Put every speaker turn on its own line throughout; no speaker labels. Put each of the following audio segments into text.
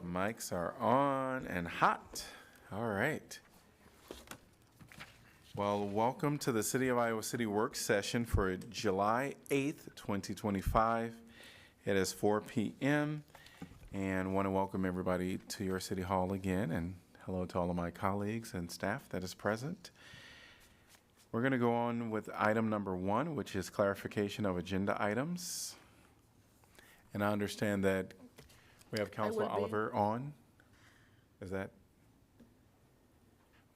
Mics are on and hot. All right. Well, welcome to the City of Iowa City Work Session for July 8th, 2025. It is 4 p.m. and want to welcome everybody to your City Hall again, and hello to all of my colleagues and staff that is present. We're going to go on with item number 1, which is clarification of agenda items. And I understand that we have Councilor Oliver on. Is that?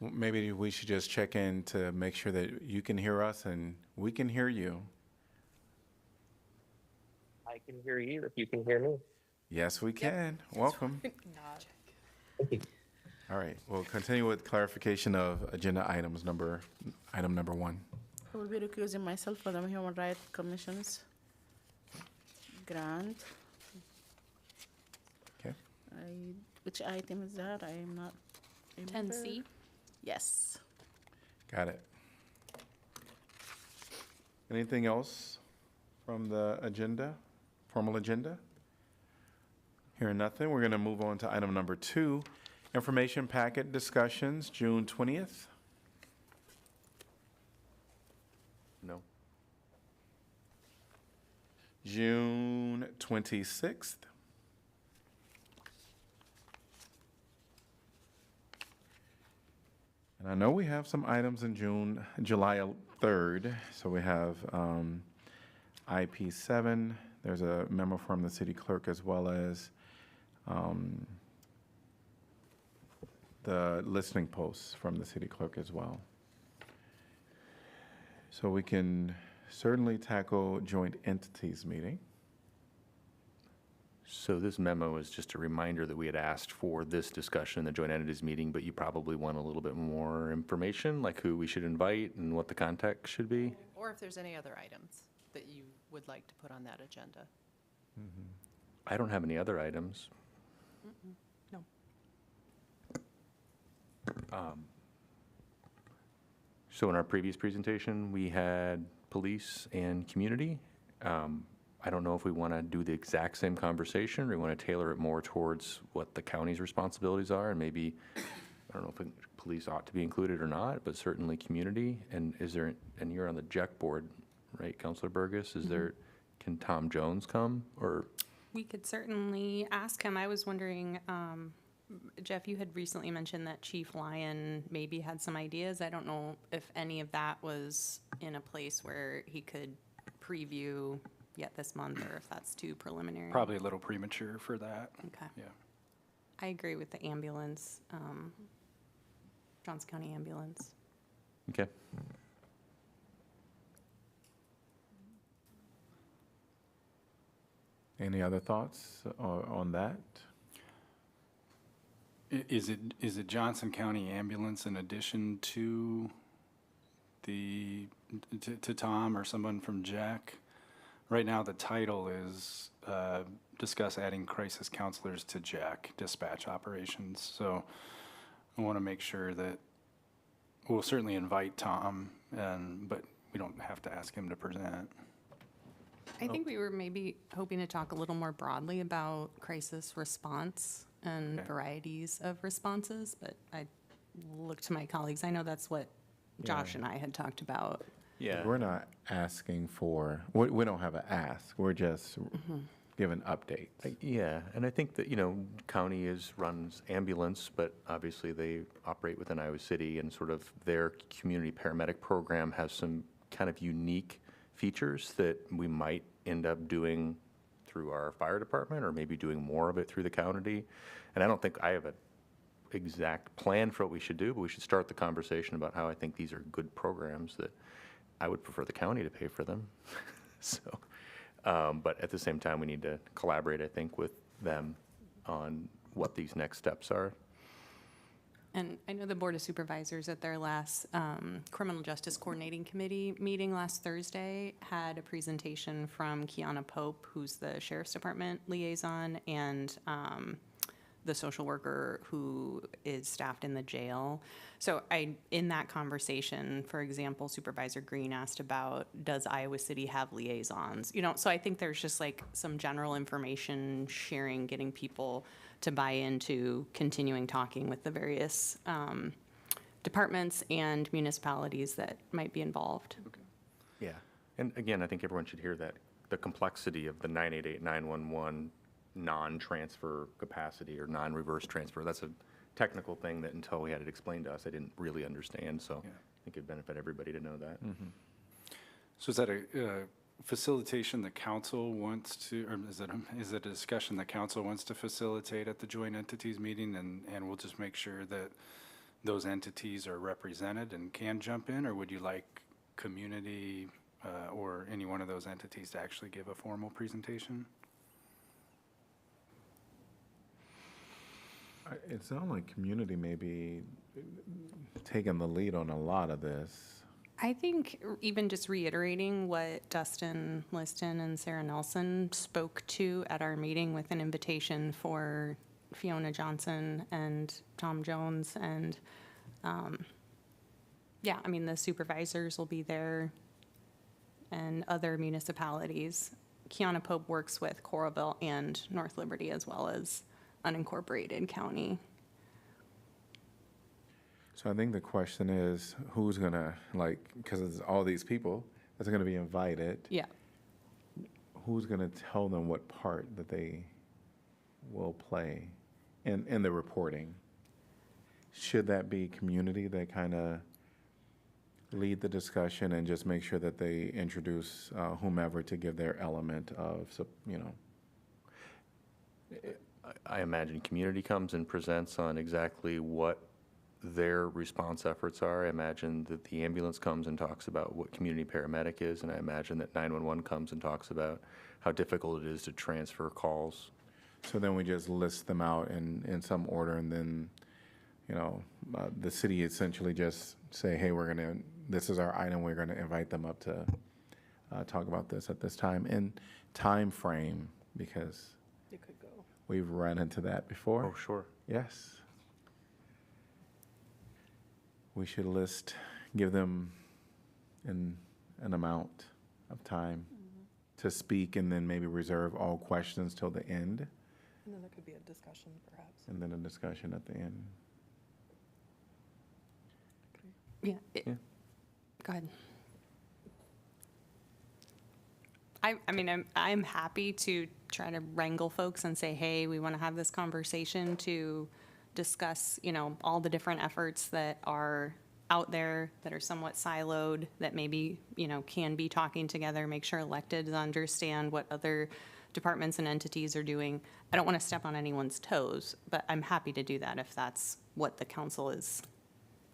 Well, maybe we should just check in to make sure that you can hear us and we can hear you.
I can hear you if you can hear me.
Yes, we can. Welcome.
Thank you.
All right, we'll continue with clarification of agenda items, item number 1.
I will be recusing myself for the Human Rights Commission's grant.
Okay.
Which item is that? I am not.
10C.
Yes.
Got it. Anything else from the agenda, formal agenda? Hearing nothing, we're going to move on to item number 2, information packet discussions, June 20th.
No.
June 26th. And I know we have some items in July 3rd. So we have IP7. There's a memo from the city clerk as well as the listening posts from the city clerk as well. So we can certainly tackle joint entities meeting.
So this memo is just a reminder that we had asked for this discussion in the joint entities meeting, but you probably want a little bit more information, like who we should invite and what the context should be.
Or if there's any other items that you would like to put on that agenda.
I don't have any other items.
No.
So in our previous presentation, we had police and community. I don't know if we want to do the exact same conversation or we want to tailor it more towards what the county's responsibilities are, and maybe, I don't know if police ought to be included or not, but certainly community. And and you're on the JEC board, right, Councilor Burgess? Can Tom Jones come, or?
We could certainly ask him. I was wondering, Jeff, you had recently mentioned that Chief Lyon maybe had some ideas. I don't know if any of that was in a place where he could preview yet this month, or if that's too preliminary.
Probably a little premature for that.
Okay.
Yeah.
I agree with the ambulance, Johnson County ambulance.
Okay.
Any other thoughts on that?
Is it Johnson County Ambulance in addition to to Tom or someone from Jack? Right now, the title is discuss adding crisis counselors to Jack dispatch operations. So I want to make sure that we'll certainly invite Tom, but we don't have to ask him to present.
I think we were maybe hoping to talk a little more broadly about crisis response and
Okay.
varieties of responses, but I look to my colleagues. I know that's what Josh and I had talked about.
Yeah.
We're not asking for, we don't have an ask. We're just giving updates.
Yeah, and I think that, county runs ambulance, but obviously they operate within Iowa City, and sort of their community paramedic program has some kind of unique features that we might end up doing through our fire department, or maybe doing more of it through the county. And I don't think I have an exact plan for what we should do, but we should start the conversation about how I think these are good programs that I would prefer the county to pay for them. But at the same time, we need to collaborate, I think, with them on what these next steps are.
And I know the Board of Supervisors at their last Criminal Justice Coordinating Committee meeting last Thursday had a presentation from Kiana Pope, who's the Sheriff's Department liaison, and the social worker who is staffed in the jail. So in that conversation, for example, Supervisor Green asked about, does Iowa City have liaisons? So I think there's just like some general information sharing, getting people to buy into continuing talking with the various departments and municipalities that might be involved.
Yeah, and again, I think everyone should hear that, the complexity of the 988, 911 non-transfer capacity or non-reverse transfer. That's a technical thing that until we had it explained to us, I didn't really understand, so I think it'd benefit everybody to know that.
So is that a facilitation the council wants to, or is it a discussion the council wants to facilitate at the joint entities meeting, and we'll just make sure that those entities are represented and can jump in, or would you like community or any one of those entities to actually give a formal presentation?
It sounds like community may be taking the lead on a lot of this.
I think even just reiterating what Dustin Liston and Sarah Nelson spoke to at our meeting with an invitation for Fiona Johnson and Tom Jones and, the supervisors will be there and other municipalities. Kiana Pope works with Coralville and North Liberty as well as unincorporated county.
So I think the question is, who's gonna, because it's all these people that's gonna be invited,
Yeah.
who's gonna tell them what part that they will play in the reporting? Should that be community that kind of lead the discussion and just make sure that they introduce whomever to give their element of,
I imagine community comes and presents on exactly what their response efforts are. I imagine that the ambulance comes and talks about what community paramedic is, and I imagine that 911 comes and talks about how difficult it is to transfer calls.
So then we just list them out in some order, and then, the city essentially just say, hey, this is our item, we're gonna invite them up to talk about this at this time. And time frame, because
You could go.
we've run into that before.
Oh, sure.
Yes. We should give them an amount of time to speak, and then maybe reserve all questions till the end,
And then there could be a discussion, perhaps.
and then a discussion at the end.
Yeah. Go ahead. I'm happy to try to wrangle folks and say, hey, we want to have this conversation to discuss, all the different efforts that are out there that are somewhat siloed, that maybe, can be talking together, make sure electeds understand what other departments and entities are doing. I don't want to step on anyone's toes, but I'm happy to do that if that's what the council is,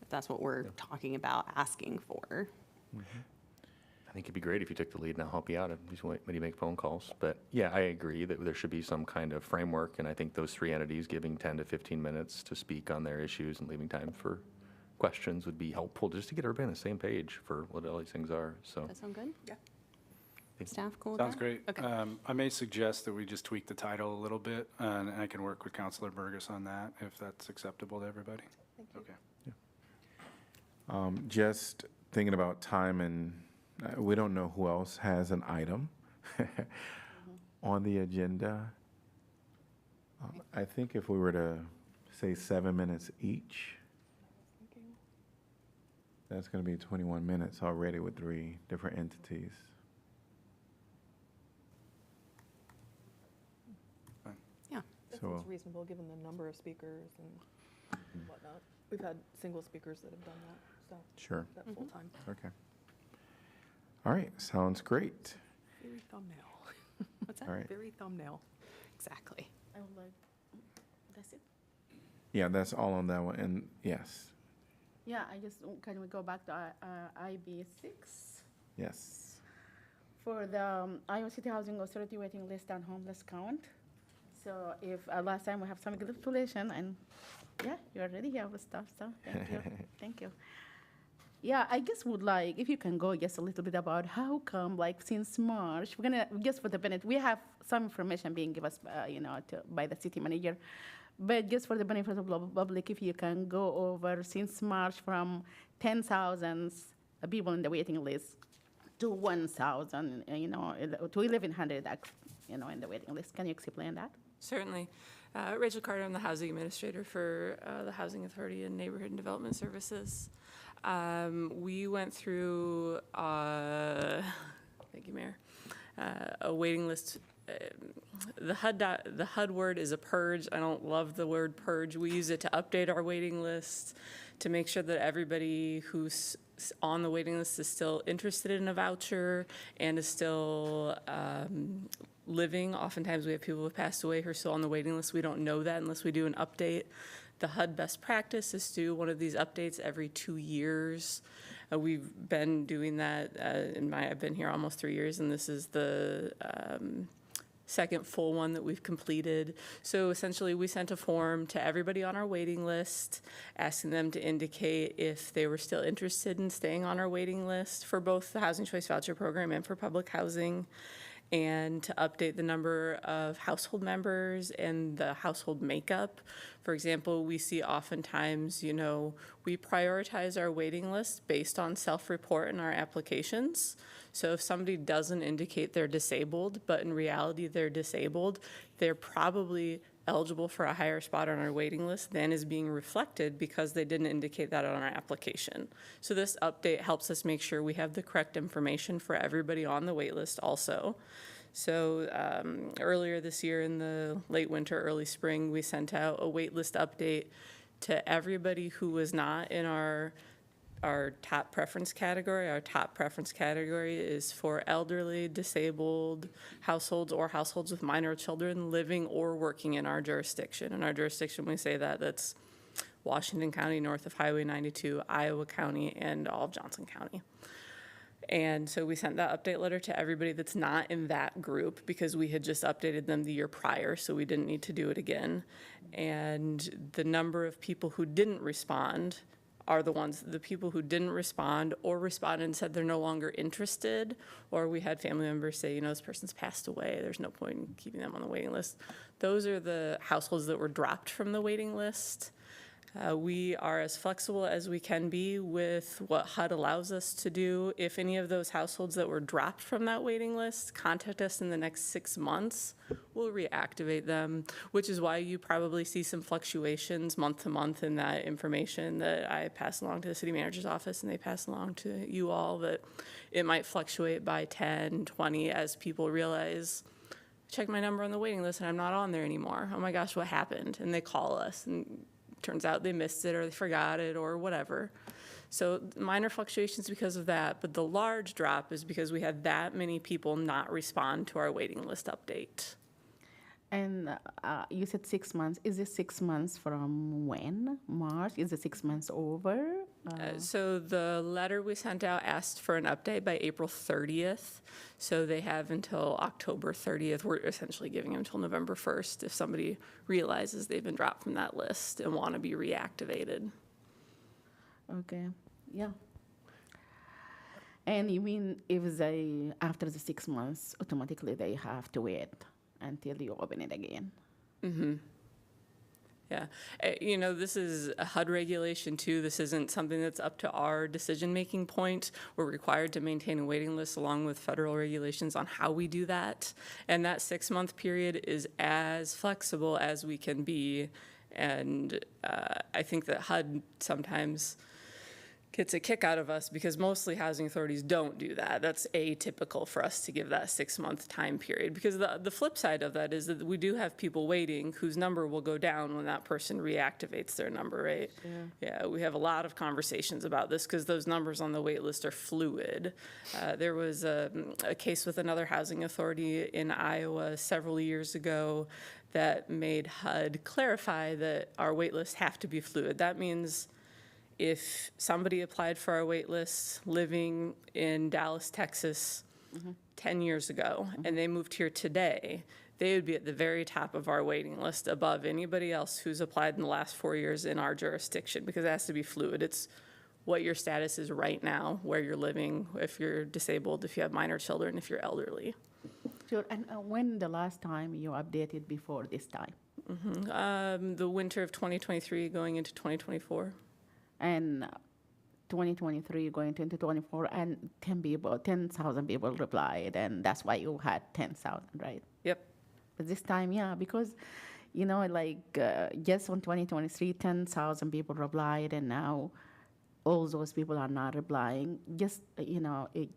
if that's what we're talking about, asking for.
I think it'd be great if you took the lead, and I'll help you out when you make phone calls. But yeah, I agree that there should be some kind of framework, and I think those three entities giving 10 to 15 minutes to speak on their issues and leaving time for questions would be helpful, just to get everybody on the same page for what all these things are, so.
That sound good?
Yeah.
Staff cool with that?
Sounds great.
Okay.
I may suggest that we just tweak the title a little bit, and I can work with Councilor Burgess on that, if that's acceptable to everybody.
Thank you.
Okay.
Just thinking about time, and we don't know who else has an item on the agenda. I think if we were to say 7 minutes each, that's going to be 21 minutes already with 3 different entities.
Yeah.
That
So-
seems reasonable, given the number of speakers and whatnot. We've had single speakers that have done that, so
Sure.
that full time.
Okay. All right. Sounds great.
Very thumbnail.
What's that?
All right.
Very thumbnail.
Exactly.
I would like, that's it?
Yeah, that's all on that one. And yes,
Yeah, can we go back to IB6?
yes.
For the Iowa City Housing Authority waiting list and homeless count. So if last time we have some calculation, and yeah, you already have the stuff, so thank you, thank you. Yeah, I guess would like, if you can go just a little bit about how come, since March, we're gonna, just for the benefit, we have some information being given us, by the city manager, But just for the benefit of the public, if you can go over since March from 10,000 people in the waiting list to 1,000, to 1,100, in the waiting list. Can you explain that?
Certainly. Rachel Carter, I'm the housing administrator for the Housing Authority and Neighborhood and Development Services. We went through, thank you, Mayor, a waiting list. The HUD word is a purge. I don't love the word purge. We use it to update our waiting list to make sure that everybody who's on the waiting list is still interested in a voucher and is still living. Oftentimes we have people who have passed away who are still on the waiting list. We don't know that unless we do an update. The HUD best practice is to do one of these updates every 2 years. We've been doing that. I've been here almost 3 years, and this is the second full one that we've completed. So essentially, we sent a form to everybody on our waiting list, asking them to indicate if they were still interested in staying on our waiting list for both the Housing Choice Voucher Program and for public housing, and to update the number of household members and the household makeup. For example, we see oftentimes, we prioritize our waiting list based on self-report in our applications. So if somebody doesn't indicate they're disabled, but in reality they're disabled, they're probably eligible for a higher spot on our waiting list than is being reflected because they didn't indicate that on our application. So this update helps us make sure we have the correct information for everybody on the wait list also. So earlier this year in the late winter, early spring, we sent out a wait list update to everybody who was not in our top preference category. Our top preference category is for elderly, disabled households or households with minor children living or working in our jurisdiction. In our jurisdiction, we say that's Washington County, north of Highway 92, Iowa County, and all of Johnson County. And so we sent that update letter to everybody that's not in that group because we had just updated them the year prior, so we didn't need to do it again. And the number of people who didn't respond are the people who didn't respond or responded and said they're no longer interested, or we had family members say, this person's passed away, there's no point in keeping them on the waiting list. Those are the households that were dropped from the waiting list. We are as flexible as we can be with what HUD allows us to do. If any of those households that were dropped from that waiting list contact us in the next 6 months, we'll reactivate them, which is why you probably see some fluctuations month to month in that information that I pass along to the city manager's office and they pass along to you all, that it might fluctuate by 10, 20 as people realize, check my number on the waiting list and I'm not on there anymore. Oh my gosh, what happened? And they call us and turns out they missed it or they forgot it or whatever. So minor fluctuations because of that, but the large drop is because we had that many people not respond to our waiting list update.
And you said 6 months. Is it 6 months from when? March? Is it 6 months over?
So the letter we sent out asked for an update by April 30th. So they have until October 30th. We're essentially giving them until November 1st if somebody realizes they've been dropped from that list and want to be reactivated.
Okay, yeah. And you mean if they, after the 6 months, automatically they have to wait until you open it again?
Mm-hmm. Yeah. This is a HUD regulation too. This isn't something that's up to our decision-making point. We're required to maintain a waiting list along with federal regulations on how we do that. And that 6-month period is as flexible as we can be. And I think that HUD sometimes gets a kick out of us because mostly housing authorities don't do that. That's atypical for us to give that 6-month time period, because the flip side of that is that we do have people waiting whose number will go down when that person reactivates their number, right? Yeah, we have a lot of conversations about this because those numbers on the wait list are fluid. There was a case with another housing authority in Iowa several years ago that made HUD clarify that our wait lists have to be fluid. That means if somebody applied for our wait list living in Dallas, Texas 10 years ago, and they moved here today, they would be at the very top of our waiting list above anybody else who's applied in the last 4 years in our jurisdiction, because it has to be fluid. It's what your status is right now, where you're living, if you're disabled, if you have minor children, if you're elderly.
Sure, and when the last time you updated before this time?
The winter of 2023 going into 2024.
And 2023 going to 2024, and 10,000 people replied, and that's why you had 10,000, right?
Yep.
But this time, yeah, because, just on 2023, 10,000 people replied, and now all those people are not replying. Just, it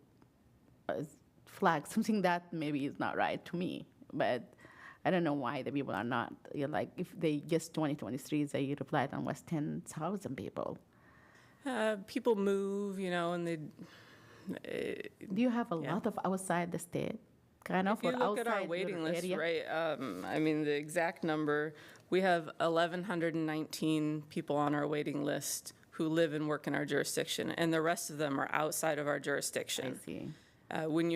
flags something that maybe is not right to me. But I don't know why the people are not, if they just 2023, they replied on was 10,000 people.
People move, and they.
Do you have a lot of outside the state? Kind of,
If you
or
look at our
outside
waiting
your
list,
area?
right, the exact number, we have 1,119 people on our waiting list who live and work in our jurisdiction, and the rest of them are outside of our
I
jurisdiction.
see.
When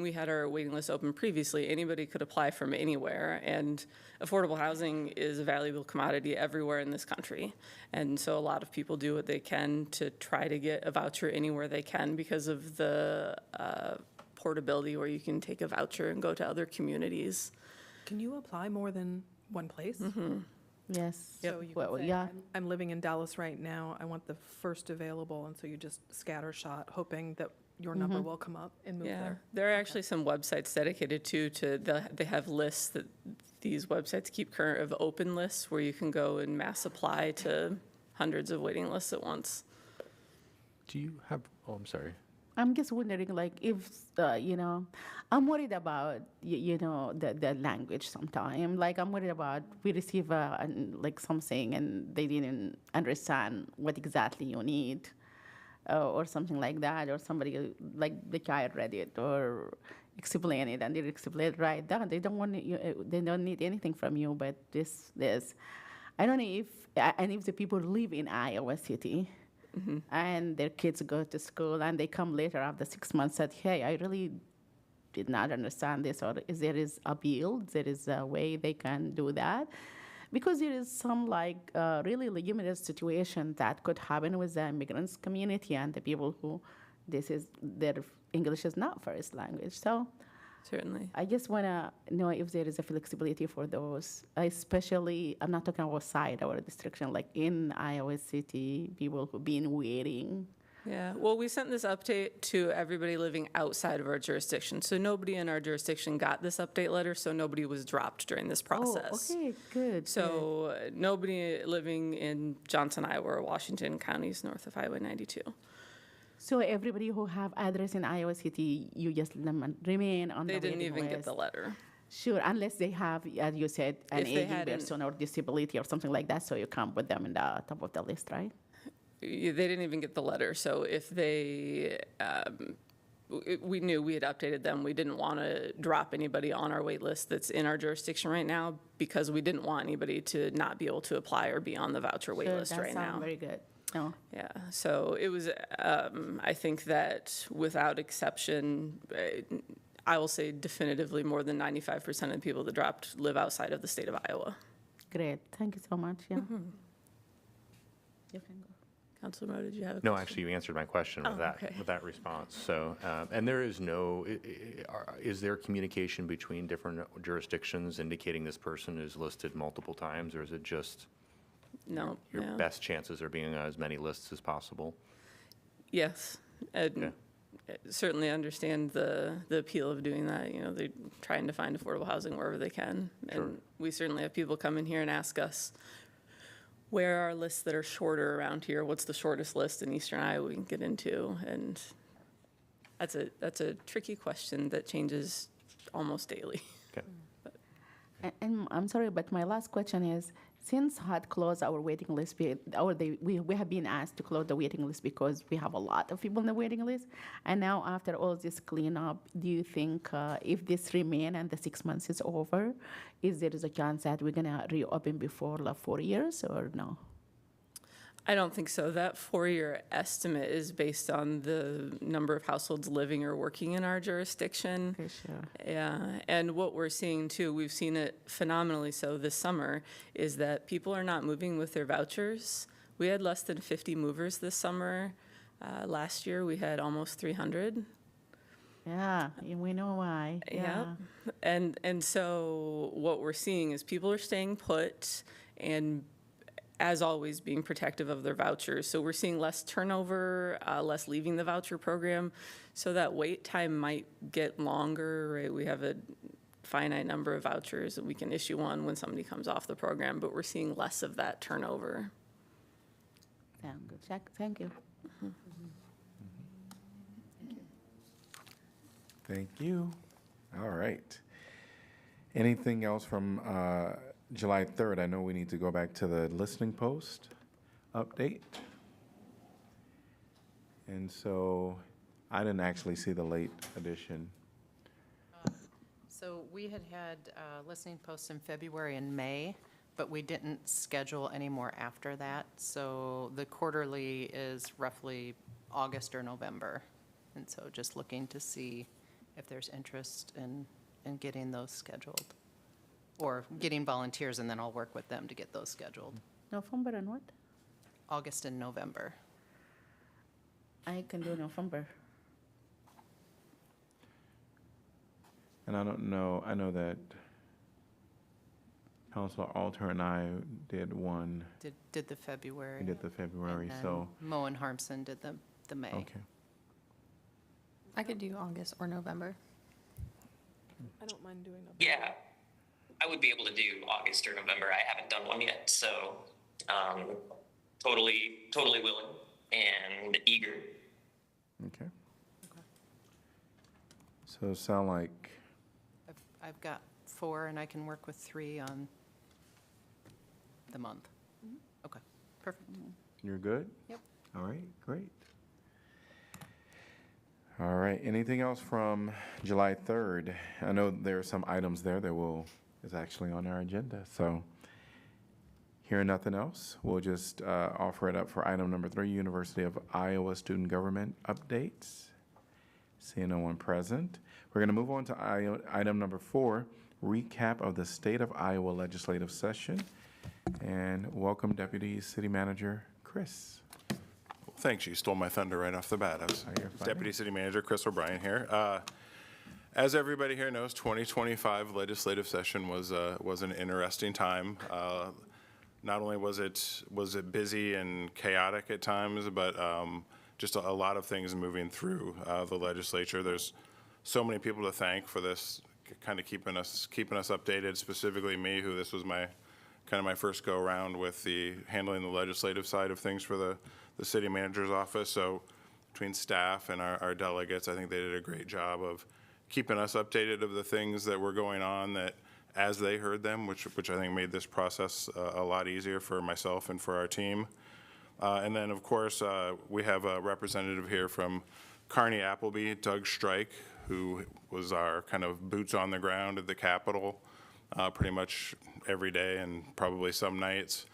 we had our waiting list open previously, anybody could apply from anywhere, and affordable housing is a valuable commodity everywhere in this country. And so a lot of people do what they can to try to get a voucher anywhere they can because of the portability where you can take a voucher and go to other communities.
Can you apply more than one place?
Yes.
So you
Well,
could say,
yeah.
I'm living in Dallas right now, I want the first available, and so you just scattershot, hoping that your number will come up and move
Yeah,
there.
there are actually some websites dedicated they have lists that these websites keep current of open lists where you can go and mass apply to hundreds of waiting lists at once.
Do you have, oh, I'm sorry.
I'm just wondering, if, I'm worried about, the language sometimes. I'm worried about we receive, something and they didn't understand what exactly you need. Or something like that, or somebody the child read it or explain it, and they explain it right down. They don't want they don't need anything from you, but this. I don't know if the people live in Iowa City, and their kids go to school and they come later after 6 months said, hey, I really did not understand this, or there is a bill, there is a way they can do that. Because there is some really legitimate situation that could happen with the immigrants community and the people who their English is not first language. So
Certainly.
I just want to know if there is a flexibility for those, especially, I'm not talking outside our district, like in Iowa City, people who've been waiting.
Yeah, well, we sent this update to everybody living outside of our jurisdiction. So nobody in our jurisdiction got this update letter, so nobody was dropped during this process.
Oh, okay, good.
So nobody living in Johnson, Iowa, or Washington counties north of Highway 92.
So everybody who have address in Iowa City, you just let them remain on
They
the
didn't
waiting
even get
list.
the letter.
Unless unless they have, as you said, an
If they
aging
hadn't-
person or disability or something like that, so you come with them in the top of the list, right?
They didn't even get the letter. So if they, we knew we had updated them. We didn't want to drop anybody on our wait list that's in our jurisdiction right now because we didn't want anybody to not be able to apply or be on the voucher wait
Sure,
list
that
right
sounds
now.
very good. No,
Yeah, so it was, I think that without exception, I will say definitively more than 95% of the people that dropped live outside of the state of Iowa.
great. Thank you so much. Yeah. You can go.
Councilor Mo, did you have a
No,
question?
actually, you answered my question with
okay.
with that response. So, and there is no, is there communication between different jurisdictions indicating this person is listed multiple times, or is it just
No,
your
no.
best chances are being on as many lists as possible?
Yes, and certainly understand the appeal of doing that. You know, they're trying to find affordable housing wherever they can.
Sure.
And we certainly have people come in here and ask us, where are lists that are shorter around here? What's the shortest list in Eastern Iowa we can get into? And that's a tricky question that changes almost daily.
Okay.
And I'm sorry, but my last question is, since HUD closed our waiting list, we have been asked to close the waiting list because we have a lot of people in the waiting list. And now after all this cleanup, do you think if this remain and the 6 months is over, is there is a chance that we're gonna reopen before 4 years or no?
I don't think so. That 4-year estimate is based on the number of households living or working in our jurisdiction.
For sure.
Yeah, and what we're seeing too, we've seen it phenomenally so this summer, is that people are not moving with their vouchers. We had less than 50 movers this summer. Last year, we had almost 300.
Yeah, we know why. Yeah.
And so what we're seeing is people are staying put and, as always, being protective of their vouchers. So we're seeing less turnover, less leaving the voucher program. So that wait time might get longer, right? We have a finite number of vouchers and we can issue one when somebody comes off the program, but we're seeing less of that turnover.
Sound good. Thank you.
Thank you. All right. Anything else from July 3rd? I know we need to go back to the listening post update. And so I didn't actually see the late edition.
So we had listening posts in February and May, but we didn't schedule any more after that. So the quarterly is roughly August or November. And so just looking to see if there's interest in getting those scheduled. Or getting volunteers, and then I'll work with them to get those scheduled.
November and what?
August and November.
I can do November.
And I don't know, I know that Councilor Alter and I did one,
Did the February.
we did the February,
and then
so,
Mo and Harmson did the May.
okay.
I could do August or November.
I don't mind doing November.
Yeah, I would be able to do August or November. I haven't done one yet, so totally willing and eager.
Okay. So sound like,
I've got 4, and I can work with 3 on the month. Okay, perfect.
you're good?
Yep.
All right, great. All right, anything else from July 3rd? I know there are some items there that is actually on our agenda, so hearing nothing else, we'll just offer it up for item number 3, University of Iowa Student Government updates. Seeing no one present. We're going to move on to item number 4, recap of the State of Iowa legislative session. And welcome Deputy City Manager Chris.
Thanks. You stole my thunder right off the bat. I was
you're fine.
Deputy City Manager Chris O'Brien here. As everybody here knows, 2025 legislative session was an interesting time. Not only was it busy and chaotic at times, but just a lot of things moving through the legislature. There's so many people to thank for this, kind of keeping us updated. Specifically me, who this was my first go around with handling the legislative side of things for the city manager's office. So between staff and our delegates, I think they did a great job of keeping us updated of the things that were going on that as they heard them, which I think made this process a lot easier for myself and for our team. And then, of course, we have a representative here from Kearney Appleby, Doug Strike, who was our kind of boots on the ground at the Capitol pretty much every day and probably some nights.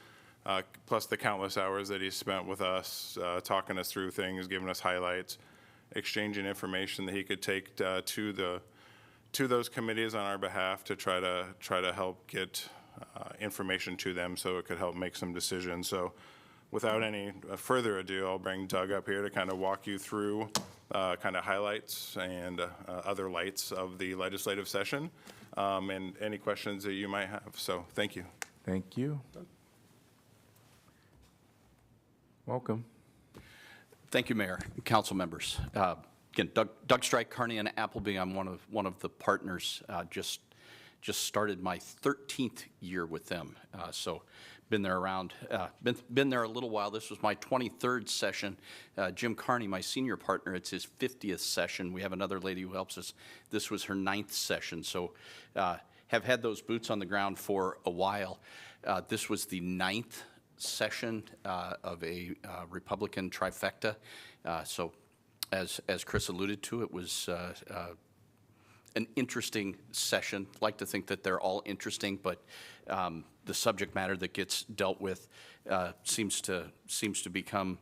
Plus the countless hours that he spent with us, talking us through things, giving us highlights, exchanging information that he could take to those committees on our behalf to try to help get information to them so it could help make some decisions. So without any further ado, I'll bring Doug up here to kind of walk you through kind of highlights and other lights of the legislative session and any questions that you might have. So thank you.
Thank you. Welcome.
Thank you, Mayor and council members. Again, Doug Strike, Kearney and Appleby. I'm one of the partners. Just started my 13th year with them, so been there been there a little while. This was my 23rd session. Jim Kearney, my senior partner, it's his 50th session. We have another lady who helps us. This was her 9th session. So have had those boots on the ground for a while. This was the 9th session of a Republican trifecta. So as Chris alluded to, it was an interesting session. Like to think that they're all interesting, but the subject matter that gets dealt with seems to become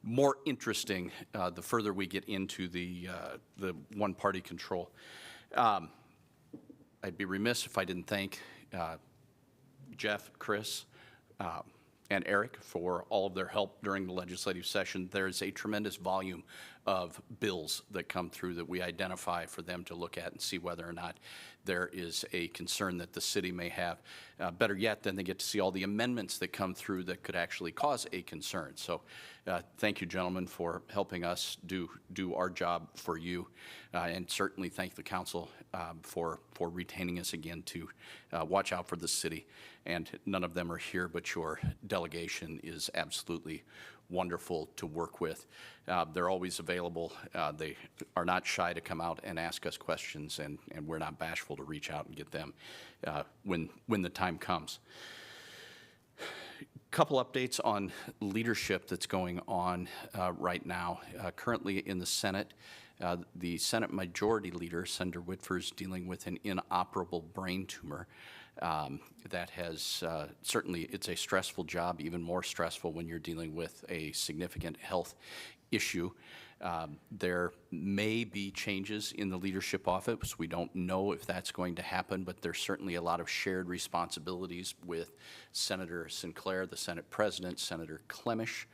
more interesting the further we get into the one-party control. I'd be remiss if I didn't thank Jeff, Chris, and Eric for all of their help during the legislative session. There's a tremendous volume of bills that come through that we identify for them to look at and see whether or not there is a concern that the city may have. Better yet, then they get to see all the amendments that come through that could actually cause a concern. So thank you, gentlemen, for helping us do our job for you. And certainly thank the council for retaining us again to watch out for the city. And none of them are here, but your delegation is absolutely wonderful to work with. They're always available. They are not shy to come out and ask us questions, and we're not bashful to reach out and get them when the time comes. Couple updates on leadership that's going on right now. Currently in the Senate, the Senate Majority Leader, Senator Whitford, is dealing with an inoperable brain tumor. That has certainly, it's a stressful job, even more stressful when you're dealing with a significant health issue. There may be changes in the leadership office. We don't know if that's going to happen, but there's certainly a lot of shared responsibilities with Senator Sinclair, the Senate President, Senator Clemish,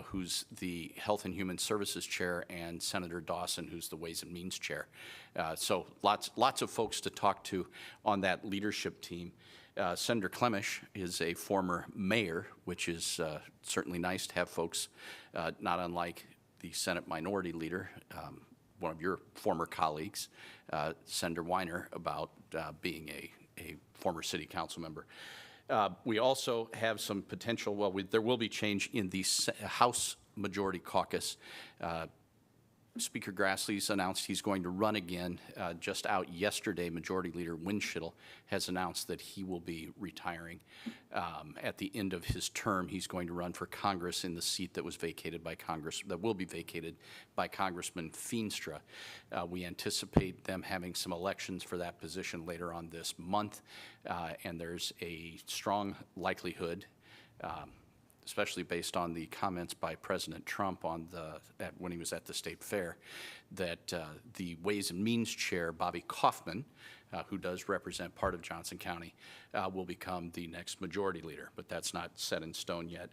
who's the Health and Human Services Chair, and Senator Dawson, who's the Ways and Means Chair. So lots of folks to talk to on that leadership team. Senator Clemish is a former mayor, which is certainly nice to have folks not unlike the Senate Minority Leader, one of your former colleagues, Senator Weiner, about being a former city council member. We also have some potential, well, there will be change in the House Majority Caucus. Speaker Grassley's announced he's going to run again. Just out yesterday, Majority Leader Winchell has announced that he will be retiring. At the end of his term, he's going to run for Congress in the seat that was vacated by Congress, that will be vacated by Congressman Feenstra. We anticipate them having some elections for that position later on this month, and there's a strong likelihood, especially based on the comments by President Trump on when he was at the State Fair, that the Ways and Means Chair, Bobby Kaufman, who does represent part of Johnson County, will become the next Majority Leader, but that's not set in stone yet.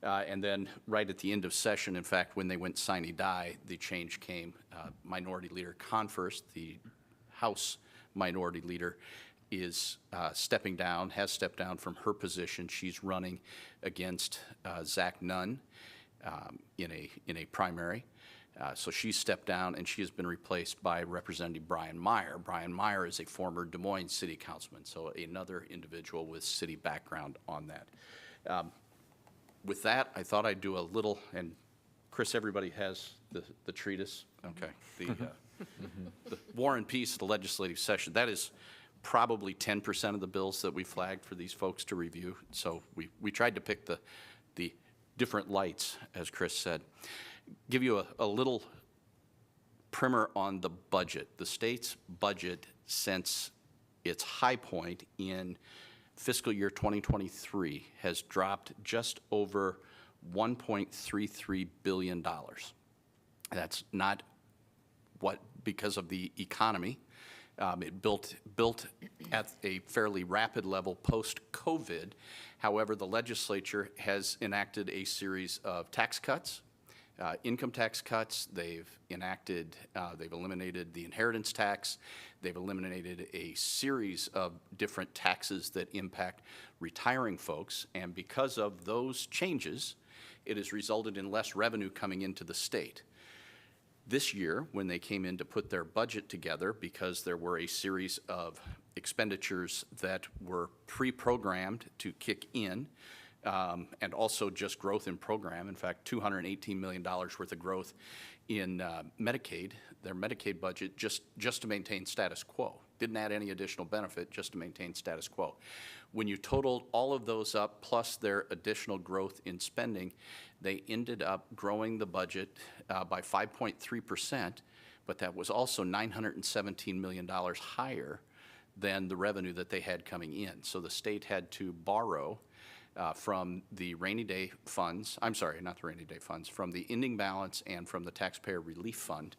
And then right at the end of session, in fact, when they went sine die, the change came. Minority Leader Converse, the House Minority Leader, is stepping down, has stepped down from her position. She's running against Zach Nunn in a primary. So she's stepped down, and she has been replaced by Representative Brian Meyer. Brian Meyer is a former Des Moines city councilman, so another individual with city background on that. With that, I thought I'd do a little, and Chris, everybody has the treatise? Okay. The War and Peace of the legislative session. That is probably 10% of the bills that we flagged for these folks to review. So we tried to pick the different lights, as Chris said. Give you a little primer on the budget. The state's budget since its high point in fiscal year 2023 has dropped just over $1.33 billion. That's not because of the economy. It built at a fairly rapid level post-COVID. However, the legislature has enacted a series of tax cuts, income tax cuts. They've eliminated the inheritance tax. They've eliminated a series of different taxes that impact retiring folks. And because of those changes, it has resulted in less revenue coming into the state. This year, when they came in to put their budget together, because there were a series of expenditures that were pre-programmed to kick in, and also just growth in program, in fact, $218 million worth of growth in Medicaid, their Medicaid budget, just to maintain status quo. Didn't add any additional benefit, just to maintain status quo. When you totaled all of those up, plus their additional growth in spending, they ended up growing the budget by 5.3%, but that was also $917 million higher than the revenue that they had coming in. So the state had to borrow from the rainy day funds, I'm sorry, not the rainy day funds, from the ending balance and from the taxpayer relief fund.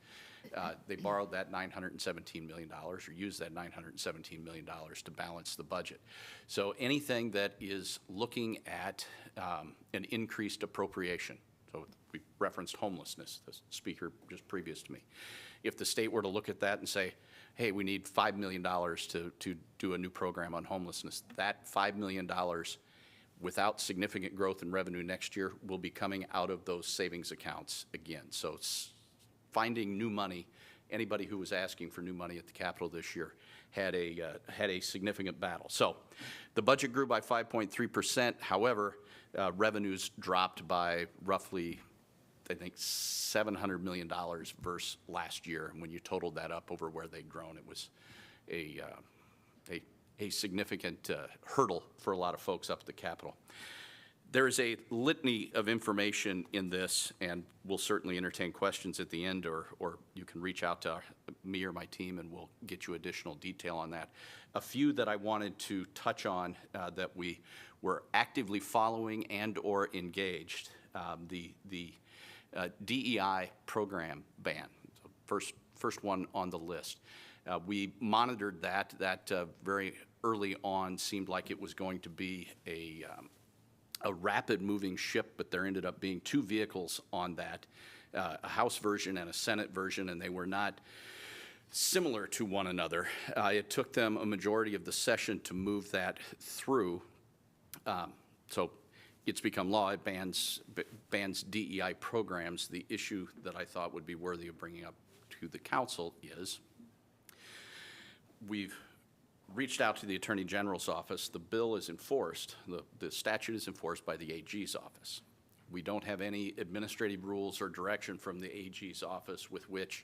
They borrowed that $917 million, or used that $917 million to balance the budget. So anything that is looking at an increased appropriation, so we referenced homelessness, the speaker just previous to me. If the state were to look at that and say, hey, we need $5 million to do a new program on homelessness, that $5 million without significant growth in revenue next year will be coming out of those savings accounts again. So it's finding new money. Anybody who was asking for new money at the Capitol this year had a significant battle. So the budget grew by 5.3%. However, revenues dropped by roughly, I think, $700 million versus last year. And when you totaled that up over where they'd grown, it was a significant hurdle for a lot of folks up at the Capitol. There is a litany of information in this, and we'll certainly entertain questions at the end, or you can reach out to me or my team, and we'll get you additional detail on that. A few that I wanted to touch on that we were actively following and or engaged, the DEI program ban, so first one on the list. We monitored that very early on. Seemed like it was going to be a rapid moving ship, but there ended up being two vehicles on that, a House version and a Senate version, and they were not similar to one another. It took them a majority of the session to move that through. So it's become law. It bans DEI programs. The issue that I thought would be worthy of bringing up to the council is we've reached out to the Attorney General's office. The bill is enforced, the statute is enforced by the AG's office. We don't have any administrative rules or direction from the AG's office with which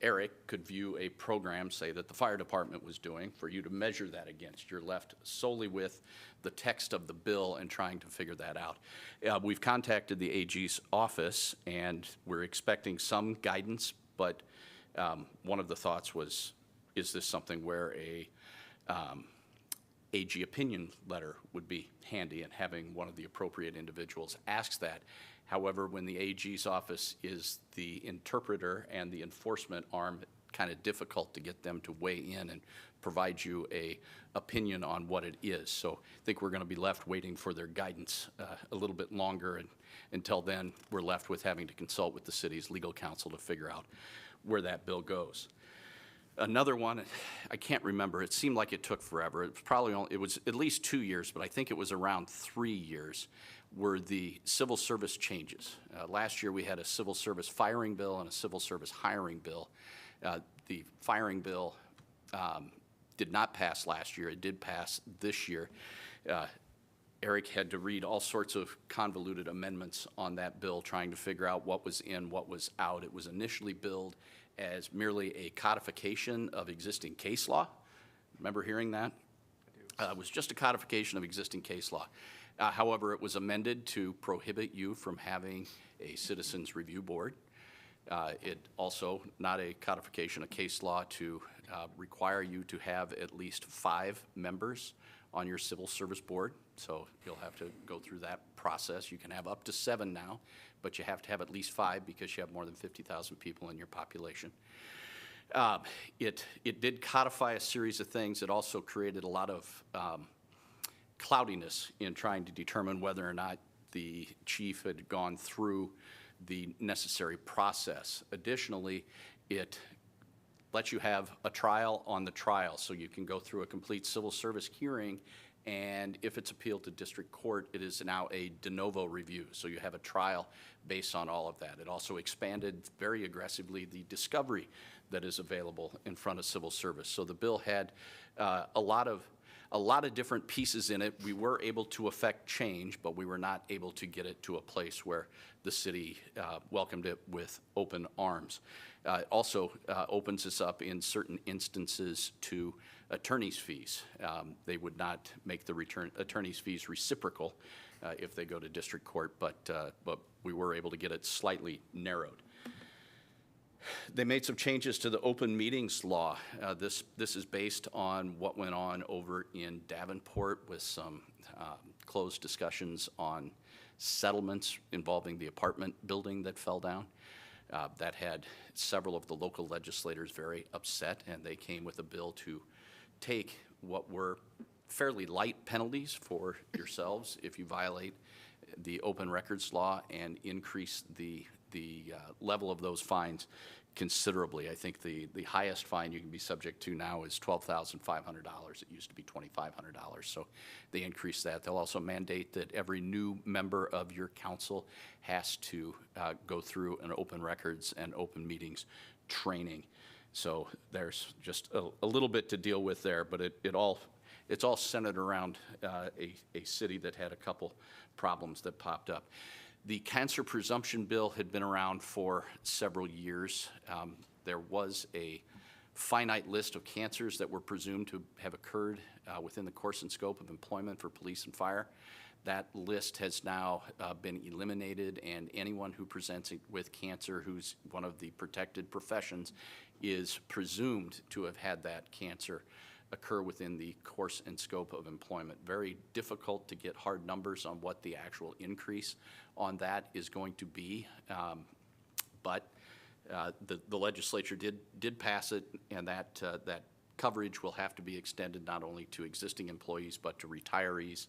Eric could view a program, say, that the fire department was doing, for you to measure that against. You're left solely with the text of the bill and trying to figure that out. We've contacted the AG's office, and we're expecting some guidance, but one of the thoughts was, is this something where a AG opinion letter would be handy, and having one of the appropriate individuals asks that. However, when the AG's office is the interpreter and the enforcement arm, kind of difficult to get them to weigh in and provide you a opinion on what it is. So I think we're going to be left waiting for their guidance a little bit longer, and until then, we're left with having to consult with the city's legal counsel to figure out where that bill goes. Another one, I can't remember. It seemed like it took forever. It was probably only, it was at least 2 years, but I think it was around 3 years, were the civil service changes. Last year we had a civil service firing bill and a civil service hiring bill. The firing bill did not pass last year. It did pass this year. Eric had to read all sorts of convoluted amendments on that bill, trying to figure out what was in, what was out. It was initially billed as merely a codification of existing case law. Remember hearing that? It was just a codification of existing case law. However, it was amended to prohibit you from having a citizens review board. It also, not a codification of case law, to require you to have at least 5 members on your civil service board. So you'll have to go through that process. You can have up to 7 now, but you have to have at least 5 because you have more than 50,000 people in your population. It did codify a series of things. It also created a lot of cloudiness in trying to determine whether or not the chief had gone through the necessary process. Additionally, it lets you have a trial on the trial, so you can go through a complete civil service hearing, and if it's appealed to district court, it is now a de novo review, so you have a trial based on all of that. It also expanded very aggressively the discovery that is available in front of civil service. So the bill had a lot of different pieces in it. We were able to affect change, but we were not able to get it to a place where the city welcomed it with open arms. It also opens us up in certain instances to attorney's fees. They would not make the attorney's fees reciprocal if they go to district court, but we were able to get it slightly narrowed. They made some changes to the open meetings law. This is based on what went on over in Davenport with some closed discussions on settlements involving the apartment building that fell down. That had several of the local legislators very upset, and they came with a bill to take what were fairly light penalties for yourselves if you violate the open records law and increase the level of those fines considerably. I think the highest fine you can be subject to now is $12,500. It used to be $2,500, so they increased that. They'll also mandate that every new member of your council has to go through an open records and open meetings training. So there's just a little bit to deal with there, but it's all centered around a city that had a couple problems that popped up. The cancer presumption bill had been around for several years. There was a finite list of cancers that were presumed to have occurred within the course and scope of employment for police and fire. That list has now been eliminated, and anyone who presents with cancer who's one of the protected professions is presumed to have had that cancer occur within the course and scope of employment. Very difficult to get hard numbers on what the actual increase on that is going to be, but the legislature did pass it, and that coverage will have to be extended not only to existing employees but to retirees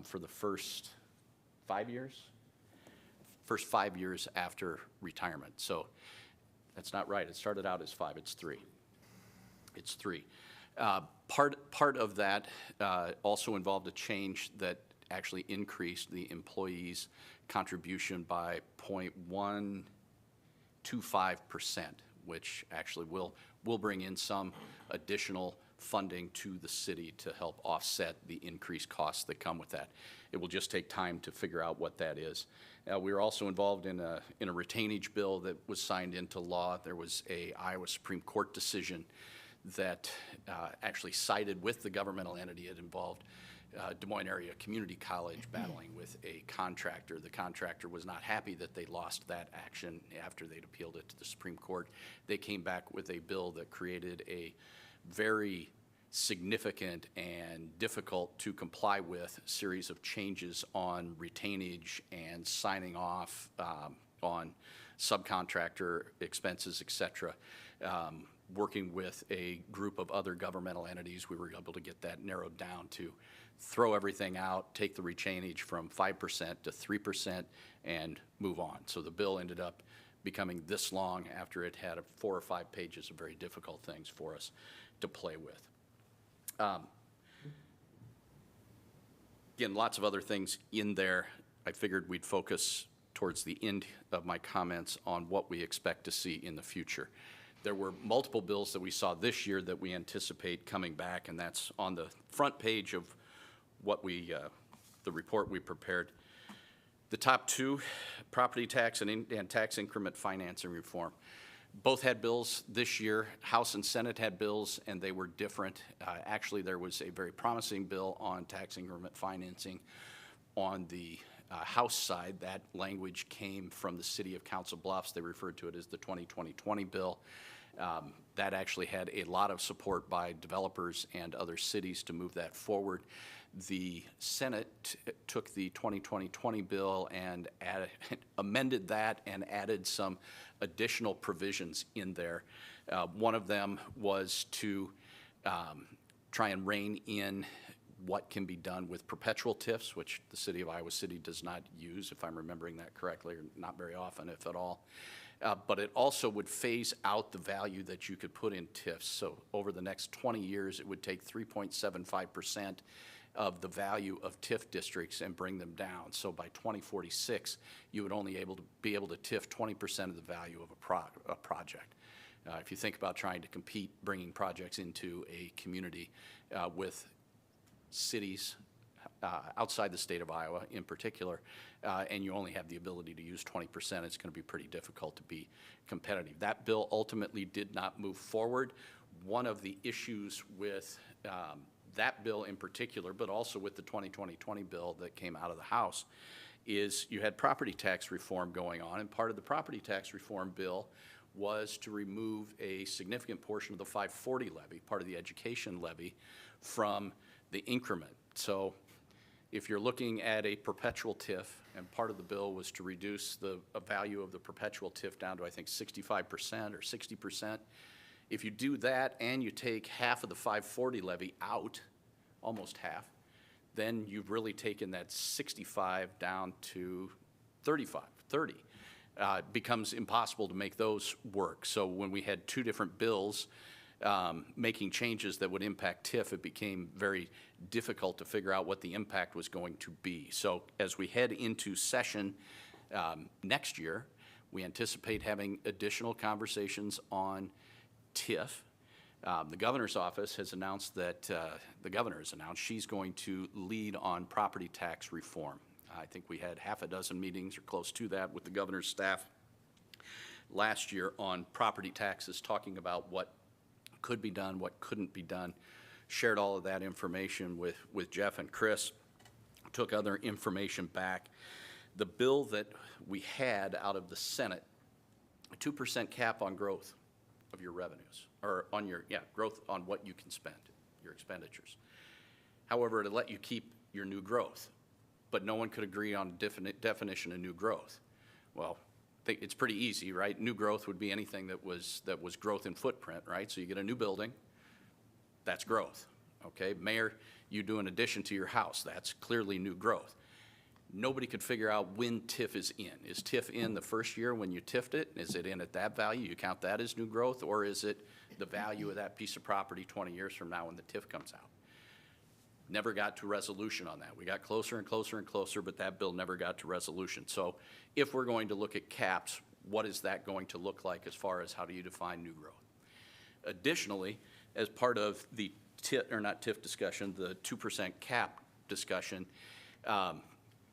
for the first 5 years? First 5 years after retirement. So that's not right. It started out as 5, it's 3. It's 3. Part of that also involved a change that actually increased the employees' contribution by 0.125%, which actually will bring in some additional funding to the city to help offset the increased costs that come with that. It will just take time to figure out what that is. We were also involved in a retainage bill that was signed into law. There was a Iowa Supreme Court decision that actually sided with the governmental entity. It involved Des Moines Area Community College battling with a contractor. The contractor was not happy that they lost that action after they'd appealed it to the Supreme Court. They came back with a bill that created a very significant and difficult to comply with series of changes on retainage and signing off on subcontractor expenses, et cetera. Working with a group of other governmental entities, we were able to get that narrowed down to throw everything out, take the retainage from 5% to 3%, and move on. So the bill ended up becoming this long after it had 4 or 5 pages of very difficult things for us to play with. Again, lots of other things in there. I figured we'd focus towards the end of my comments on what we expect to see in the future. There were multiple bills that we saw this year that we anticipate coming back, and that's on the front page of what the report we prepared. The top 2, property tax and tax increment financing reform. Both had bills this year. House and Senate had bills, and they were different. Actually, there was a very promising bill on tax increment financing on the House side. That language came from the city of Council Bluffs. They referred to it as the 2020 bill. That actually had a lot of support by developers and other cities to move that forward. The Senate took the 2020 bill and amended that and added some additional provisions in there. One of them was to try and rein in what can be done with perpetual TIFs, which the city of Iowa City does not use, if I'm remembering that correctly, or not very often, if at all. But it also would phase out the value that you could put in TIFs. So over the next 20 years, it would take 3.75% of the value of TIF districts and bring them down. So by 2046, you would only be able to TIF 20% of the value of a project. If you think about trying to compete, bringing projects into a community with cities outside the state of Iowa in particular, and you only have the ability to use 20%, it's going to be pretty difficult to be competitive. That bill ultimately did not move forward. One of the issues with that bill in particular, but also with the 2020 bill that came out of the House, is you had property tax reform going on, and part of the property tax reform bill was to remove a significant portion of the 540 levy, part of the education levy, from the increment. So if you're looking at a perpetual TIF, and part of the bill was to reduce the value of the perpetual TIF down to, I think, 65% or 60%, if you do that and you take half of the 540 levy out, almost half, then you've really taken that 65 down to 35, 30. It becomes impossible to make those work. So when we had two different bills making changes that would impact TIF, it became very difficult to figure out what the impact was going to be. So as we head into session next year, we anticipate having additional conversations on TIF. The governor's office has announced that, the governor has announced she's going to lead on property tax reform. I think we had half a dozen meetings or close to that with the governor's staff last year on property taxes, talking about what could be done, what couldn't be done. Shared all of that information with Jeff and Chris, took other information back. The bill that we had out of the Senate, a 2% cap on growth of your revenues, or on your, growth on what you can spend, your expenditures. However, to let you keep your new growth, but no one could agree on a definition of new growth. Well, I think it's pretty easy, right? New growth would be anything that was growth in footprint, right? So you get a new building, that's growth, okay? Mayor, you do an addition to your house, that's clearly new growth. Nobody could figure out when TIF is in. Is TIF in the first year when you TIF'd it? Is it in at that value? You count that as new growth, or is it the value of that piece of property 20 years from now when the TIF comes out? Never got to resolution on that. We got closer and closer and closer, but that bill never got to resolution. So if we're going to look at caps, what is that going to look like as far as how do you define new growth? Additionally, as part of the TIF discussion, the 2% cap discussion,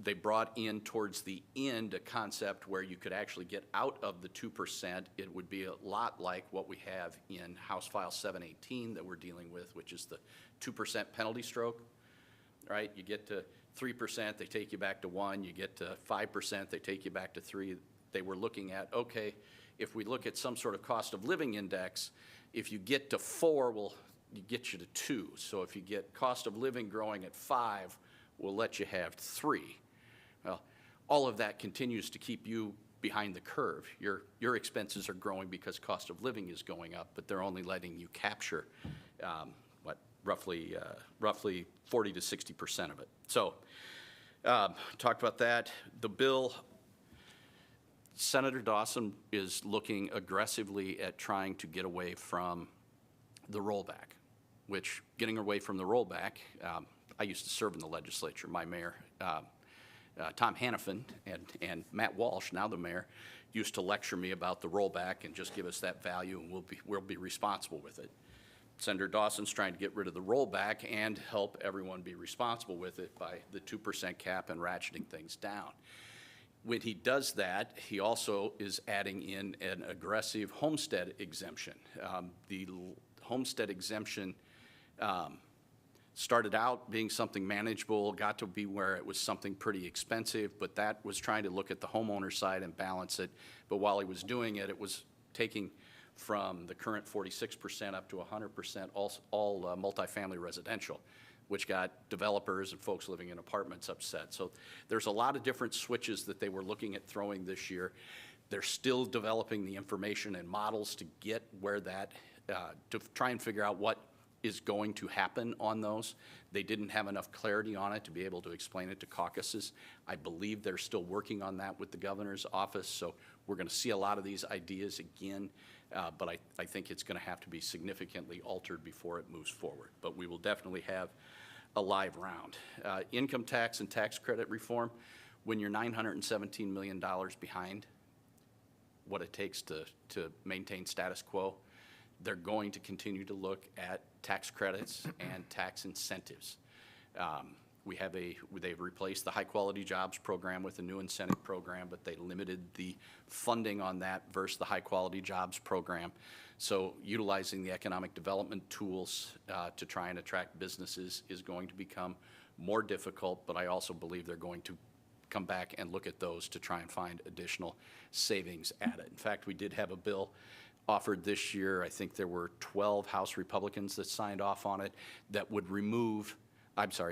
they brought in towards the end a concept where you could actually get out of the 2%. It would be a lot like what we have in House File 718 that we're dealing with, which is the 2% penalty stroke, right? You get to 3%, they take you back to 1. You get to 5%, they take you back to 3. They were looking at, okay, if we look at some sort of cost of living index, if you get to 4, we'll get you to 2. So if you get cost of living growing at 5, we'll let you have 3. Well, all of that continues to keep you behind the curve. Your expenses are growing because cost of living is going up, but they're only letting you capture, roughly 40 to 60% of it. So, talked about that. The bill, Senator Dawson is looking aggressively at trying to get away from the rollback, which getting away from the rollback, I used to serve in the legislature. My mayor, Tom Hannafin and Matt Walsh, now the mayor, used to lecture me about the rollback and just give us that value and we'll be responsible with it. Senator Dawson's trying to get rid of the rollback and help everyone be responsible with it by the 2% cap and ratcheting things down. When he does that, he also is adding in an aggressive homestead exemption. The homestead exemption started out being something manageable, got to be where it was something pretty expensive, but that was trying to look at the homeowner side and balance it. But while he was doing it, it was taking from the current 46% up to 100% all multifamily residential, which got developers and folks living in apartments upset. So there's a lot of different switches that they were looking at throwing this year. They're still developing the information and models to get where that, to try and figure out what is going to happen on those. They didn't have enough clarity on it to be able to explain it to caucuses. I believe they're still working on that with the governor's office, so we're going to see a lot of these ideas again, but I think it's going to have to be significantly altered before it moves forward. But we will definitely have a live round. Income tax and tax credit reform, when you're $917 million behind what it takes to maintain status quo, they're going to continue to look at tax credits and tax incentives. They've replaced the high quality jobs program with a new incentive program, but they limited the funding on that versus the high quality jobs program. So utilizing the economic development tools to try and attract businesses is going to become more difficult, but I also believe they're going to come back and look at those to try and find additional savings at it. In fact, we did have a bill offered this year. I think there were 12 House Republicans that signed off on it that would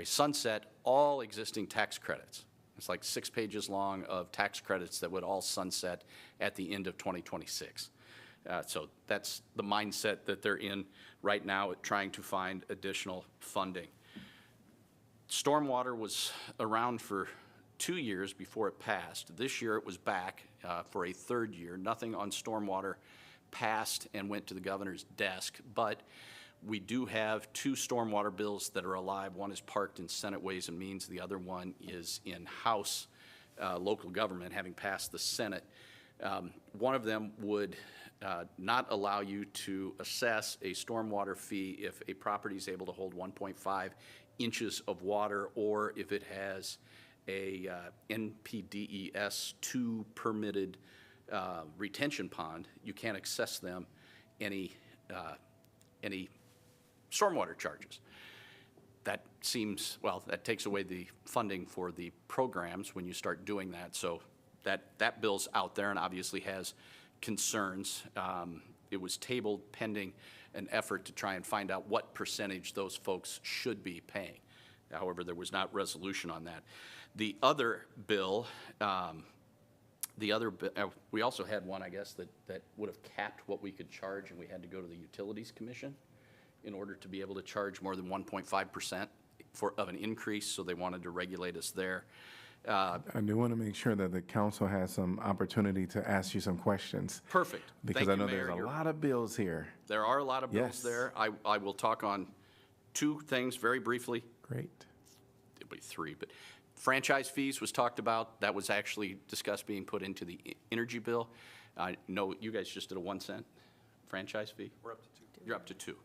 sunset all existing tax credits. It's like 6 pages long of tax credits that would all sunset at the end of 2026. So that's the mindset that they're in right now at trying to find additional funding. Stormwater was around for 2 years before it passed. This year it was back for a third year. Nothing on stormwater passed and went to the governor's desk, but we do have 2 stormwater bills that are alive. One is parked in Senate Ways and Means. The other one is in House local government, having passed the Senate. One of them would not allow you to assess a stormwater fee if a property is able to hold 1.5 inches of water, or if it has a NPDES 2 permitted retention pond. You can't assess them any stormwater charges. That seems, well, that takes away the funding for the programs when you start doing that. So that bill's out there and obviously has concerns. It was tabled pending an effort to try and find out what percentage those folks should be paying. However, there was not resolution on that. The other bill, we also had one, I guess, that would have capped what we could charge, and we had to go to the Utilities Commission in order to be able to charge more than 1.5% of an increase, so they wanted to regulate us there.
I do want to make sure that the council has some opportunity to ask you some questions.
Perfect.
Because
Thank
I know
you, Mayor.
there's a lot of bills here.
There are a lot of bills
Yes.
there. I will talk on 2 things very briefly.
Great.
It'll be 3, but franchise fees was talked about. That was actually discussed being put into the energy bill. I know you guys just did a 1 cent franchise fee. We're up to 2. You're up to 2.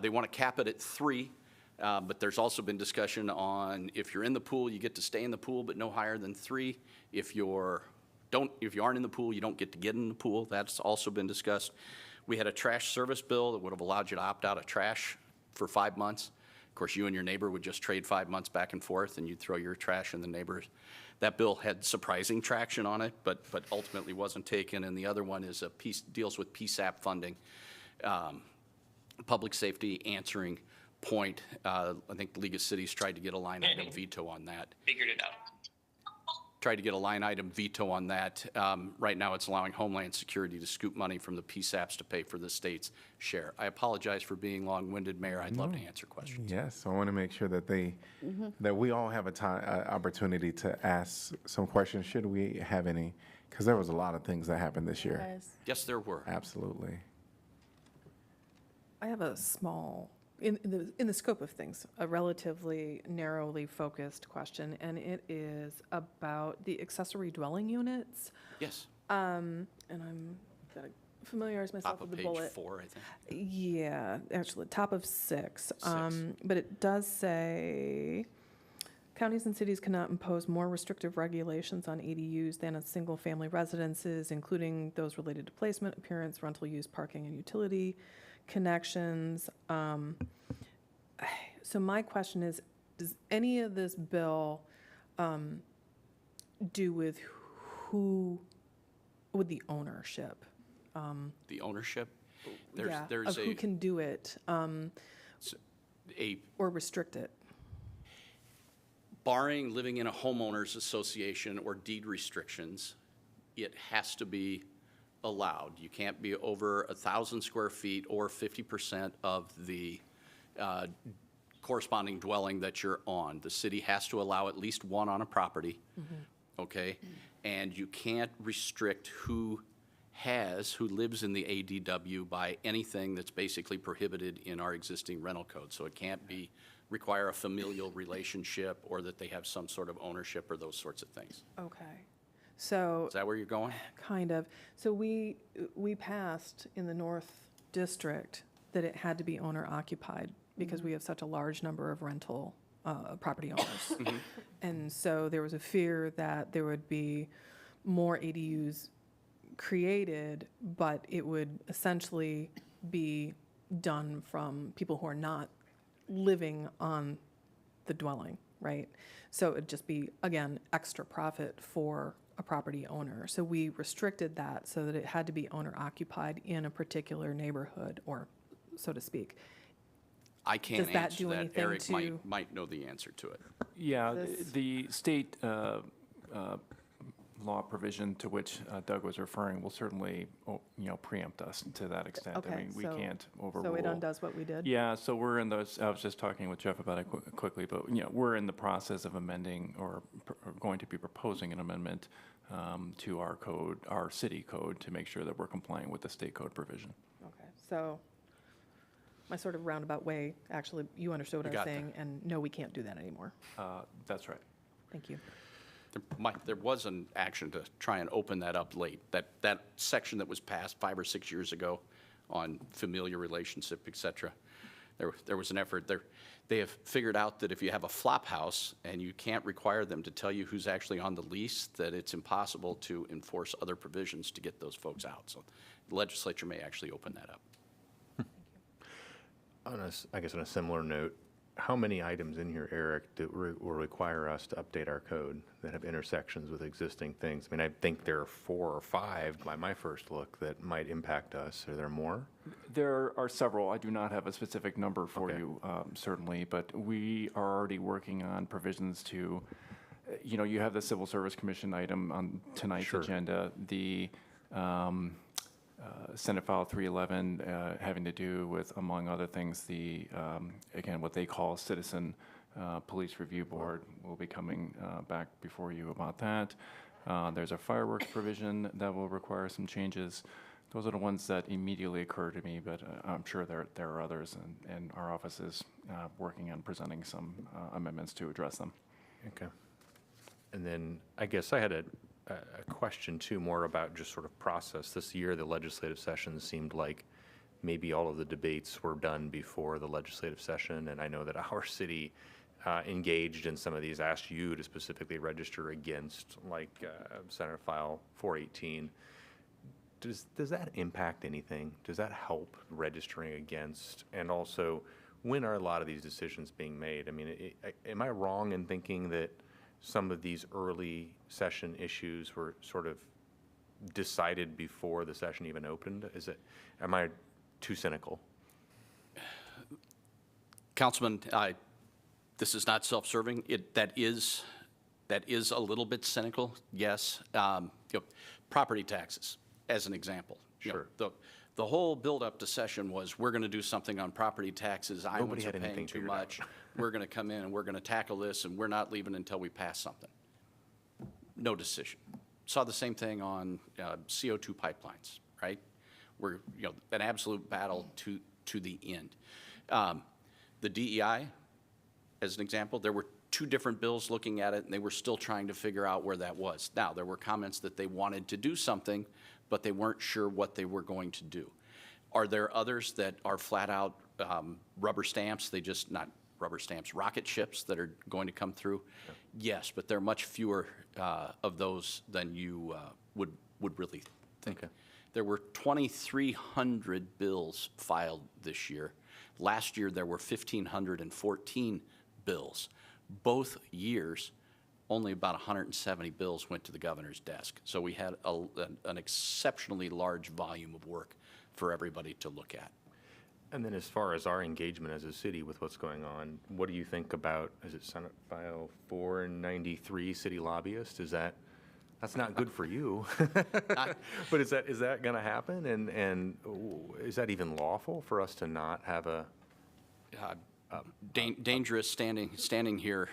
They want to cap it at 3, but there's also been discussion on if you're in the pool, you get to stay in the pool, but no higher than 3. If you aren't in the pool, you don't get to get in the pool. That's also been discussed. We had a trash service bill that would have allowed you to opt out of trash for 5 months. Of course, you and your neighbor would just trade 5 months back and forth, and you'd throw your trash in the neighbor's. That bill had surprising traction on it, but ultimately wasn't taken. And the other one is deals with PSAP funding, public safety answering point. I think the League of Cities tried to get a line item veto on that.
Figured it out.
Tried to get a line item veto on that. Right now, it's allowing Homeland Security to scoop money from the PSAPs to pay for the state's share. I apologize for being long-winded, Mayor. I'd love to answer questions.
Yes, I want to make sure that that we all have opportunity to ask some questions, should we have any, because there was a lot of things that happened this year.
Yes.
Yes, there were.
Absolutely.
I have a small, in the scope of things, a relatively narrowly focused question, and it is about the accessory dwelling units.
Yes.
And I'm gotta familiarize myself
Top of
with the
page
bullet.
4, I think.
Yeah, actually, top of 6.
6.
But it does say, counties and cities cannot impose more restrictive regulations on ADUs than on single-family residences, including those related to placement, appearance, rental use, parking, and utility connections. So my question is, does any of this bill do with with the ownership?
The ownership?
Yeah,
There's
of who can do it,
a
or restrict it?
barring living in a homeowners association or deed restrictions, it has to be allowed. You can't be over 1,000 square feet or 50% of the corresponding dwelling that you're on. The city has to allow at least one on a property, okay? And you can't restrict who lives in the ADW by anything that's basically prohibited in our existing rental code. So it can't require a familial relationship or that they have some sort of ownership or those sorts of things.
Okay. So,
Is that where you're going?
kind of. So we passed in the North District that it had to be owner occupied because we have such a large number of rental property owners. And so there was a fear that there would be more ADUs created, but it would essentially be done from people who are not living on the dwelling, right? So it'd just be, again, extra profit for a property owner. So we restricted that so that it had to be owner occupied in a particular neighborhood, or so to speak.
I can't
Does that
answer
do
that.
anything
Eric
to-
might know the answer to it.
Yeah,
This-
the state
law provision to which Doug was referring will certainly, preempt us to that extent. I
Okay,
mean, we
so-
can't overrule.
So it undoes what we did?
Yeah, so we're in those, I was just talking with Jeff about it quickly, but, we're in the process of amending or going to be proposing an amendment to our code, our city code, to make sure that we're complying with the state code provision.
Okay, so my sort of roundabout way, actually, you understood what I
You
was
got that.
saying, and no, we can't do that anymore.
That's right.
Thank you.
There was an action to try and open that up late. That section that was passed 5 or 6 years ago on familiar relationship, et cetera, there was an effort there. They have figured out that if you have a flop house and you can't require them to tell you who's actually on the lease, that it's impossible to enforce other provisions to get those folks out. So the legislature may actually open that up.
I guess on a similar note, how many items in here, Eric, will require us to update our code that have intersections with existing things? I mean, I think there are 4 or 5 by my first look that might impact us. Are there more?
There are several. I do not have a specific number for
Okay.
you, certainly, but we are already working on provisions to, you have the Civil Service Commission item on tonight's
Sure.
agenda. The Senate File 311 having to do with, among other things, the, again, what they call Citizen Police Review Board will be coming back before you about that. There's a fireworks provision that will require some changes. Those are the ones that immediately occur to me, but I'm sure there are others, and our office is working on presenting some amendments to address them.
Okay. And then I guess I had a question too, more about just sort of process. This year, the legislative session seemed like maybe all of the debates were done before the legislative session, and I know that our city engaged in some of these, asked you to specifically register against, like Senate File 418. Does that impact anything? Does that help registering against? And also, when are a lot of these decisions being made? I mean, am I wrong in thinking that some of these early session issues were sort of decided before the session even opened? Am I too cynical?
Councilman, this is not self-serving. That is a little bit cynical, yes. Property taxes, as an example.
Sure.
The whole build-up to session was, we're going to do something on property taxes. Iowans are
had anything
paying too
figured out.
much. We're going to come in and we're going to tackle this, and we're not leaving until we pass something. No decision. Saw the same thing on CO2 pipelines, right? We're, an absolute battle to the end. The DEI, as an example, there were 2 different bills looking at it, and they were still trying to figure out where that was. Now, there were comments that they wanted to do something, but they weren't sure what they were going to do. Are there others that are flat out rubber stamps? Not rubber stamps, rocket ships that are going to come through? Yes, but there are much fewer of those than you would really think.
Okay.
There were 2,300 bills filed this year. Last year, there were 1,514 bills. Both years, only about 170 bills went to the governor's desk. So we had an exceptionally large volume of work for everybody to look at.
And then as far as our engagement as a city with what's going on, what do you think about, is it Senate File 493, city lobbyist? That's not good for you. But is that going to happen? And is that even lawful for us to not have a?
Dangerous standing here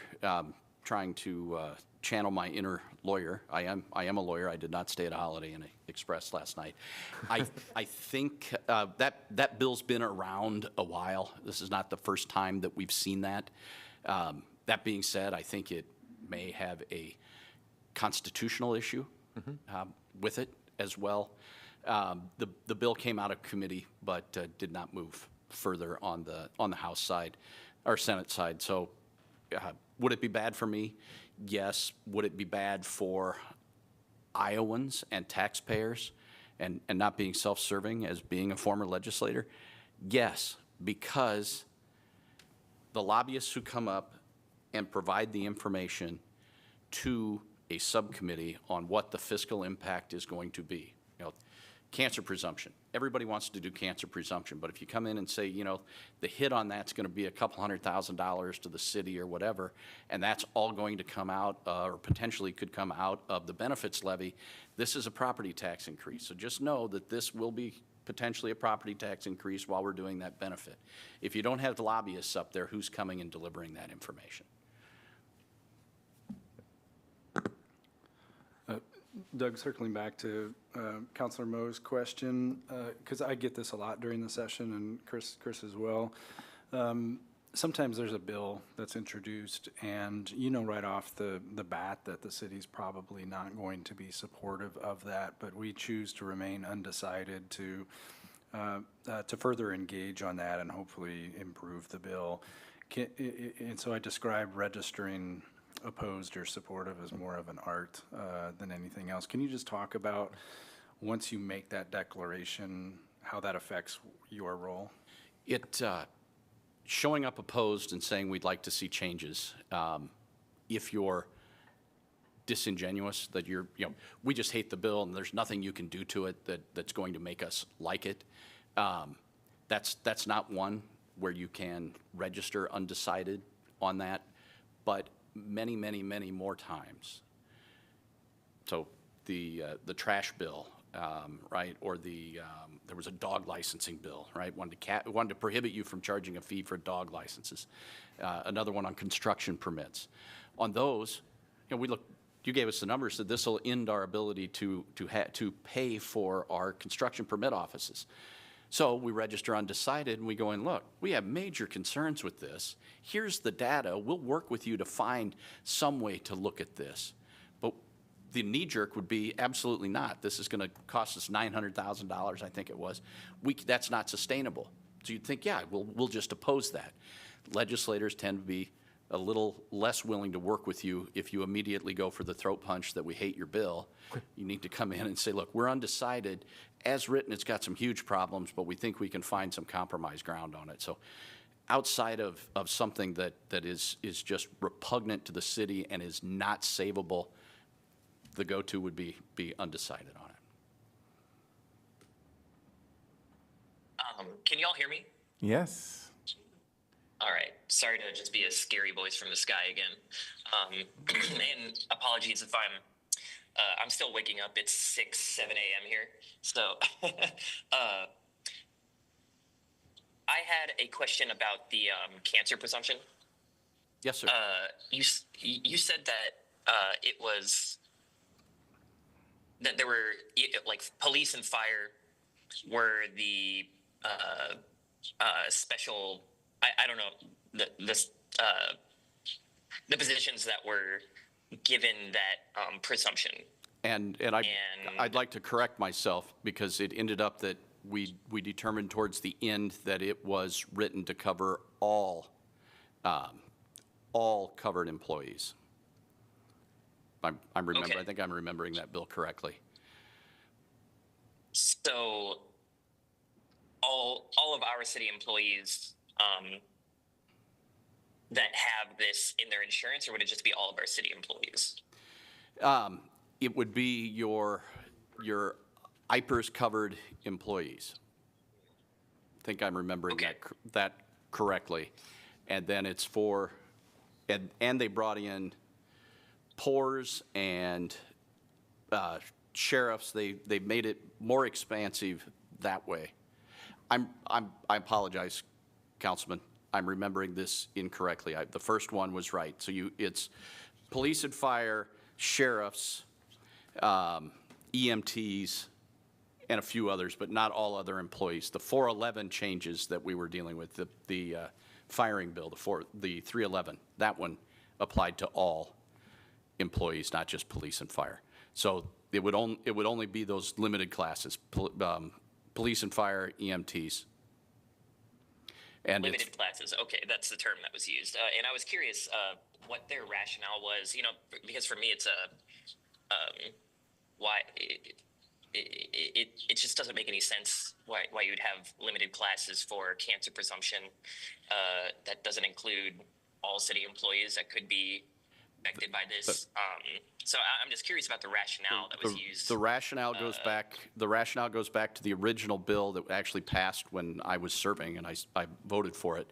trying to channel my inner lawyer. I am a lawyer. I did not stay at a Holiday Inn Express last night. I think that bill's been around a while. This is not the first time that we've seen that. That being said, I think it may have a constitutional issue with it as well. The bill came out of committee, but did not move further on the House side or Senate side. So would it be bad for me? Yes. Would it be bad for Iowans and taxpayers and not being self-serving as being a former legislator? Yes, because the lobbyists who come up and provide the information to a subcommittee on what the fiscal impact is going to be. Cancer presumption. Everybody wants to do cancer presumption, but if you come in and say, you know, the hit on that's going to be a couple $100,000 to the city or whatever, and that's all going to come out, or potentially could come out of the benefits levy, this is a property tax increase. So just know that this will be potentially a property tax increase while we're doing that benefit. If you don't have the lobbyists up there, who's coming and delivering that information?
Doug, circling back to Councilor Moe's question, because I get this a lot during the session, and Chris as well. Sometimes there's a bill that's introduced, and you know right off the bat that the city's probably not going to be supportive of that, but we choose to remain undecided to further engage on that and hopefully improve the bill. And so I describe registering opposed or supportive as more of an art than anything else. Can you just talk about, once you make that declaration, how that affects your role?
Showing up opposed and saying we'd like to see changes, if you're disingenuous, that you're, you know, we just hate the bill and there's nothing you can do to it that's going to make us like it, that's not one where you can register undecided on that, but many, many, many more times. So the trash bill, right, or there was a dog licensing bill, right, wanted to prohibit you from charging a fee for dog licenses. Another one on construction permits. On those, you know, you gave us the numbers that this will end our ability to pay for our construction permit offices. So we register undecided and we go in, look, we have major concerns with this. Here's the data. We'll work with you to find some way to look at this. But the knee jerk would be absolutely not. This is going to cost us $900,000, I think it was. That's not sustainable. So you'd think, yeah, we'll just oppose that. Legislators tend to be a little less willing to work with you if you immediately go for the throat punch that we hate your bill. You need to come in and say, look, we're undecided. As written, it's got some huge problems, but we think we can find some compromise ground on it. So outside of something that is just repugnant to the city and is not savable, the go-to would be undecided on it.
Can you all hear me?
Yes.
All right. Sorry to just be a scary voice from the sky again. And apologies if I'm still waking up. It's 7 a.m. here. So I had a question about the cancer presumption.
Yes, sir.
You said that it was that there were like police and fire were the special. I don't know the positions that were given that presumption.
And I'd like to correct myself because it ended up that we determined towards the end that it was written to cover all covered employees. I think I'm remembering that bill correctly.
So all of our city employees that have this in their insurance, or would it just be all of our city employees?
It would be your IPERS covered employees. I think I'm remembering that correctly. And then it's for, and they brought in PORs and sheriffs. They made it more expansive that way. I apologize, Councilman. I'm remembering this incorrectly. The first one was right. So it's police and fire, sheriffs, EMTs, and a few others, but not all other employees. The 411 changes that we were dealing with, the firing bill, the 311, that one applied to all employees, not just police and fire. So it would only be those limited classes, police and fire, EMTs. And
limited classes. Okay, that's the term that was used. And I was curious what their rationale was. You know, because for me, it's why it just doesn't make any sense why you'd have limited classes for cancer presumption that doesn't include all city employees. That could be affected by this. So I'm just curious about the rationale that was used.
The rationale goes back to the original bill that actually passed when I was serving, and I voted for it.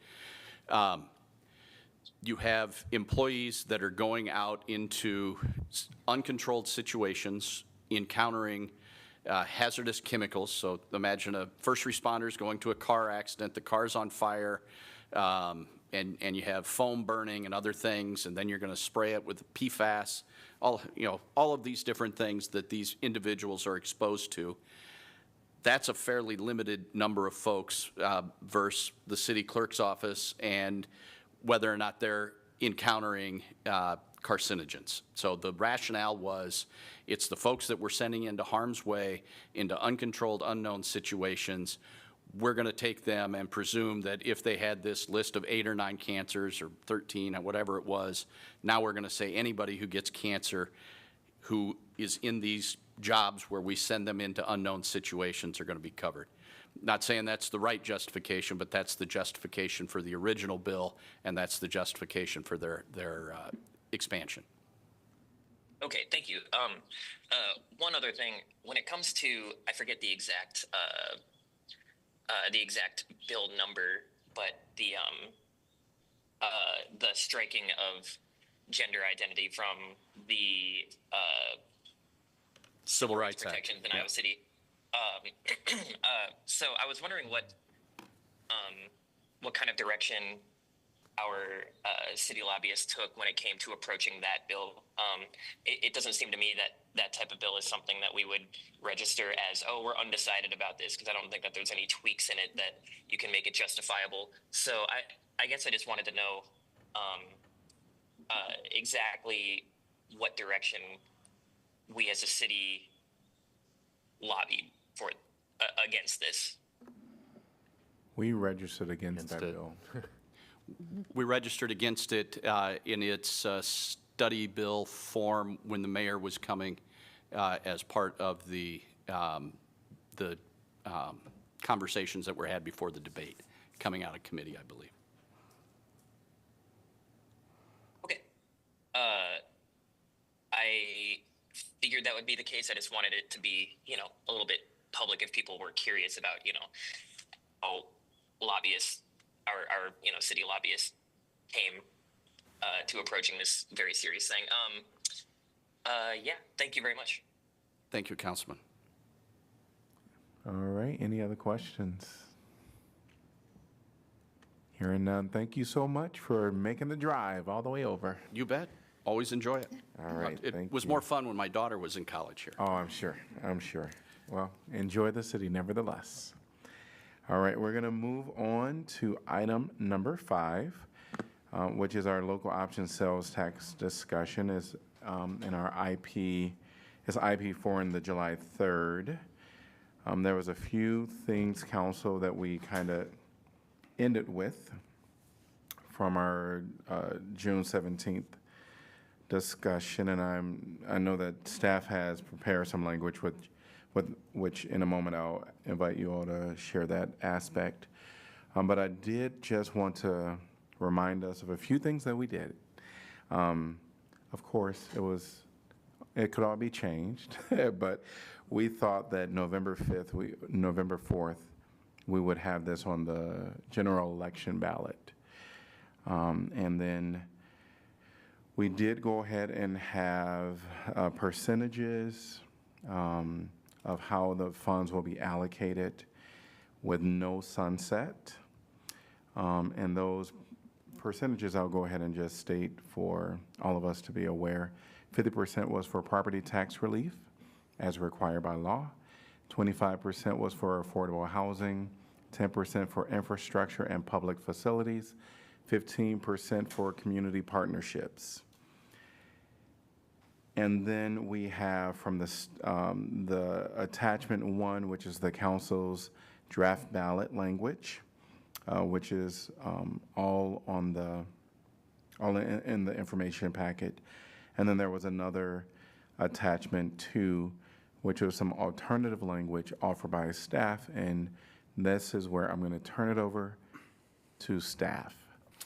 You have employees that are going out into uncontrolled situations, encountering hazardous chemicals. So imagine a first responders going to a car accident, the car's on fire, and you have foam burning and other things, and then you're going to spray it with PFAS, all of these different things that these individuals are exposed to. That's a fairly limited number of folks versus the city clerk's office and whether or not they're encountering carcinogens. So the rationale was it's the folks that we're sending into harm's way, into uncontrolled, unknown situations. We're going to take them and presume that if they had this list of 8 or 9 cancers or 13 or whatever it was, now we're going to say anybody who gets cancer who is in these jobs where we send them into unknown situations are going to be covered. Not saying that's the right justification, but that's the justification for the original bill, and that's the justification for their expansion.
Okay, thank you. One other thing, when it comes to, I forget the exact bill number, but the striking of gender identity from the
Civil Rights Act.
protections in Iowa City. So I was wondering what kind of direction our city lobbyists took when it came to approaching that bill. It doesn't seem to me that type of bill is something that we would register as, oh, we're undecided about this, because I don't think that there's any tweaks in it that you can make it justifiable. So I guess I just wanted to know exactly what direction we as a city lobbied for against this.
We registered against that
it.
bill.
We registered against it in its study bill form when the mayor was coming as part of the conversations that were had before the debate, coming out of committee, I believe.
Okay. I figured that would be the case. I just wanted it to be, a little bit public if people were curious about, how lobbyists, our city lobbyists came to approaching this very serious thing. Yeah, thank you very much.
Thank you, Councilman.
All right, any other questions? Hearing none, thank you so much for making the drive all the way over.
You bet. Always enjoy it.
All right,
It
thank
was
you.
more fun when my daughter was in college here.
Oh, I'm sure. Well, enjoy the city nevertheless. All right, we're going to move on to item number 5, which is our local option sales tax discussion is in our IP. It's IP4 in the July 3rd. There was a few things, council, that we kind of ended with from our June 17th discussion, and I know that staff has prepared some language which in a moment I'll invite you all to share that aspect. But I did just want to remind us of a few things that we did. Of course, it could all be changed, but we thought that November 4th, we would have this on the general election ballot. And then we did go ahead and have percentages of how the funds will be allocated with no sunset. And those percentages, I'll go ahead and just state for all of us to be aware. 50% was for property tax relief as required by law. 25% was for affordable housing, 10% for infrastructure and public facilities, 15% for community partnerships. And then we have from the attachment 1, which is the council's draft ballot language, which is all in the information packet. And then there was another attachment 2, which was some alternative language offered by staff. And this is where I'm going to turn it over to staff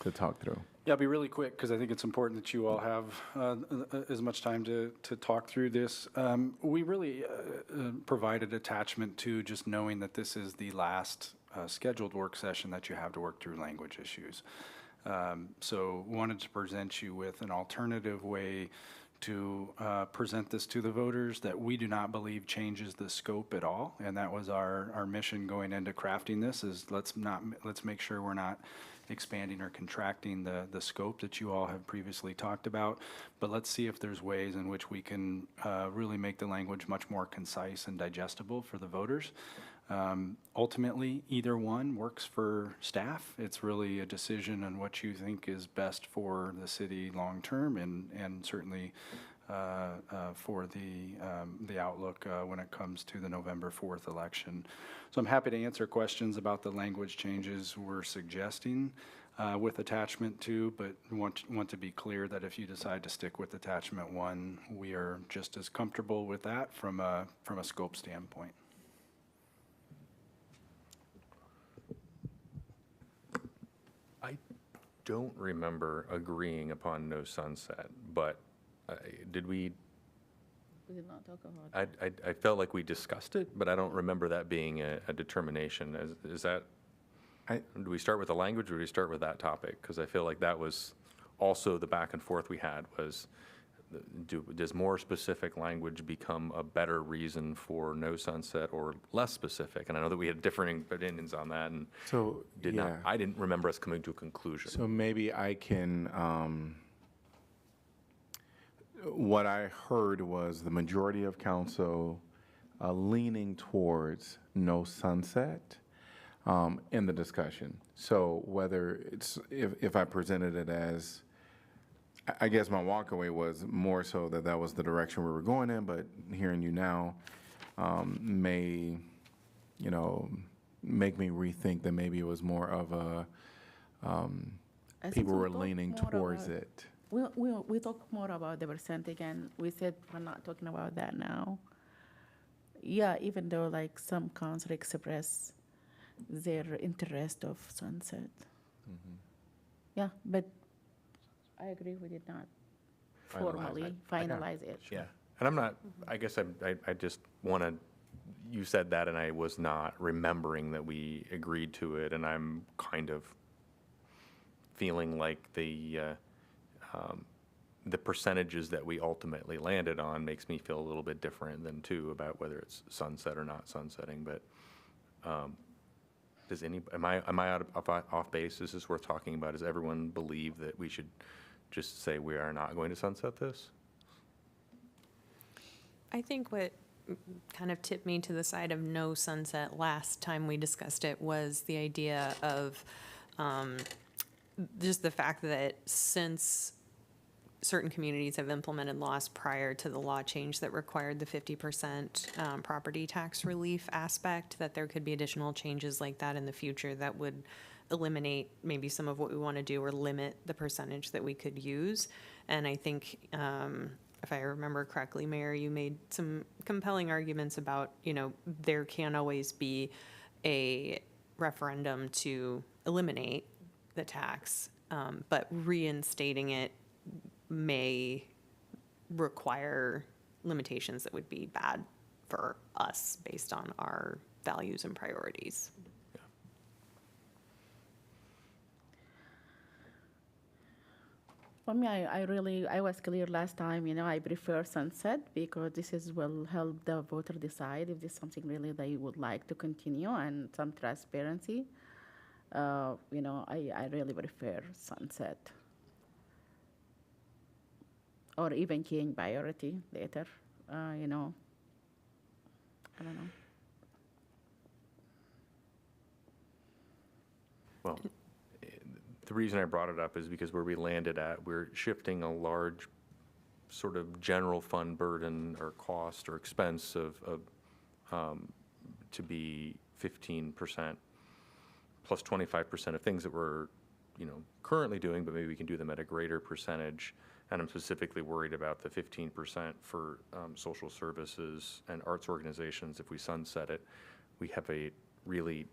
to talk through.
Yeah, I'll be really quick because I think it's important that you all have as much time to talk through this. We really provided attachment to just knowing that this is the last scheduled work session that you have to work through language issues. So wanted to present you with an alternative way to present this to the voters that we do not believe changes the scope at all. And that was our mission going into crafting this, is let's make sure we're not expanding or contracting the scope that you all have previously talked about. But let's see if there's ways in which we can really make the language much more concise and digestible for the voters. Ultimately, either one works for staff. It's really a decision on what you think is best for the city long-term and certainly for the outlook when it comes to the November 4th election. So I'm happy to answer questions about the language changes we're suggesting with attachment 2, but want to be clear that if you decide to stick with attachment 1, we are just as comfortable with that from a scope standpoint.
I don't remember agreeing upon no sunset, but did we?
We did not talk about it.
I felt like we discussed it, but I don't remember that being a determination. Is that, do we start with the language or do we start with that topic? Because I feel like that was also the back and forth we had was, does more specific language become a better reason for no sunset or less specific? And I know that we had differing opinions on that and
So, yeah.
I didn't remember us coming to a conclusion.
So maybe I can, what I heard was the majority of council leaning towards no sunset in the discussion. So whether it's, if I presented it as, I guess my walkaway was more so that that was the direction we were going in, but hearing you now may, you know, make me rethink that maybe it was more of a,
I think
people
we
were
talked
leaning
more
towards
about-
it.
We talk more about the percentage, and we said we're not talking about that now. Yeah, even though like some council express their interest of sunset. Yeah, but I agree, we did not formally finalize it.
Yeah, and I'm not, I guess I just want to, you said that and I was not remembering that we agreed to it, and I'm kind of feeling like the percentages that we ultimately landed on makes me feel a little bit different than too about whether it's sunset or not sunsetting, but does am I off base? Is this worth talking about? Does everyone believe that we should just say we are not going to sunset this?
I think what kind of tipped me to the side of no sunset last time we discussed it was the idea of just the fact that since certain communities have implemented laws prior to the law change that required the 50% property tax relief aspect, that there could be additional changes like that in the future that would eliminate maybe some of what we want to do or limit the percentage that we could use. And I think, if I remember correctly, Mayor, you made some compelling arguments about, you know, there can always be a referendum to eliminate the tax, but reinstating it may require limitations that would be bad for us based on our values and priorities.
For me, I was clear last time, you know, I prefer sunset because will help the voter decide if this is something really they would like to continue and some transparency. You know, I really prefer sunset. Or even king priority later, you know. I don't know.
Well, the reason I brought it up is because where we landed at, we're shifting a large sort of general fund burden or cost or expense of to be 15% plus 25% of things that we're, you know, currently doing, but maybe we can do them at a greater percentage. And I'm specifically worried about the 15% for social services and arts organizations. If we sunset it, we have a really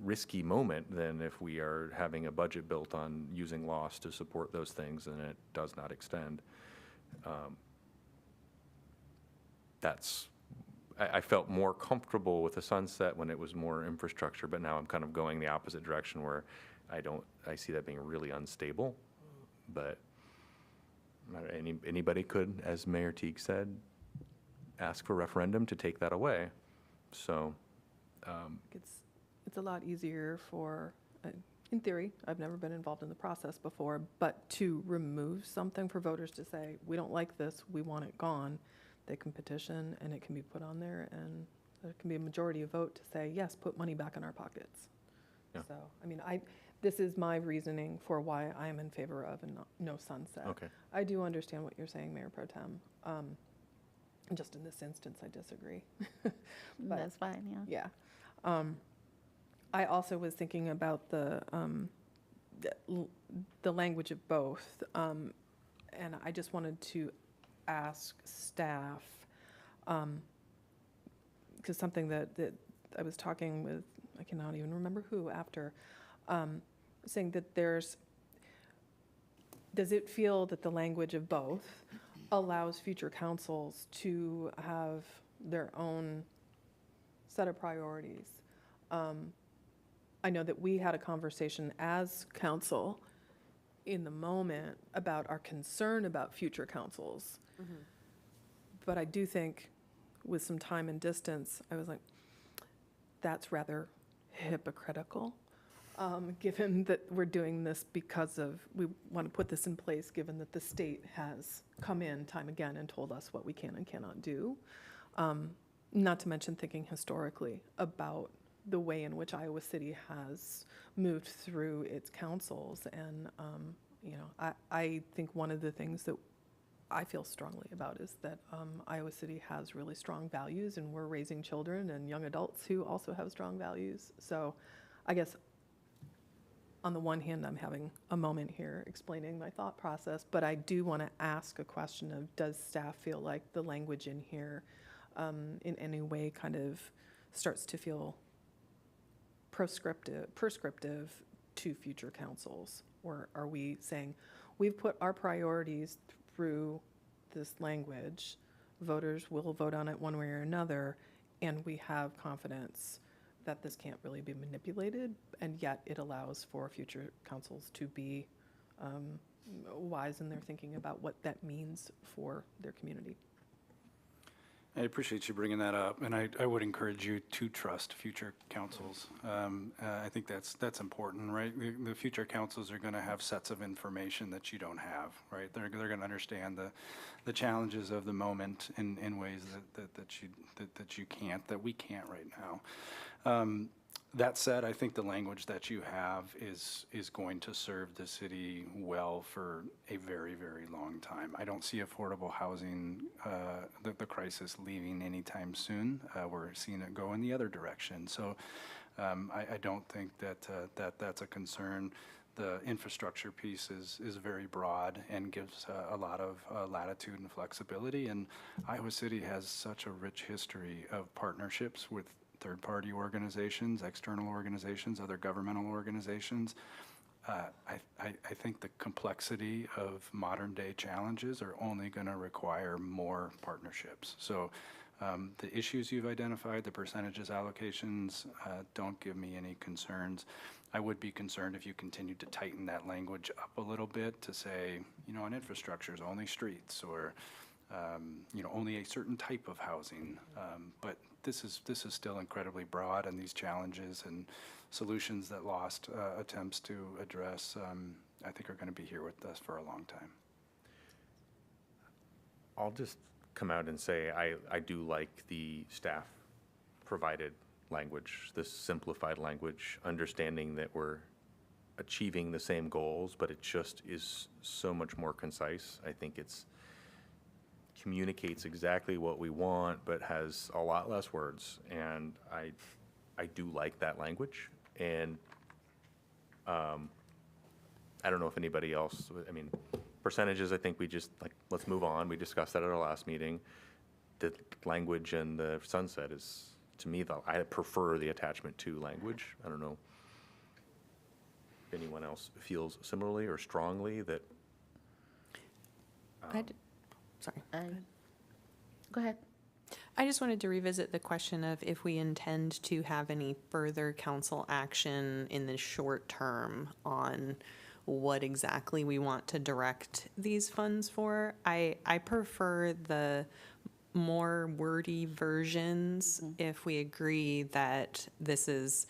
risky moment than if we are having a budget built on using loss to support those things and it does not extend. I felt more comfortable with the sunset when it was more infrastructure, but now I'm kind of going the opposite direction where I see that being really unstable. But anybody could, as Mayor Teague said, ask for referendum to take that away. So,
It's a lot easier for, in theory, I've never been involved in the process before, but to remove something for voters to say, we don't like this, we want it gone, they can petition and it can be put on there and there can be a majority of vote to say, yes, put money back in our pockets.
Yeah.
So, I mean, this is my reasoning for why I am in favor of a no sunset.
Okay.
I do understand what you're saying, Mayor Pro Tem. Just in this instance, I disagree. But-
That's fine, yeah.
Yeah. I also was thinking about the language of both. And I just wanted to ask staff, because something that I was talking with, I cannot even remember who after, saying that does it feel that the language of both allows future councils to have their own set of priorities? I know that we had a conversation as council in the moment about our concern about future councils. But I do think with some time and distance, I was like, that's rather hypocritical, given that we're doing this because we want to put this in place, given that the state has come in time again and told us what we can and cannot do. Not to mention thinking historically about the way in which Iowa City has moved through its councils. And, I think one of the things that I feel strongly about is that Iowa City has really strong values, and we're raising children and young adults who also have strong values. So I guess on the one hand, I'm having a moment here explaining my thought process, but I do want to ask a question of, does staff feel like the language in here in any way kind of starts to feel prescriptive to future councils? Or are we saying, we've put our priorities through this language, voters will vote on it one way or another, and we have confidence that this can't really be manipulated, and yet it allows for future councils to be wise in their thinking about what that means for their community?
I appreciate you bringing that up, and I would encourage you to trust future councils. I think that's important, right? The future councils are going to have sets of information that you don't have, right? They're going to understand the challenges of the moment in ways that you can't, that we can't right now. That said, I think the language that you have is going to serve the city well for a very, very long time. I don't see affordable housing, the crisis leaving anytime soon. We're seeing it go in the other direction. So I don't think that's a concern. The infrastructure piece is very broad and gives a lot of latitude and flexibility. And Iowa City has such a rich history of partnerships with third-party organizations, external organizations, other governmental organizations. I think the complexity of modern-day challenges are only going to require more partnerships. So the issues you've identified, the percentages, allocations, don't give me any concerns. I would be concerned if you continued to tighten that language up a little bit to say, on infrastructure is only streets, or only a certain type of housing. But this is still incredibly broad, and these challenges and solutions that Lost attempts to address, I think are going to be here with us for a long time.
I'll just come out and say I do like the staff provided language, this simplified language, understanding that we're achieving the same goals, but it just is so much more concise. I think it's communicates exactly what we want, but has a lot less words, and I do like that language. And I don't know if anybody else, percentages, I think we just, let's move on. We discussed that at our last meeting. The language and the sunset is to me, I prefer the attachment to language. I don't know if anyone else feels similarly or strongly that.
Sorry.
Go ahead.
I just wanted to revisit the question of if we intend to have any further council action in the short term on what exactly we want to direct these funds for. I prefer the more wordy versions if we agree that this is,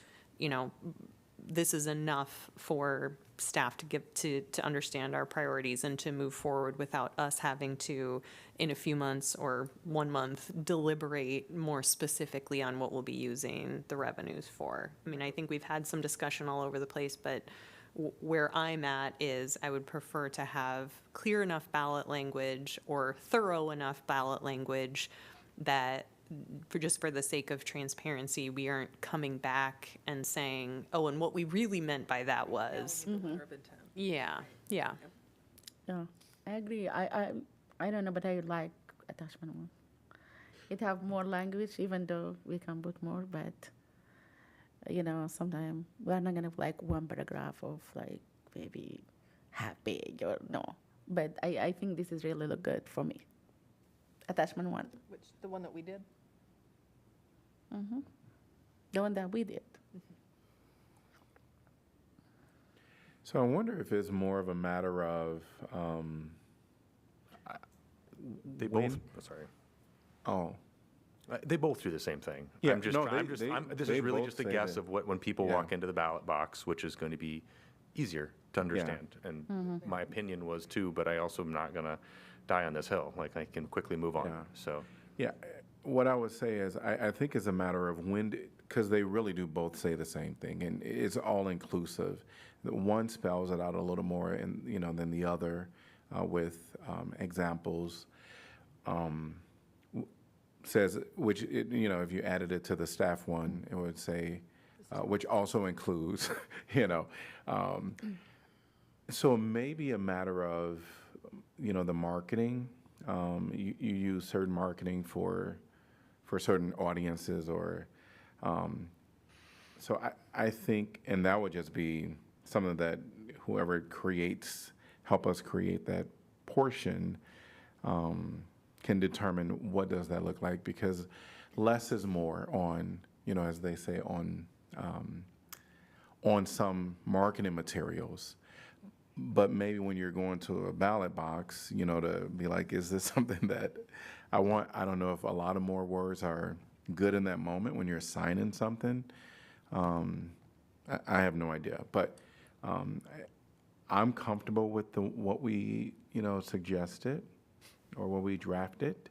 this is enough for staff to understand our priorities and to move forward without us having to, in a few months or 1 month, deliberate more specifically on what we'll be using the revenues for. I mean, I think we've had some discussion all over the place, but where I'm at is I would prefer to have clear enough ballot language or thorough enough ballot language that for the sake of transparency, we aren't coming back and saying, oh, and what we really meant by that was. Yeah.
Yeah, I agree. I don't know, but I like attachment 1. It have more language, even though we can put more, but sometimes we're not gonna have like one paragraph of like maybe half page or no. But I think this is really look good for me. Attachment 1.
Which, the one that we did?
The one that we did.
So I wonder if it's more of a matter of,
They
when-
both, sorry.
oh,
They both do the same thing.
Yeah,
I'm just,
no,
try- I'm
they-
just,
they-
I'm, this
they
is really
both
just a
say
guess
that.
of what, when people
Yeah.
walk into the ballot box, which is going to be easier to understand. And my opinion was too, but I also am not going to die on this hill. Like, I can quickly move on,
Yeah.
so.
yeah. What I would say is, I think it's a matter of when, because they really do both say the same thing, and it's all inclusive. The one spells it out a little more, than the other, with examples. Says, which, if you added it to the staff one, it would say, which also includes, so maybe a matter of, the marketing. You use certain marketing for certain audiences or, so I think, and that would just be something that whoever help us create that portion, can determine what does that look like, because less is more on, as they say, on some marketing materials. But maybe when you're going to a ballot box, to be like, is this something that I want? I don't know if a lot of more words are good in that moment when you're signing something. I have no idea, but I'm comfortable with what we, suggested or what we drafted.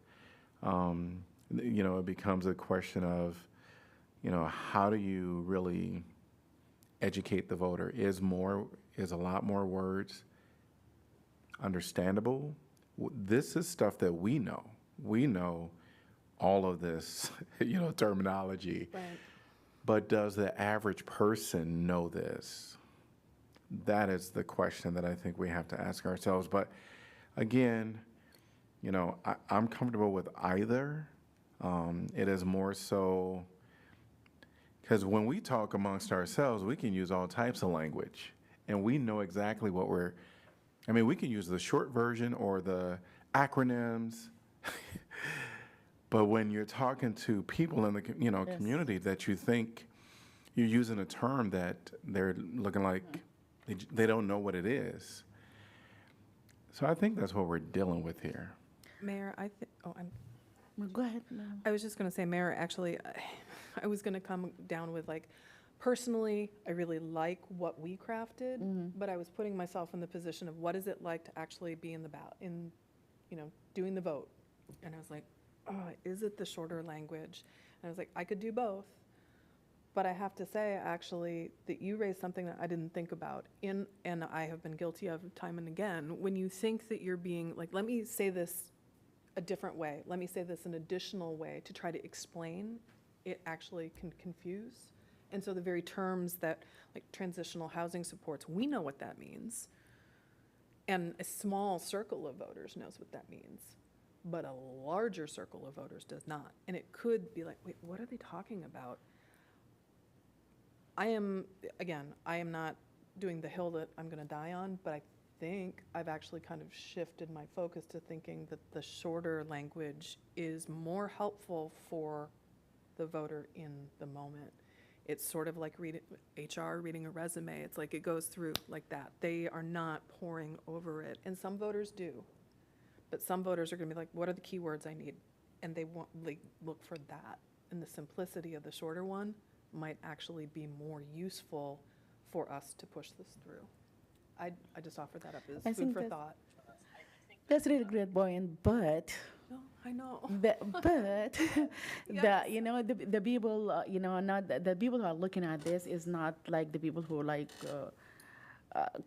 It becomes a question of, how do you really educate the voter? Is a lot more words understandable? This is stuff that we know. We know all of this, terminology.
Right.
But does the average person know this? That is the question that I think we have to ask ourselves. But again, I'm comfortable with either. It is more so because when we talk amongst ourselves, we can use all types of language, and we know exactly what we can use the short version or the acronyms. But when you're talking to people in the community that you think you're using a term that they're looking like they don't know what it is. So I think that's what we're dealing with here.
Mayor,
Well, go ahead. ma'am.
I was just going to say, Mayor, actually, I was going to come down with personally, I really like what we crafted, but I was putting myself in the position of what is it like to actually be in the ballot, doing the vote. And I was like, oh, is it the shorter language? And I was like, I could do both. But I have to say, actually, that you raised something that I didn't think about, and I have been guilty of time and again. When you think that you're being, let me say this a different way, let me say this an additional way to try to explain, it actually can confuse. And so the very terms that, transitional housing supports, we know what that means. And a small circle of voters knows what that means. but a larger circle of voters does not. And it could be like, wait, what are they talking about? I am not doing the hill that I'm going to die on, but I think I've actually kind of shifted my focus to thinking that the shorter language is more helpful for the voter in the moment. It's sort of like reading a resume. It's like it goes through like that. They are not poring over it. And some voters do. But some voters are going to be like, what are the keywords I need? And they look for that. And the simplicity of the shorter one might actually be more useful for us to push this through. I just offer that up
I
as food
think
for
that-
thought.
That's really great point, but
No, I know.
but the people not the people who are looking at this is not like the people who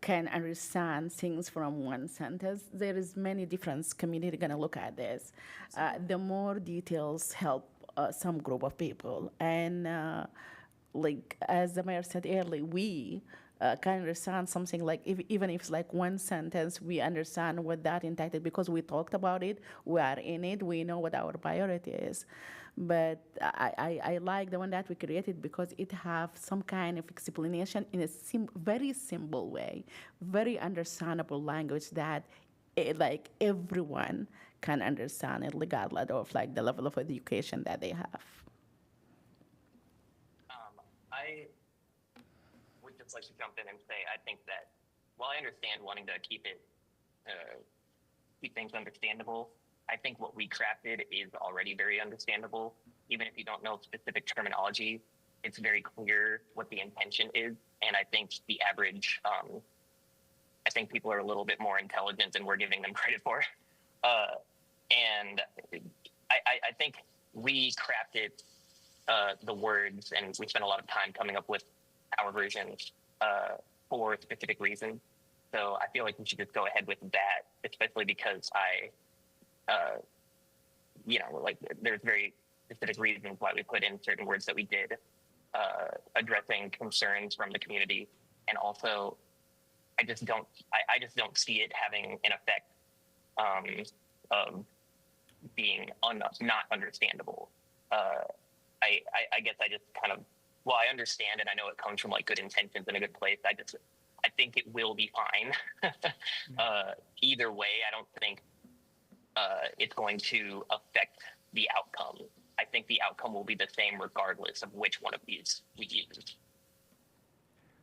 can understand things from one sentence. There is many different community gonna look at this. The more details help some group of people, and like as the mayor said earlier, we can understand something like even if it's like one sentence, we understand what that entitled because we talked about it, we are in it, we know what our priority is. But I like the one that we created because it have some kind of explanation in a very simple way, very understandable language that like everyone can understand it regardless of like the level of education that they have.
I would just like to jump in and say I think that while I understand wanting to keep things understandable, I think what we crafted is already very understandable. Even if you don't know specific terminology, it's very clear what the intention is. And I think the average, I think people are a little bit more intelligent than we're giving them credit for. And I think we crafted the words, and we spent a lot of time coming up with our version for specific reasons. So I feel like we should just go ahead with that, especially because there's very specific reasons why we put in certain words that we did, addressing concerns from the community. And also, I just don't see it having an effect of being not understandable. I guess I just kind of, I understand it. I know it comes from like good intentions and a good place. I think it will be fine. Either way, I don't think it's going to affect the outcome. I think the outcome will be the same regardless of which one of these we use.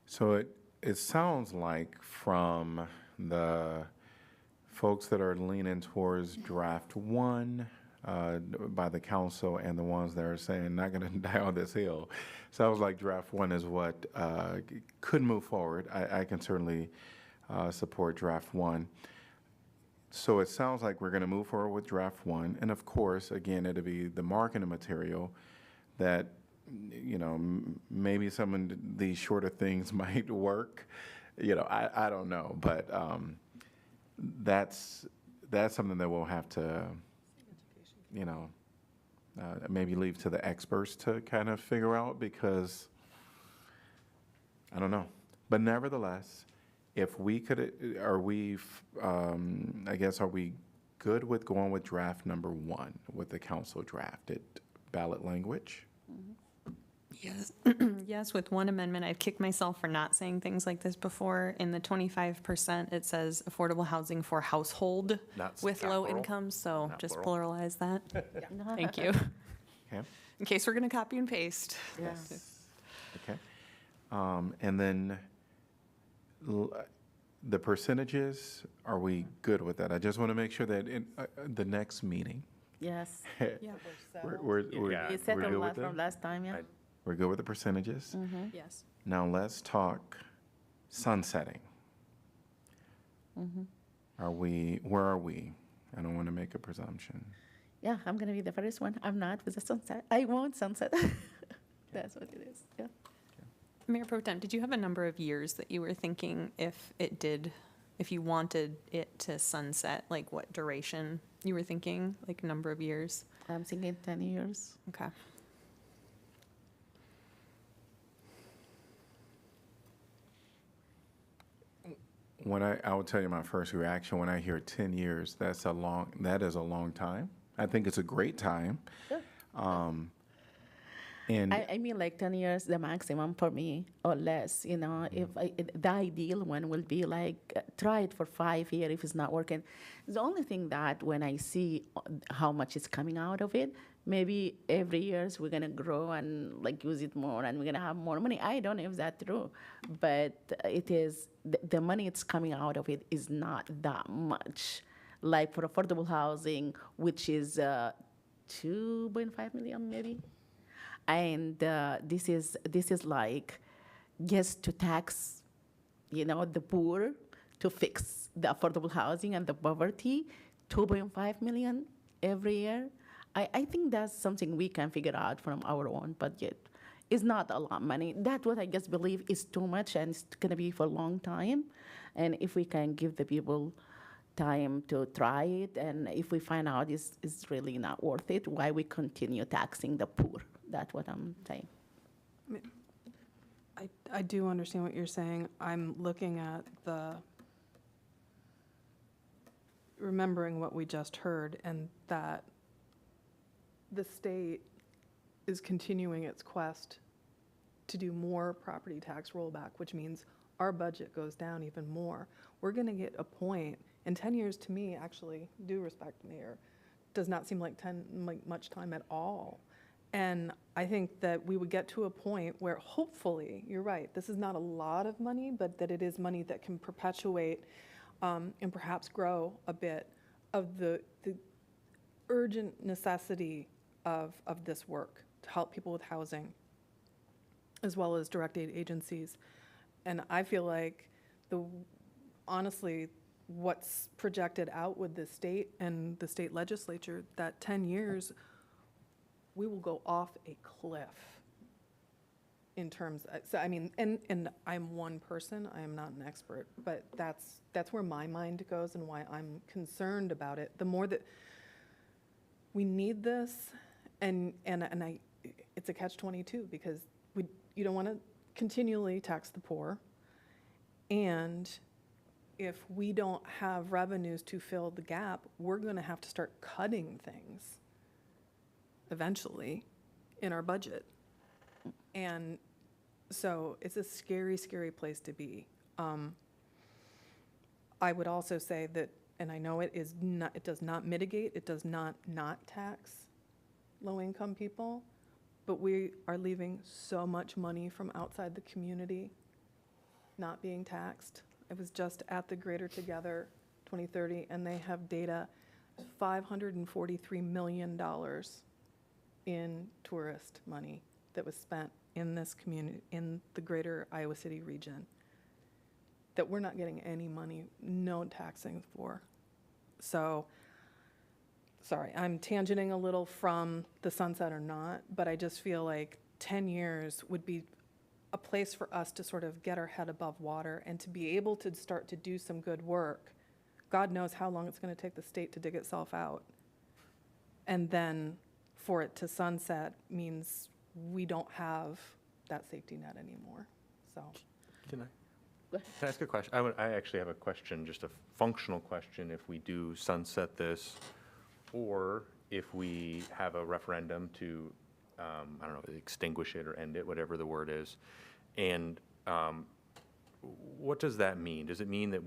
So it sounds like from the folks that are leaning towards draft one by the council and the ones that are saying not going to die on this hill, sounds like draft one is what could move forward. I can certainly support draft one. So it sounds like we're going to move forward with draft one. And of course, again, it'll be the marketing material that, maybe some of these shorter things might work. I don't know. But that's something that we'll have to, maybe leave to the experts to kind of figure out because I don't know. But nevertheless, if we could, are we good with going with draft number one with the council drafted ballot language?
Yes. Yes, with one amendment, I've kicked myself for not saying things like this before. In the 25%, it says affordable housing for household with
not
low
plural.
income, so
Not
just
plural.
pluralize that. Thank you.
Okay.
In case we're going to copy and paste.
Yes. Okay. And then the percentages, are we good with that? I just want to make sure that in the next meeting,
Yes.
we're
You
good
settled
with
last from
that?
last time, yeah.
We're good with the percentages?
Yes.
Now let's talk sunsetting. Where are we? I don't want to make a presumption.
Yeah, I'm gonna be the first one. I'm not with the sunset. I won't sunset. That's what it is, yeah.
Mayor Pro Tem, did you have a number of years that you were thinking if you wanted it to sunset, like what duration you were thinking, like number of years?
I'm thinking 10 years.
Okay.
I will tell you my first reaction when I hear 10 years, that is a long time. I think it's a great time. And
I mean, like 10 years, the maximum for me, or less. You know, the ideal one will be like try it for 5 years if it's not working. The only thing that when I see how much is coming out of it, maybe every year we're gonna grow and like use it more, and we're gonna have more money. I don't know if that's true, but it is the money that's coming out of it is not that much. Like for affordable housing, which is 2.5 million maybe. And this is like just to tax, the poor, to fix the affordable housing and the poverty, 2.5 million every year. I think that's something we can figure out from our own budget. It's not a lot of money. That's what I just believe is too much, and it's going to be for a long time. And if we can give the people time to try it, and if we find out it's really not worth it, why we continue taxing the poor? That's what I'm saying.
I do understand what you're saying. I'm looking at remembering what we just heard, and that the state is continuing its quest to do more property tax rollback, which means our budget goes down even more. We're going to get a point, and 10 years to me, actually, due respect, Mayor, does not seem like much time at all. And I think that we would get to a point where hopefully, you're right, this is not a lot of money, but that it is money that can perpetuate and perhaps grow a bit of the urgent necessity of this work to help people with housing, as well as direct aid agencies. And I feel like honestly, what's projected out with the state and the state legislature, that 10 years, we will go off a cliff in terms, so I mean, and I'm one person, I am not an expert, but that's where my mind goes and why I'm concerned about it. The more that we need this, and it's a catch-22, because you don't want to continually tax the poor, and if we don't have revenues to fill the gap, we're going to have to start cutting things eventually in our budget. And so it's a scary, scary place to be. I would also say that, and I know it does not mitigate, it does not tax low-income people, but we are leaving so much money from outside the community not being taxed. I was just at the Greater Together 2030, and they have data, $543 million in tourist money that was spent in this community, in the greater Iowa City region, that we're not getting any money, no taxing for. So, sorry, I'm tangenting a little from the sunset or not, but I just feel like 10 years would be a place for us to sort of get our head above water and to be able to start to do some good work. God knows how long it's going to take the state to dig itself out. And then for it to sunset means we don't have that safety net anymore. So,
Can I ask a question? I actually have a question, just a functional question. If we do sunset this, or if we have a referendum to, I don't know, extinguish it or end it, whatever the word is, and what does that mean? Does it mean that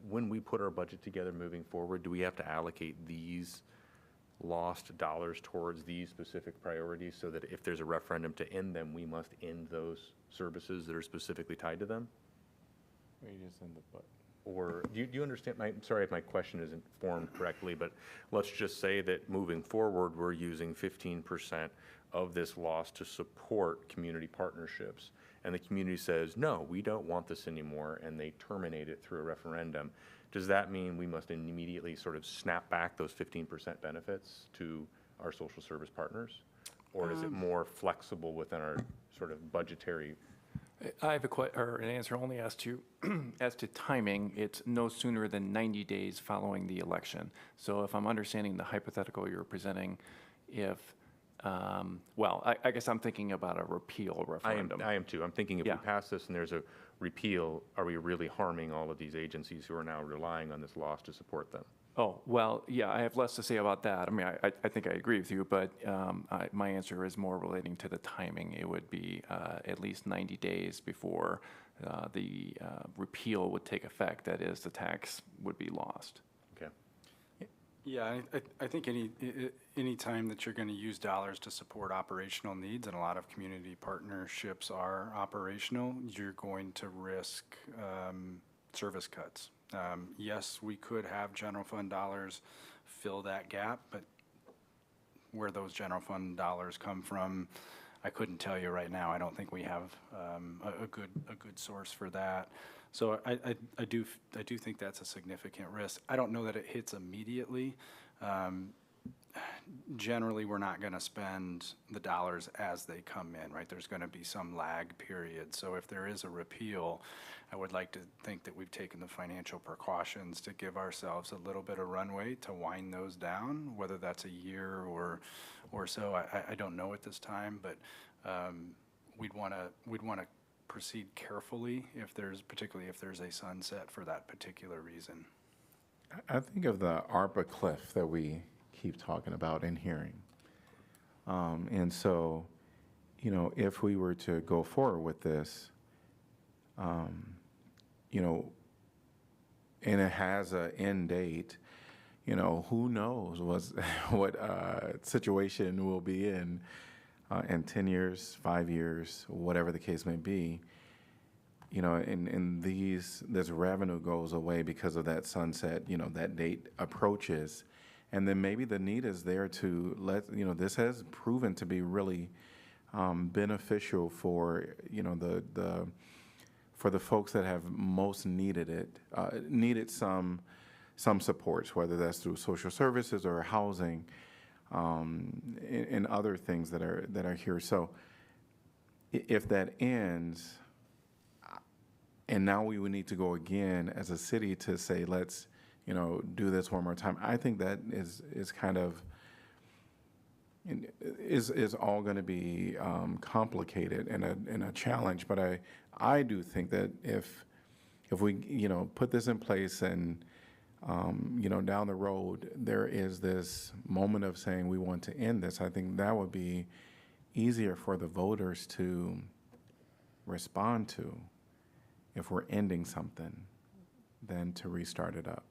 when we put our budget together moving forward, do we have to allocate these lost dollars towards these specific priorities, so that if there's a referendum to end them, we must end those services that are specifically tied to them?
Or you just end the butt.
Or do you understand? I'm sorry if my question isn't formed correctly, but let's just say that moving forward, we're using 15% of this loss to support community partnerships, and the community says, no, we don't want this anymore, and they terminate it through a referendum. Does that mean we must immediately sort of snap back those 15% benefits to our social service partners? Or is it more flexible within our sort of budgetary?
I have an answer only as to as to timing. It's no sooner than 90 days following the election. So if I'm understanding the hypothetical you're presenting, if Well, I guess I'm thinking about a repeal referendum.
I am too. I'm thinking if we
Yeah.
pass this and there's a repeal, are we really harming all of these agencies who are now relying on this loss to support them?
Oh, well, yeah, I have less to say about that. I mean, I think I agree with you, but my answer is more relating to the timing. It would be at least 90 days before the repeal would take effect. That is, the tax would be lost.
Okay.
Yeah, I think any time that you're going to use dollars to support operational needs, and a lot of community partnerships are operational, you're going to risk service cuts. Yes, we could have general fund dollars fill that gap, but where those general fund dollars come from, I couldn't tell you right now. I don't think we have a good source for that. So I do think that's a significant risk. I don't know that it hits immediately. Generally, we're not going to spend the dollars as they come in, right? There's going to be some lag period. So if there is a repeal, I would like to think that we've taken the financial precautions to give ourselves a little bit of runway to wind those down, whether that's a year or so. I don't know at this time, but we'd want to proceed carefully particularly if there's a sunset for that particular reason.
I think of the ARPA cliff that we keep talking about and hearing. And so, you know, if we were to go forward with this, you know, and it has an end date, you know, who knows what situation we'll be in 10 years, 5 years, whatever the case may be. You know, and this revenue goes away because of that sunset, you know, that date approaches. And then maybe the need is there to this has proven to be really beneficial for, you know, for the folks that have most needed it, needed some supports, whether that's through social services or housing, and other things that are here. So if that ends, and now we would need to go again as a city to say, let's, you know, do this one more time. I think that is kind of is all going to be complicated and a challenge. But I do think that if we, you know, put this in place and you know, down the road there is this moment of saying we want to end this, I think that would be easier for the voters to respond to if we're ending something than to restart it up.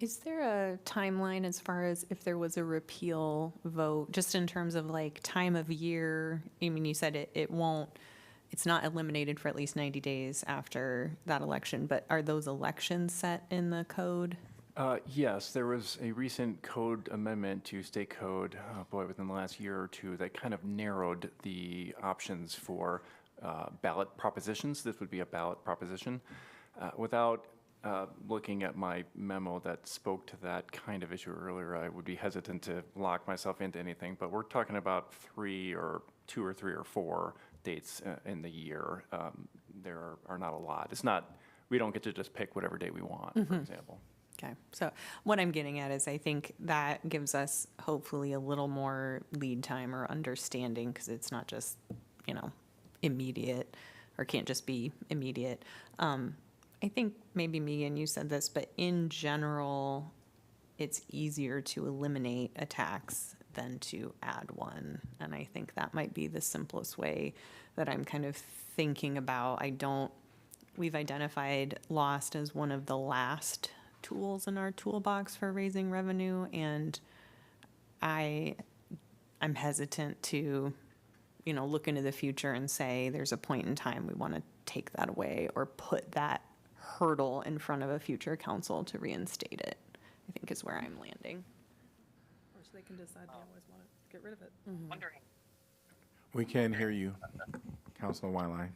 Is there a timeline as far as if there was a repeal vote, just in terms of like time of year? I mean, you said it's not eliminated for at least 90 days after that election, but are those elections set in the code?
Yes, there was a recent code amendment to state code, within the last year or two, that kind of narrowed the options for ballot propositions. This would be a ballot proposition. Without looking at my memo that spoke to that kind of issue earlier, I would be hesitant to lock myself into anything, but we're talking about 2 or 3 or 4 dates in the year. There are not a lot. It's not, we don't get to just pick whatever day we want, for example.
Okay, so what I'm getting at is I think that gives us hopefully a little more lead time or understanding, because it's not just, you know, immediate, or can't just be immediate. I think maybe Megan, you said this, but in general, it's easier to eliminate a tax than to add one. And I think that might be the simplest way that I'm kind of thinking about. We've identified lost as one of the last tools in our toolbox for raising revenue, and I'm hesitant to, you know, look into the future and say there's a point in time we want to take that away or put that hurdle in front of a future council to reinstate it, I think is where I'm landing.
Or so they can decide they always want to get rid of it.
Wondering.
We can't hear you, Councilor Wyline.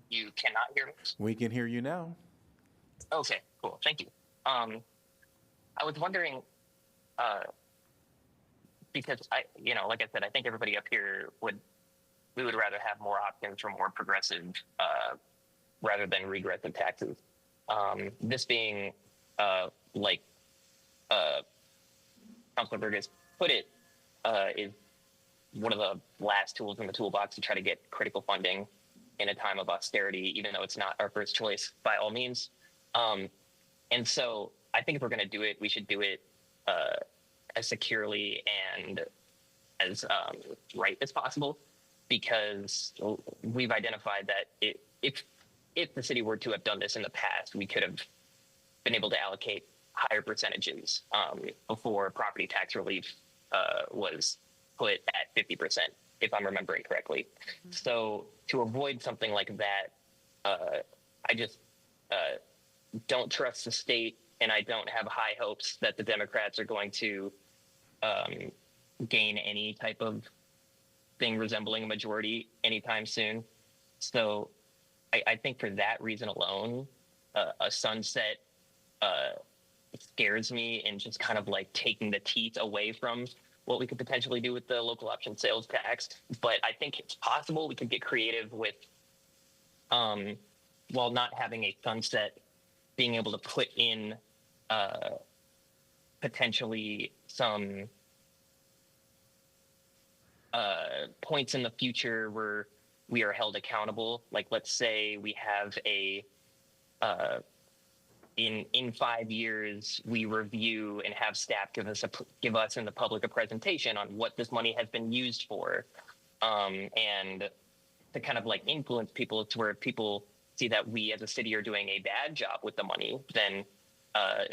You cannot hear me?
We can hear you now.
Okay, cool. Thank you. I was wondering, because like I said, I think everybody up here would rather have more options for more progressive, rather than regressive taxes. This being, Councilor Burgess put it is one of the last tools in the toolbox to try to get critical funding in a time of austerity, even though it's not our first choice by all means. And so I think if we're going to do it, we should do it as securely and as right as possible, because we've identified that if the city were to have done this in the past, we could have been able to allocate higher percentages before property tax relief was put at 50%, if I'm remembering correctly. So to avoid something like that, I just don't trust the state, and I don't have high hopes that the Democrats are going to gain any type of thing resembling a majority anytime soon. So I think for that reason alone, a sunset scares me, and just kind of like taking the teeth away from what we could potentially do with the local option sales tax. But I think it's possible we could get creative with, while not having a sunset, being able to put in potentially some points in the future where we are held accountable. Like, let's say we have a in 5 years we review and have staff give us in the public a presentation on what this money has been used for, and to kind of like influence people to where if people see that we as a city are doing a bad job with the money, then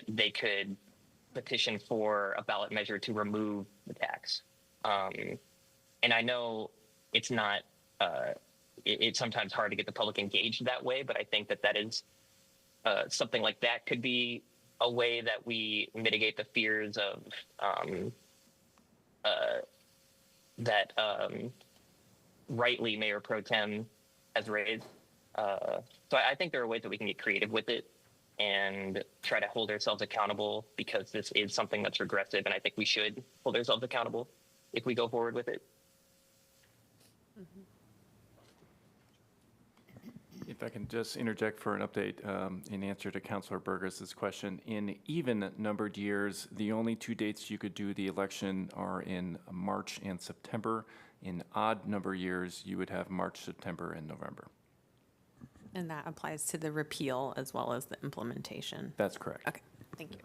they could petition for a ballot measure to remove the tax. And I know it's not, it's sometimes hard to get the public engaged that way, but I think that is something like that could be a way that we mitigate the fears of that rightly Mayor Pro Tem has raised. So I think there are ways that we can get creative with it and try to hold ourselves accountable, because this is something that's regressive, and I think we should hold ourselves accountable if we go forward with it.
If I can just interject for an update in answer to Councilor Burgess' question. In even numbered years, the only 2 dates you could do the election are in March and September. In odd number years, you would have March, September, and November.
And that applies to the repeal as well as the implementation.
That's correct.
Okay, thank you.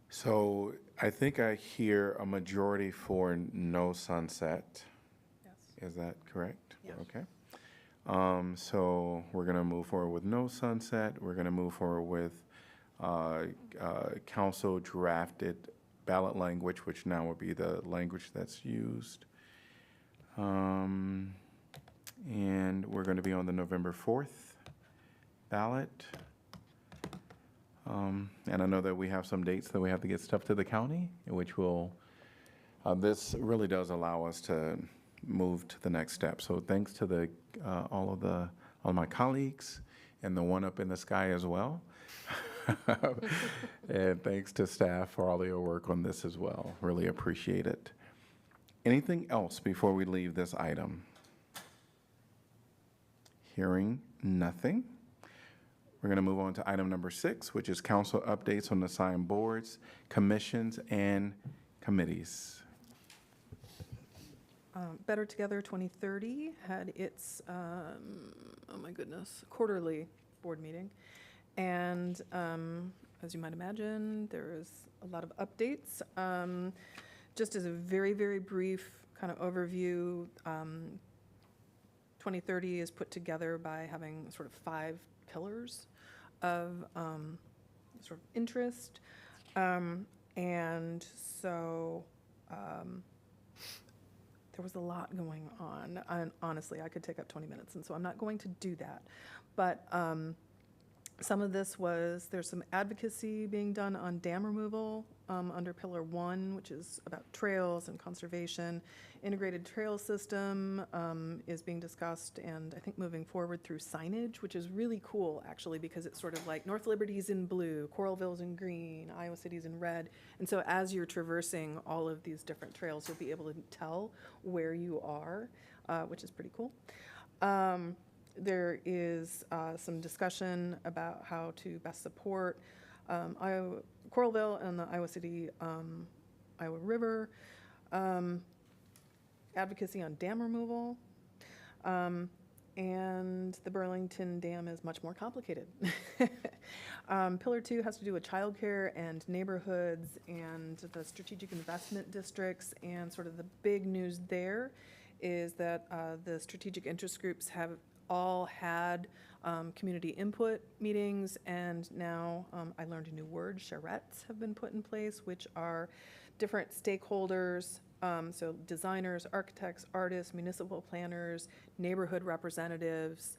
So I think I hear a majority for no sunset.
Yes.
Is that correct?
Yes.
Okay. So we're going to move forward with no sunset. We're going to move forward with council drafted ballot language, which now will be the language that's used. And we're going to be on the November 4th ballot. And I know that we have some dates that we have to get stuff to the county, which will, this really does allow us to move to the next step. So thanks to all of my colleagues and the one up in the sky as well. And thanks to staff for all your work on this as well. Really appreciate it. Anything else before we leave this item? Hearing nothing. We're going to move on to item number 6, which is council updates on the assigned boards, commissions, and committees.
Better Together 2030 had its, oh my goodness, quarterly board meeting. And as you might imagine, there is a lot of updates. Just as a very, very brief kind of overview, 2030 is put together by having sort of 5 pillars of sort of interest. And so there was a lot going on. And honestly, I could take up 20 minutes, and so I'm not going to do that. But some of this was, there's some advocacy being done on dam removal under Pillar 1, which is about trails and conservation. Integrated trail system is being discussed, and I think moving forward through signage, which is really cool, actually, because it's sort of like North Liberty's in blue, Coralville's in green, Iowa City's in red. And so as you're traversing all of these different trails, you'll be able to tell where you are, which is pretty cool. There is some discussion about how to best support Coralville and the Iowa City, Iowa River, advocacy on dam removal, and the Burlington Dam is much more complicated. Pillar 2 has to do with childcare and neighborhoods and the strategic investment districts, and sort of the big news there is that the strategic interest groups have all had community input meetings, and now I learned a new word, charrettes have been put in place, which are different stakeholders, so designers, architects, artists, municipal planners, neighborhood representatives,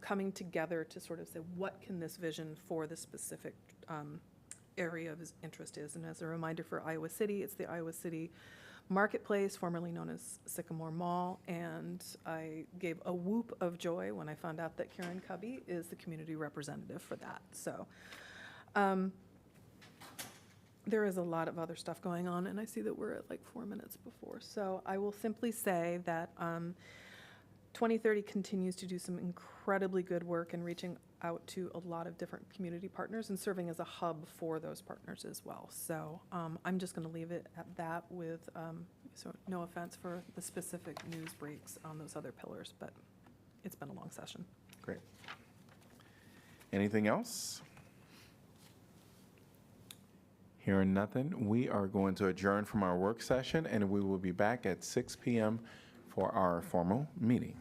coming together to sort of say, what can this vision for this specific area of interest is? And as a reminder for Iowa City, it's the Iowa City Marketplace, formerly known as Sycamore Mall, and I gave a whoop of joy when I found out that Karen Cubby is the community representative for that. So there is a lot of other stuff going on, and I see that we're at like 4 minutes before. So I will simply say that 2030 continues to do some incredibly good work in reaching out to a lot of different community partners and serving as a hub for those partners as well. So I'm just going to leave it at that with, so no offense for the specific news breaks on those other pillars, but it's been a long session.
Great. Anything else? Hearing nothing, we are going to adjourn from our work session, and we will be back at 6 p.m. for our formal meeting.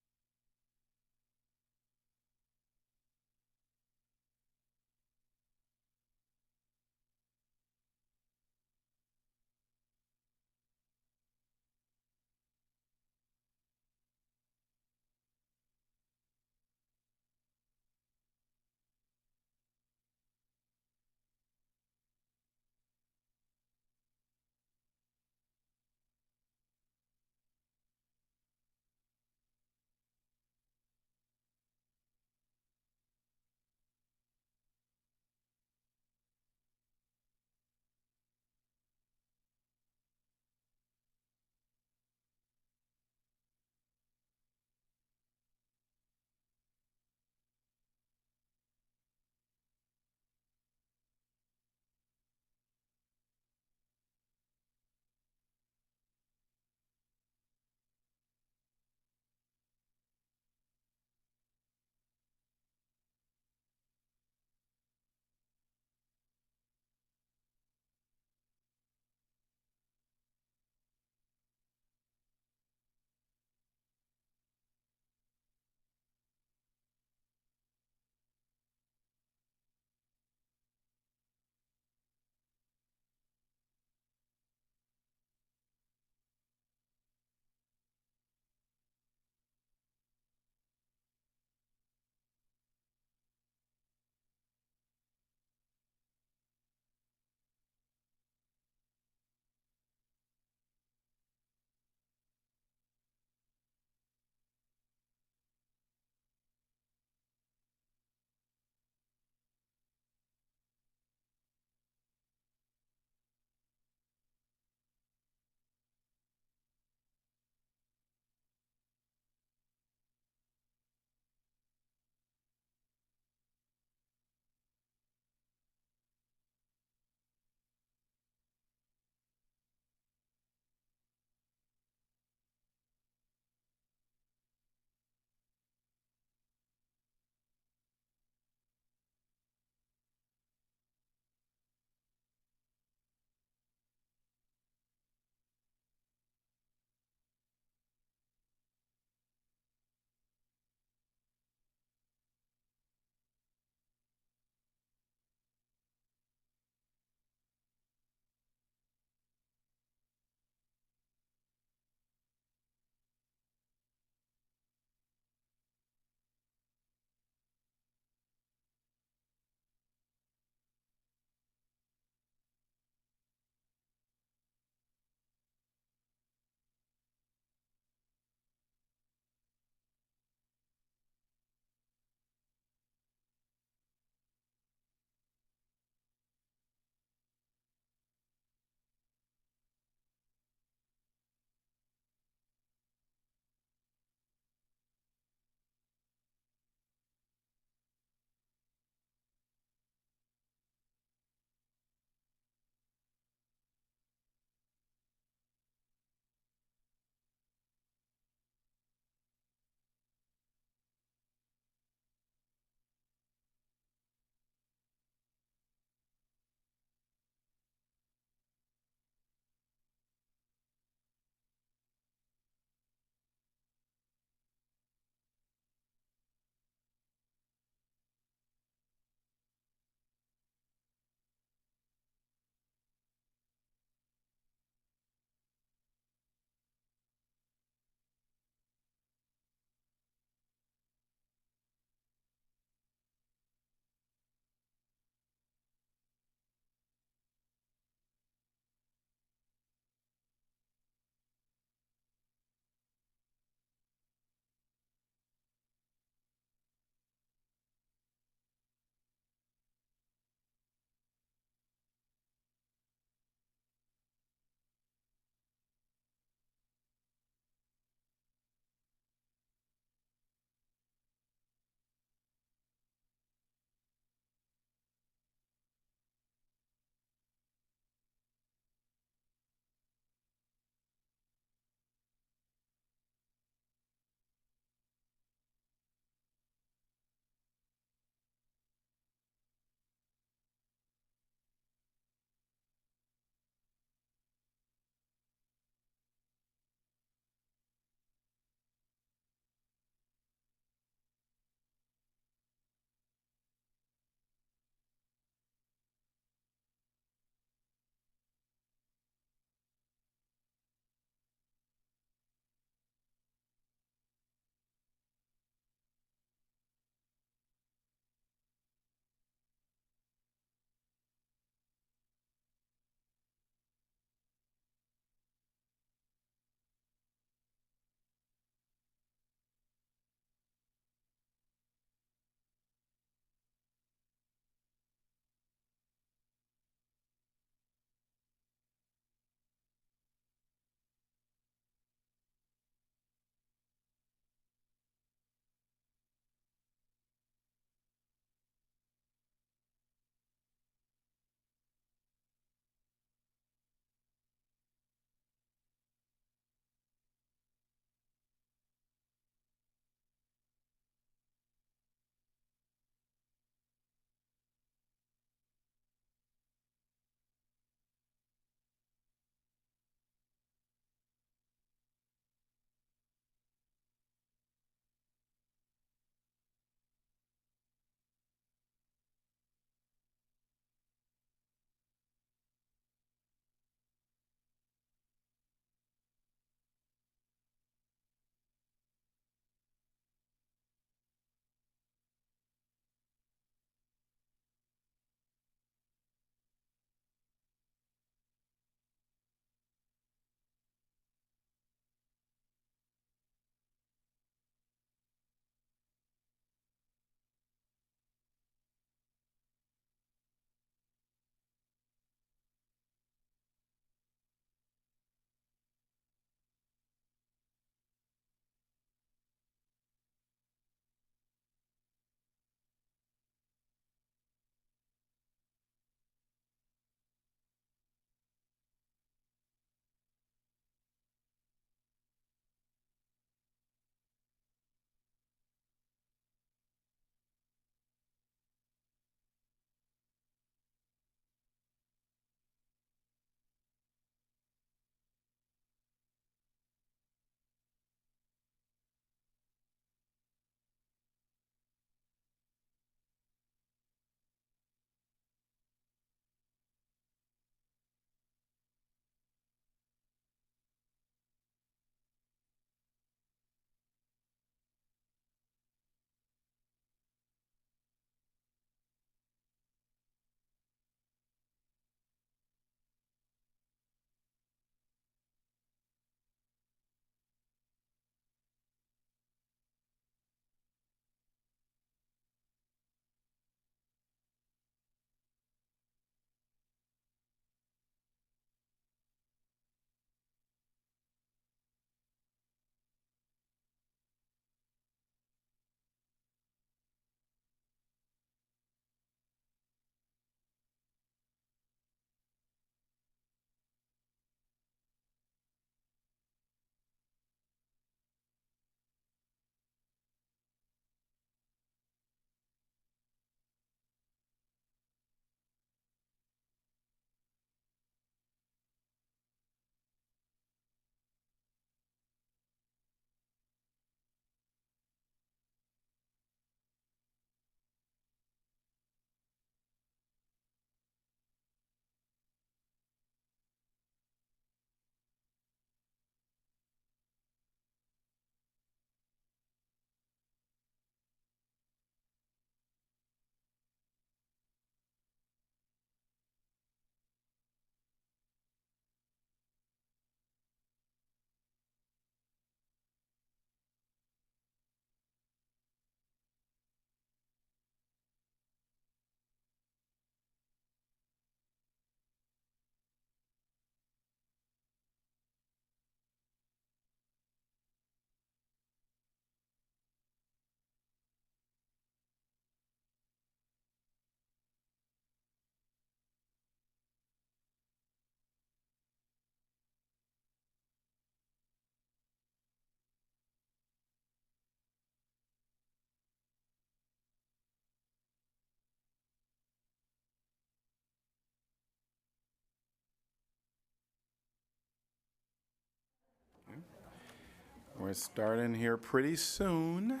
We're starting here pretty soon.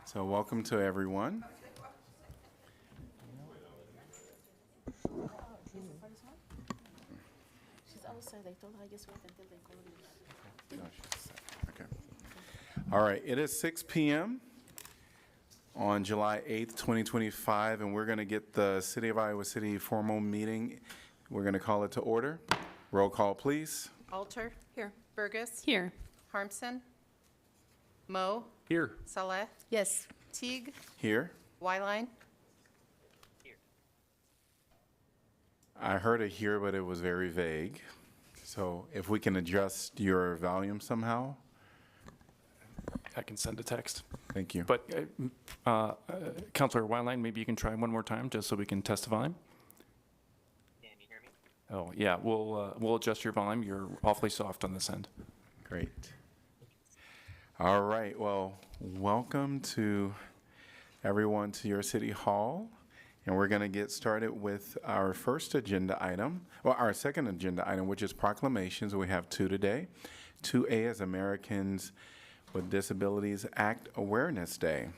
So welcome to everyone.
She's outside. I told her I just wait until they call you.
No, she's- Okay. All right, it is 6 p.m. on July 8th, 2025, and we're going to get the City of Iowa City formal meeting. We're going to call it to order. Roll call, please.
Alter? Here. Burgess?
Here.
Harmson? Mo?
Here.
Saleh?
Yes.
Teague?
Here.
Wyline?
I heard it here, but it was very vague. So if we can adjust your volume somehow,
I can send a text.
thank you.
But Counselor Wineline, maybe you can try one more time just so we can test the volume.
Can you hear me?
Oh, yeah, we'll adjust your volume. You're awfully soft on this end.
Great. All right, well, welcome to everyone to your city hall. And we're going to get started with our first agenda item, well, our second agenda item, which is proclamations. We have two today. 2A is Americans with Disabilities Act Awareness Day.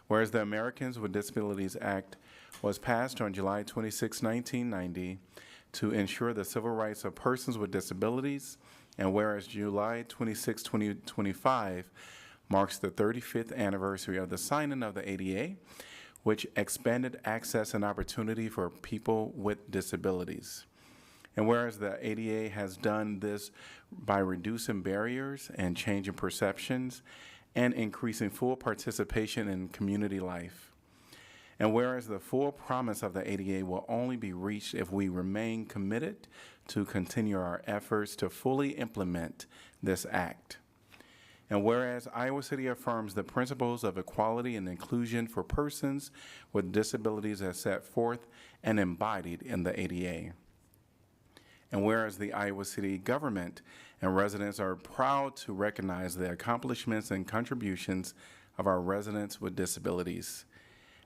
Whereas the Americans with Disabilities Act was passed on July 26, 1990 to ensure the civil rights of persons with disabilities, and whereas July 26, 2025 marks the 35th anniversary of the signing of the ADA, which expanded access and opportunity for people with disabilities. And whereas the ADA has done this by reducing barriers and changing perceptions and increasing full participation in community life. And whereas the full promise of the ADA will only be reached if we remain committed to continue our efforts to fully implement this act. And whereas Iowa City affirms the principles of equality and inclusion for persons with disabilities as set forth and embodied in the ADA. And whereas the Iowa City government and residents are proud to recognize the accomplishments and contributions of our residents with disabilities.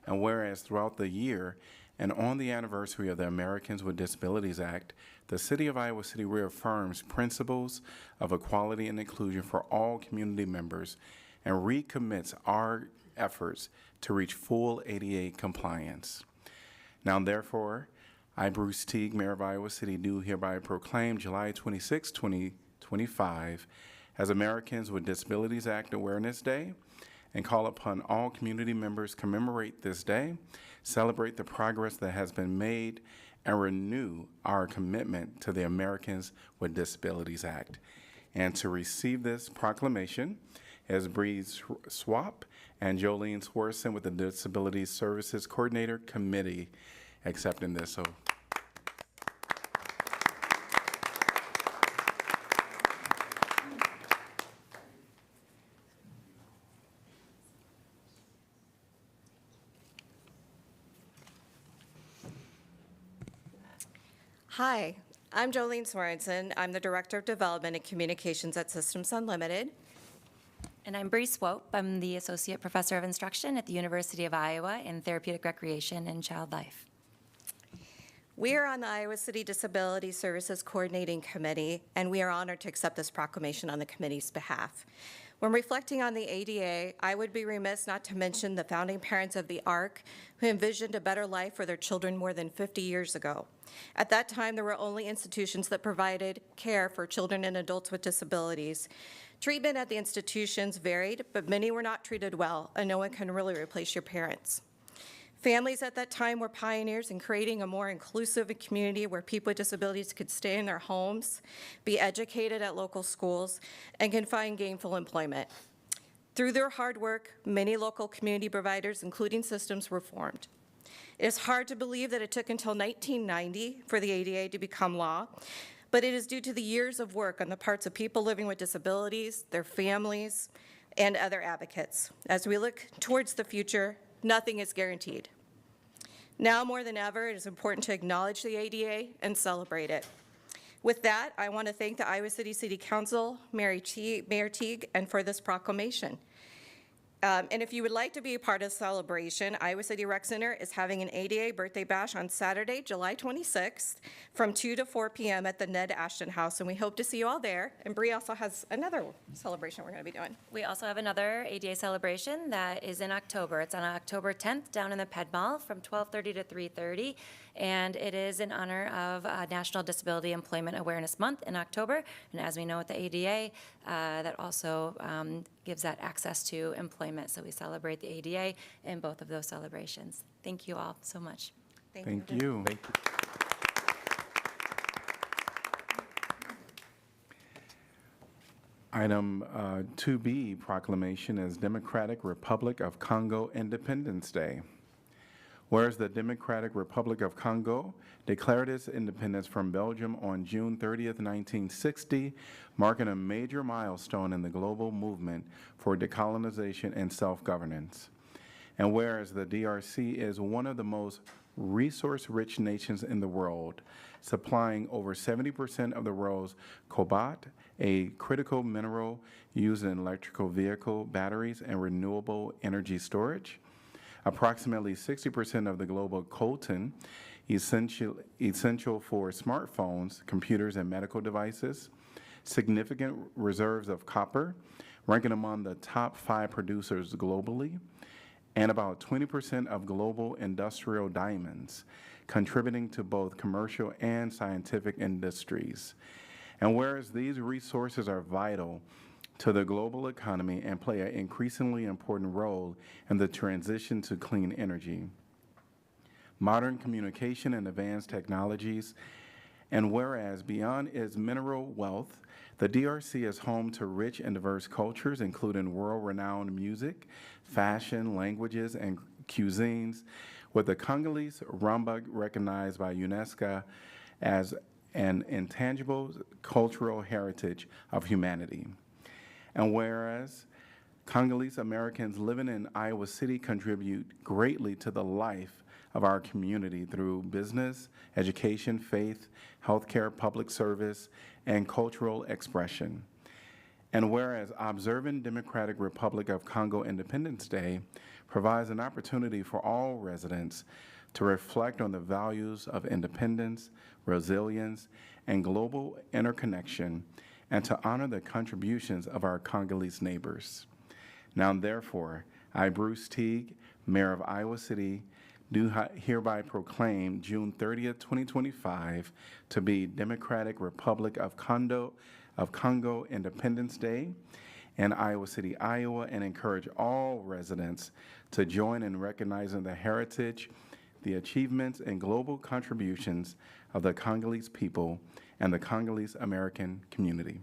And whereas throughout the year and on the anniversary of the Americans with Disabilities Act, the City of Iowa City reaffirms principles of equality and inclusion for all community members and recommits our efforts to reach full ADA compliance. Now, therefore, I, Bruce Teague, Mayor of Iowa City, do hereby proclaim July 26, 2025 as Americans with Disabilities Act Awareness Day and call upon all community members to commemorate this day, celebrate the progress that has been made, and renew our commitment to the Americans with Disabilities Act. And to receive this proclamation is Bree Swap and Jolene Swerson with the Disability Services Coordinator Committee accepting this. So.
Hi, I'm Jolene Sorensen. I'm the Director of Development and Communications at Systems Unlimited.
And I'm Bree Swope. I'm the Associate Professor of Instruction at the University of Iowa in Therapeutic Recreation and Child Life.
We are on the Iowa City Disability Services Coordinating Committee, and we are honored to accept this proclamation on the committee's behalf. When reflecting on the ADA, I would be remiss not to mention the founding parents of the ARC who envisioned a better life for their children more than 50 years ago. At that time, there were only institutions that provided care for children and adults with disabilities. Treatment at the institutions varied, but many were not treated well, and no one can really replace your parents. Families at that time were pioneers in creating a more inclusive community where people with disabilities could stay in their homes, be educated at local schools, and can find gainful employment. Through their hard work, many local community providers, including Systems, were formed. It is hard to believe that it took until 1990 for the ADA to become law, but it is due to the years of work on the parts of people living with disabilities, their families, and other advocates. As we look towards the future, nothing is guaranteed. Now more than ever, it is important to acknowledge the ADA and celebrate it. With that, I want to thank the Iowa City City Council, Mayor Teague, and for this proclamation. And if you would like to be a part of the celebration, Iowa City Rec Center is having an ADA birthday bash on Saturday, July 26th, from 2 to 4 p.m. at the Ned Ashton House, and we hope to see you all there. And Bree also has another celebration we're going to be doing.
We also have another ADA celebration that is in October. It's on October 10th down in the Ped Mall from 12:30 to 3:30, and it is in honor of National Disability Employment Awareness Month in October. And as we know with the ADA, that also gives that access to employment. So we celebrate the ADA in both of those celebrations. Thank you all so much.
Thank you.
Thank you.
Item 2B, proclamation is Democratic Republic of Congo Independence Day. Whereas the Democratic Republic of Congo declared its independence from Belgium on June 30th, 1960, marking a major milestone in the global movement for decolonization and self-governance. And whereas the DRC is one of the most resource-rich nations in the world, supplying over 70% of the world's cobalt, a critical mineral used in electrical vehicle batteries and renewable energy storage, approximately 60% of the global coltan, essential for smartphones, computers, and medical devices, significant reserves of copper, ranking among the top 5 producers globally, and about 20% of global industrial diamonds, contributing to both commercial and scientific industries. And whereas these resources are vital to the global economy and play an increasingly important role in the transition to clean energy, modern communication and advanced technologies, and whereas beyond its mineral wealth, the DRC is home to rich and diverse cultures, including world-renowned music, fashion, languages, and cuisines, with the Congolese rumba recognized by UNESCO as an intangible cultural heritage of humanity. And whereas Congolese Americans living in Iowa City contribute greatly to the life of our community through business, education, faith, healthcare, public service, and cultural expression. And whereas observing Democratic Republic of Congo Independence Day provides an opportunity for all residents to reflect on the values of independence, resilience, and global interconnection, and to honor the contributions of our Congolese neighbors. Now, therefore, I, Bruce Teague, Mayor of Iowa City, do hereby proclaim June 30th, 2025 to be Democratic Republic of Congo Independence Day in Iowa City, Iowa, and encourage all residents to join in recognizing the heritage, the achievements, and global contributions of the Congolese people and the Congolese American community.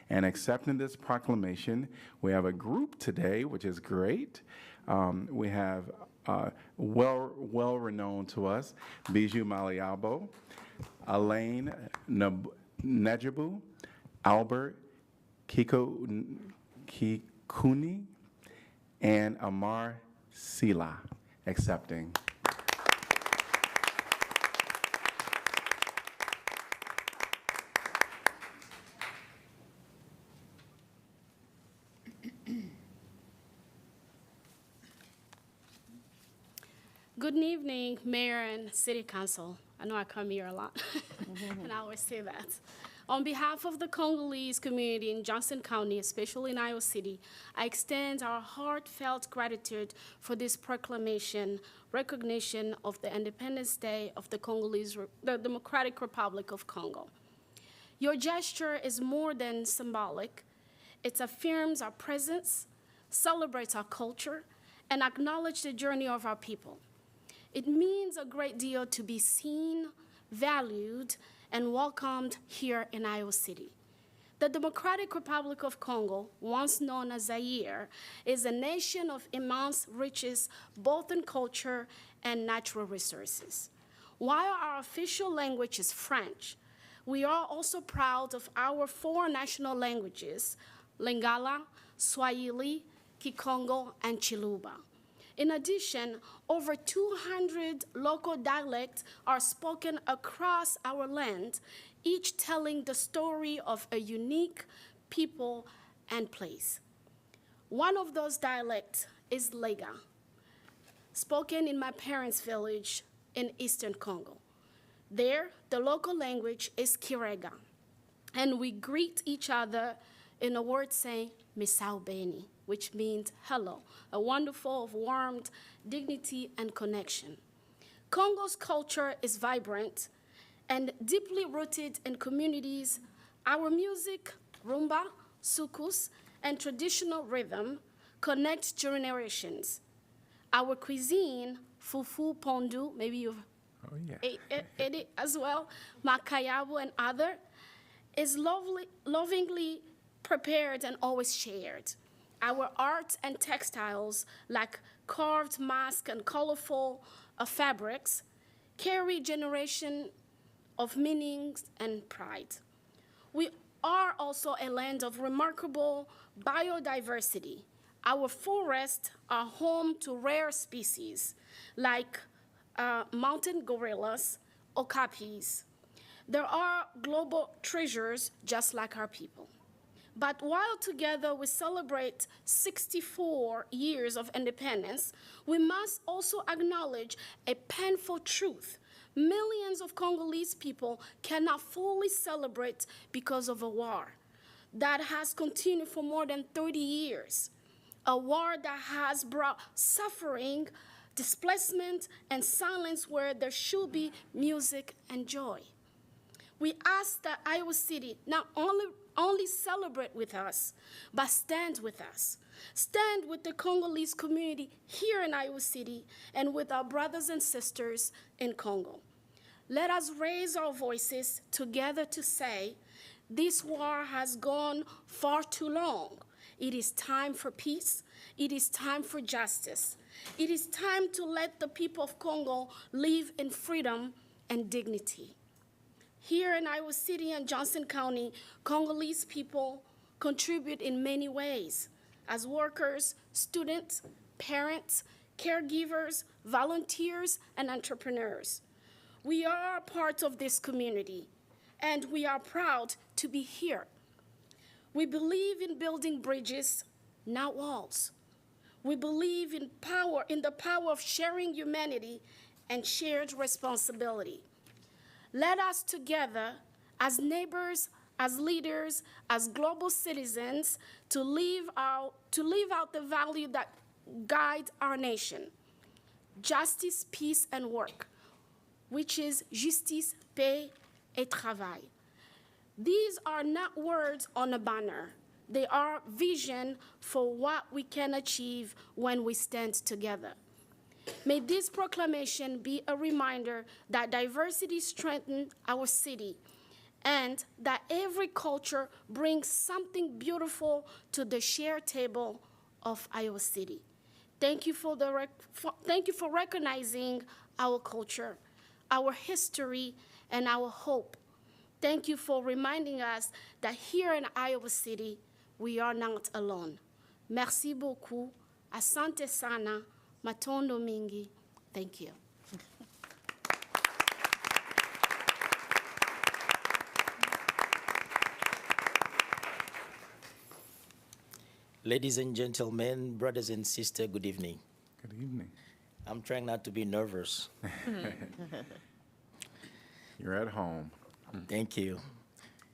And accepting this proclamation, we have a group today, which is great. We have well-renowned to us, Bijou Maliabo, Elaine Nejibu, Albert Kikuni, and Amar Sila, accepting.
Good evening, Mayor and City Council. I know I come here a lot, and I always say that. On behalf of the Congolese community in Johnson County, especially in Iowa City, I extend our heartfelt gratitude for this proclamation, recognition of the Independence Day of the Democratic Republic of Congo. Your gesture is more than symbolic. It affirms our presence, celebrates our culture, and acknowledges the journey of our people. It means a great deal to be seen, valued, and welcomed here in Iowa City. The Democratic Republic of Congo, once known as Zaire, is a nation of immense riches, both in culture and natural resources. While our official language is French, we are also proud of our 4 national languages, Lingala, Swahili, Kikongo, and Chiluba. In addition, over 200 local dialects are spoken across our land, each telling the story of a unique people and place. One of those dialects is Lega, spoken in my parents' village in eastern Congo. There, the local language is Kirega, and we greet each other in a word saying Misao Beni, which means hello, a wonderful of warmth, dignity, and connection. Congo's culture is vibrant and deeply rooted in communities. Our music, rumba, soukous, and traditional rhythm connect generations. Our cuisine, fufu, pondu, maybe you've ate it as well, makayabu and other, is lovingly prepared and always shared. Our art and textiles, like carved masks and colorful fabrics, carry generation of meanings and pride. We are also a land of remarkable biodiversity. Our forests are home to rare species like mountain gorillas, okapis. There are global treasures just like our people. But while together we celebrate 64 years of independence, we must also acknowledge a painful truth. Millions of Congolese people cannot fully celebrate because of a war that has continued for more than 30 years. A war that has brought suffering, displacement, and silence where there should be music and joy. We ask that Iowa City not only celebrate with us, but stand with us. Stand with the Congolese community here in Iowa City and with our brothers and sisters in Congo. Let us raise our voices together to say, this war has gone far too long. It is time for peace. It is time for justice. It is time to let the people of Congo live in freedom and dignity. Here in Iowa City and Johnson County, Congolese people contribute in many ways as workers, students, parents, caregivers, volunteers, and entrepreneurs. We are part of this community, and we are proud to be here. We believe in building bridges, not walls. We believe in the power of sharing humanity and shared responsibility. Let us together, as neighbors, as leaders, as global citizens, to live out the value that guide our nation: justice, peace, and work, which is justice, paix, et travail. These are not words on a banner. They are vision for what we can achieve when we stand together. May this proclamation be a reminder that diversity strengthens our city and that every culture brings something beautiful to the shared table of Iowa City. Thank you for recognizing our culture, our history, and our hope. Thank you for reminding us that here in Iowa City, we are not alone. Merci beaucoup. Asante sana. Matondo mingi. Thank you.
Ladies and gentlemen, brothers and sisters, good evening.
Good evening.
I'm trying not to be nervous.
You're at home.
Thank you.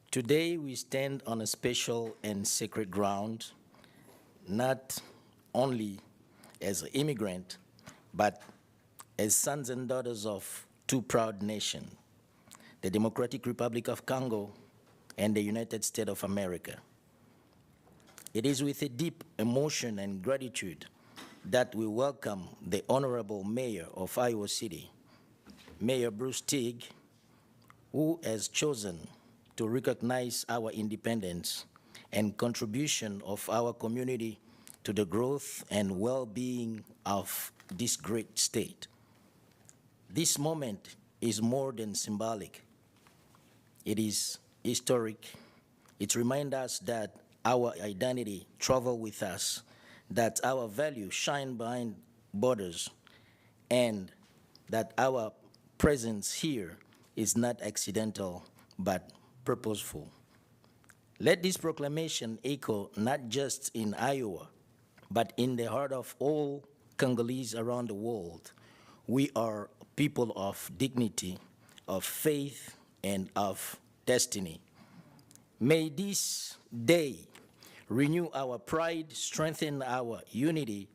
Today we stand on a special and sacred ground, not only as an immigrant, but as sons and daughters of two proud nations, the Democratic Republic of Congo and the United States of America. It is with a deep emotion and gratitude that we welcome the Honorable Mayor of Iowa City, Mayor Bruce Teague, who has chosen to recognize our independence and contribution of our community to the growth and well-being of this great state. This moment is more than symbolic. It is historic. It reminds us that our identity travels with us, that our values shine behind borders, and that our presence here is not accidental, but purposeful. Let this proclamation echo not just in Iowa, but in the heart of all Congolese around the world, we are people of dignity, of faith, and of destiny. May this day renew our pride, strengthen our unity,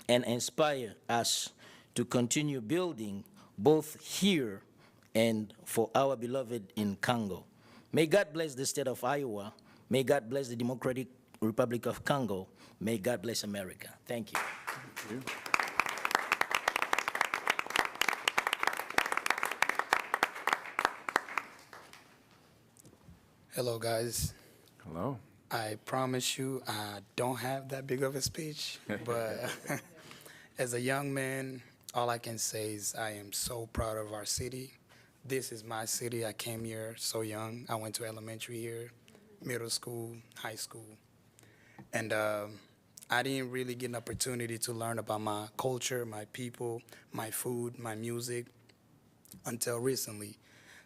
and inspire us to continue building both here and for our beloved in Congo. May God bless the state of Iowa. May God bless the Democratic Republic of Congo. May God bless America. Thank you.
Thank you.
Hello, guys.
Hello.
I promise you I don't have that big of a speech, but as a young man, all I can say is I am so proud of our city. This is my city. I came here so young. I went to elementary here, middle school, high school. And I didn't really get an opportunity to learn about my culture, my people, my food, my music until recently.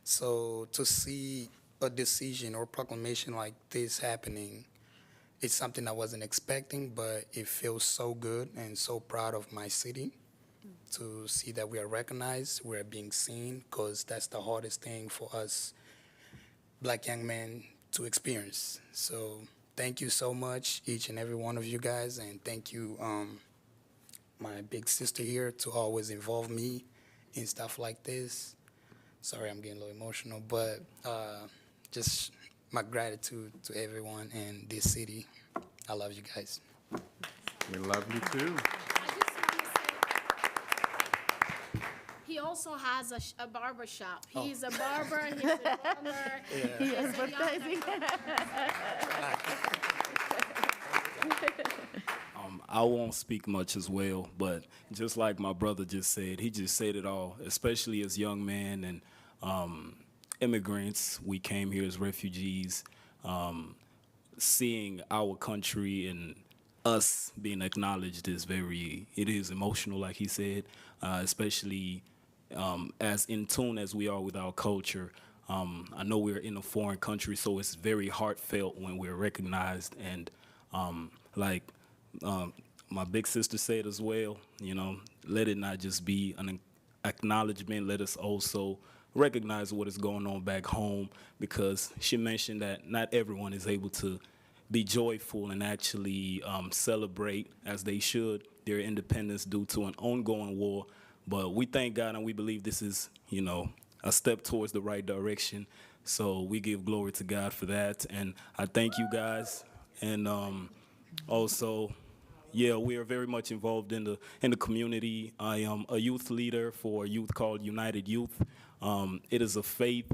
So to see a decision or proclamation like this happening, it's something I wasn't expecting, but it feels so good and so proud of my city to see that we are recognized, we are being seen, because that's the hardest thing for us Black young men to experience. So thank you so much, each and every one of you guys, and thank you, my big sister here, to always involve me in stuff like this. Sorry, I'm getting a little emotional, but just my gratitude to everyone in this city. I love you guys.
We love you too.
He also has a barber shop. He's a barber, he's a plumber.
He advertising.
I won't speak much as well, but just like my brother just said, he just said it all, especially as young men and immigrants. We came here as refugees, seeing our country and us being acknowledged is it is emotional, like he said, especially as in tune as we are with our culture. I know we're in a foreign country, so it's very heartfelt when we're recognized. And like my big sister said as well, let it not just be an acknowledgement. Let us also recognize what is going on back home, because she mentioned that not everyone is able to be joyful and actually celebrate as they should their independence due to an ongoing war. But we thank God and we believe this is, a step towards the right direction. So we give glory to God for that. And I thank you guys. And also, yeah, we are very much involved in the community. I am a youth leader for a youth called United Youth. It is a faith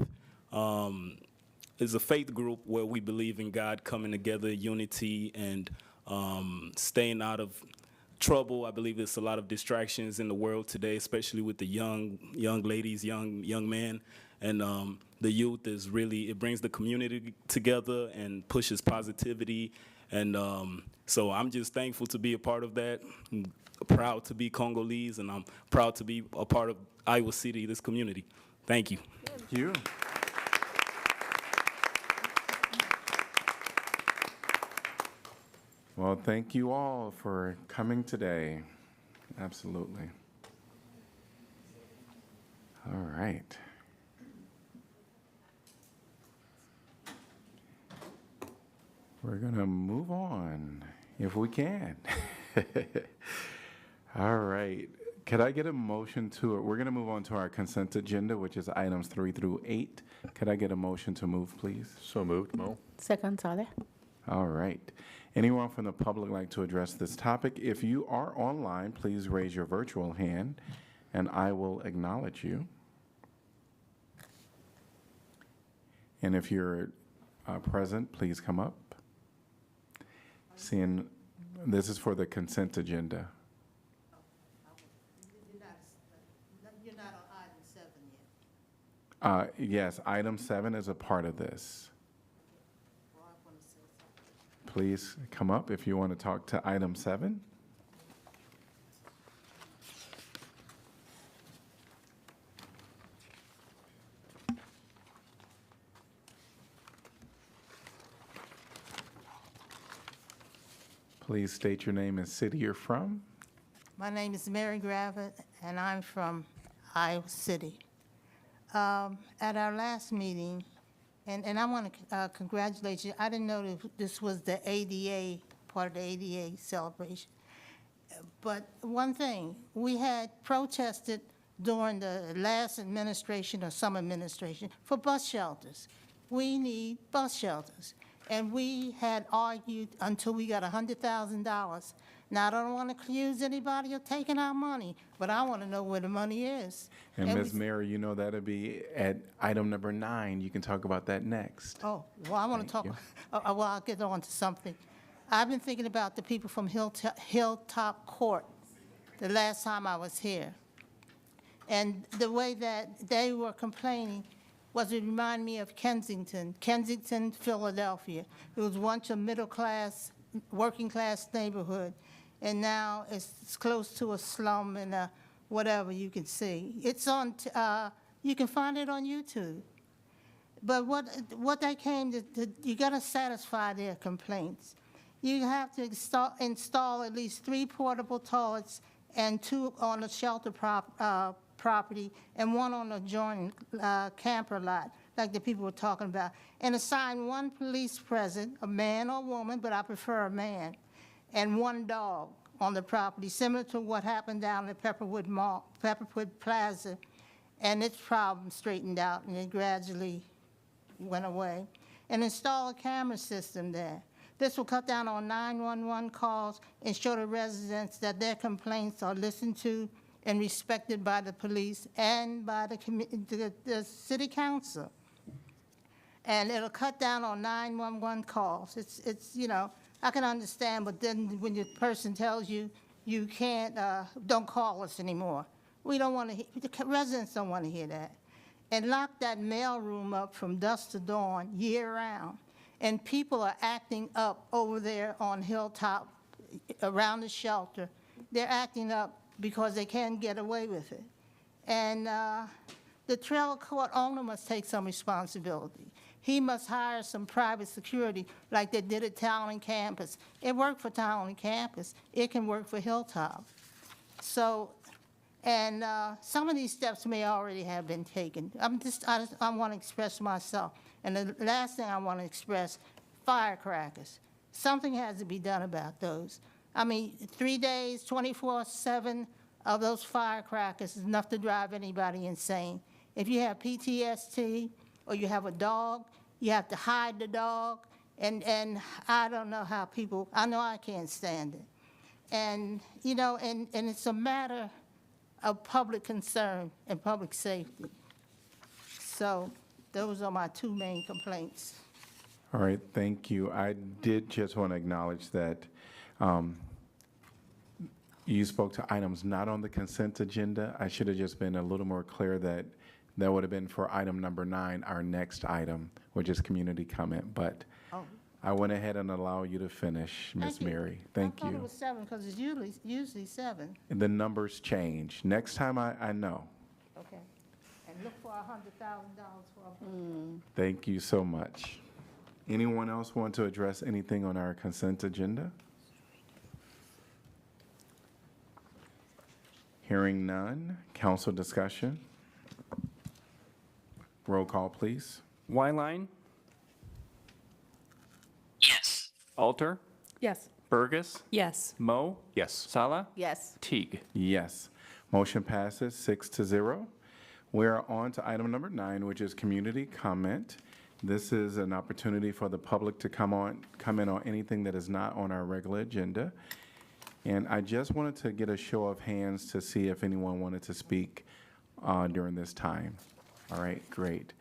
group where we believe in God coming together, unity, and staying out of trouble. I believe there's a lot of distractions in the world today, especially with the young ladies, young men, and the youth is really, it brings the community together and pushes positivity. And so I'm just thankful to be a part of that. I'm proud to be Congolese, and I'm proud to be a part of Iowa City, this community. Thank you.
Thank you. Well, thank you all for coming today. Absolutely. All right. We're going to move on, if we can. All right. Could I get a motion we're going to move on to our consent agenda, which is items 3 through 8. Could I get a motion to move, please?
So moved, Mo.
Second, Saleh.
All right. Anyone from the public like to address this topic? If you are online, please raise your virtual hand, and I will acknowledge you. And if you're present, please come up. Seeing this is for the consent agenda.
You're not on item 7 yet.
Yes, item 7 is a part of this. Please come up if you want to talk to item 7. Please state your name and city you're from.
My name is Mary Gravitt, and I'm from Iowa City. At our last meeting, and I want to congratulate you, I didn't know that this was the ADA, part of the ADA celebration. But one thing, we had protested during the last administration or some administration for bus shelters. We need bus shelters. And we had argued until we got $100,000. Now, I don't want to accuse anybody of taking our money, but I want to know where the money is.
And Ms. Mary, you know that'll be at item number 9. You can talk about that next.
Oh, well, I want to talk, well, I'll get on to something. I've been thinking about the people from Hilltop Court the last time I was here. And the way that they were complaining was it reminded me of Kensington, Philadelphia. It was once a middle-class, working-class neighborhood, and now it's close to a slum and whatever you can see. It's on, you can find it on YouTube. But what they came to you got to satisfy their complaints. You have to install at least 3 portable toilets and 2 on the shelter property and 1 on the adjoining camper lot, like the people were talking about, and assign 1 police present, a man or woman, but I prefer a man, and 1 dog on the property, similar to what happened down at Pepperwood Plaza, and its problem straightened out, and it gradually went away, and install a camera system there. This will cut down on 911 calls and show the residents that their complaints are listened to and respected by the police and by the city council. And it'll cut down on 911 calls. It's you know, I can understand, but then when your person tells you, you can't, don't call us anymore. We don't want to, the residents don't want to hear that. And lock that mail room up from dusk to dawn, year round. And people are acting up over there on Hilltop, around the shelter. They're acting up because they can't get away with it. And the trailer court owner must take some responsibility. He must hire some private security like they did at Town and Campus. It worked for Town and Campus. It can work for Hilltop. So, and some of these steps may already have been taken. I want to express myself. And the last thing I want to express, firecrackers. Something has to be done about those. I mean, 3 days, 24/7 of those firecrackers is enough to drive anybody insane. If you have PTSD or you have a dog, you have to hide the dog. And I don't know how people, I know I can't stand it. And, you know, and it's a matter of public concern and public safety. So those are my 2 main complaints.
All right, thank you. I did just want to acknowledge that you spoke to items not on the consent agenda. I should have just been a little more clear that that would have been for item number 9, our next item, which is community comment. But I went ahead and allowed you to finish, Ms. Mary. Thank
I thought it
you.
was 7 because it's usually 7.
The numbers change. Next time I know.
Okay. And look for $100,000 for
Thank you so much. Anyone else want to address anything on our consent agenda? Hearing none. Council discussion. Roll call, please.
Wyline?
Yes.
Alter?
Yes.
Burgess?
Yes.
Mo?
Yes.
Sala?
Yes.
Teague?
Yes. Motion passes 6-0. We are on to item number 9, which is community comment. This is an opportunity for the public to comment on anything that is not on our regular agenda. And I just wanted to get a show of hands to see if anyone wanted to speak during this time. All right, great.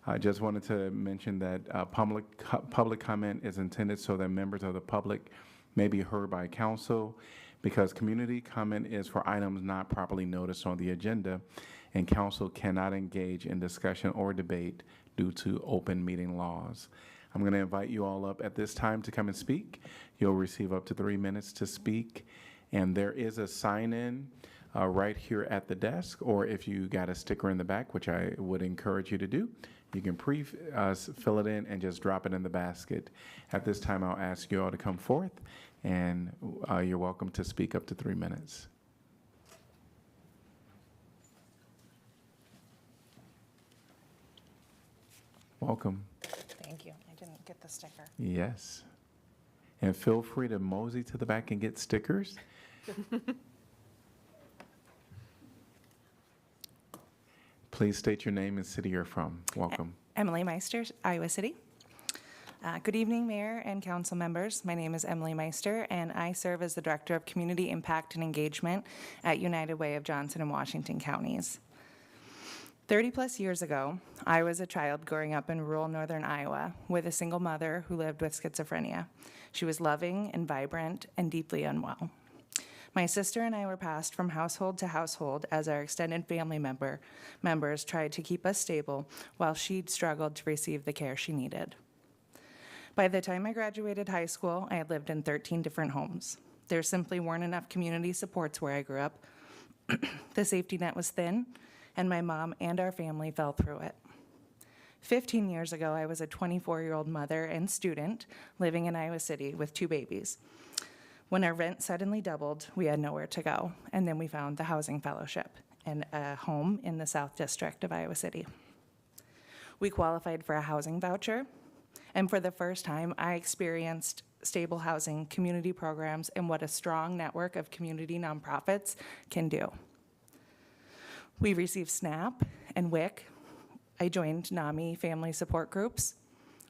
I just wanted to mention that public comment is intended so that members of the public may be heard by council, because community comment is for items not properly noticed on the agenda, and council cannot engage in discussion or debate due to open meeting laws. I'm going to invite you all up at this time to come and speak. You'll receive up to 3 minutes to speak, and there is a sign-in right here at the desk, or if you got a sticker in the back, which I would encourage you to do, you can fill it in and just drop it in the basket. At this time, I'll ask you all to come forth and you're welcome to speak up to 3 minutes. Welcome.
Thank you. I didn't get the sticker.
Yes. And feel free to mosey to the back and get stickers. Please state your name and city you're from. Welcome.
Emily Meister, Iowa City. Good evening, Mayor and council members. My name is Emily Meister, and I serve as the Director of Community Impact and Engagement at United Way of Johnson and Washington counties. 30-plus years ago, I was a child growing up in rural northern Iowa with a single mother who lived with schizophrenia. She was loving and vibrant and deeply unwell. My sister and I were passed from household to household as our extended family members tried to keep us stable while she'd struggled to receive the care she needed. By the time I graduated high school, I had lived in 13 different homes. There simply weren't enough community supports where I grew up. The safety net was thin, and my mom and our family fell through it. 15 years ago, I was a 24-year-old mother and student living in Iowa City with 2 babies. When our rent suddenly doubled, we had nowhere to go, and then we found the Housing Fellowship and a home in the South District of Iowa City. We qualified for a housing voucher, and for the first time, I experienced stable housing, community programs, and what a strong network of community nonprofits can do. We received SNAP and WIC. I joined NAMI family support groups.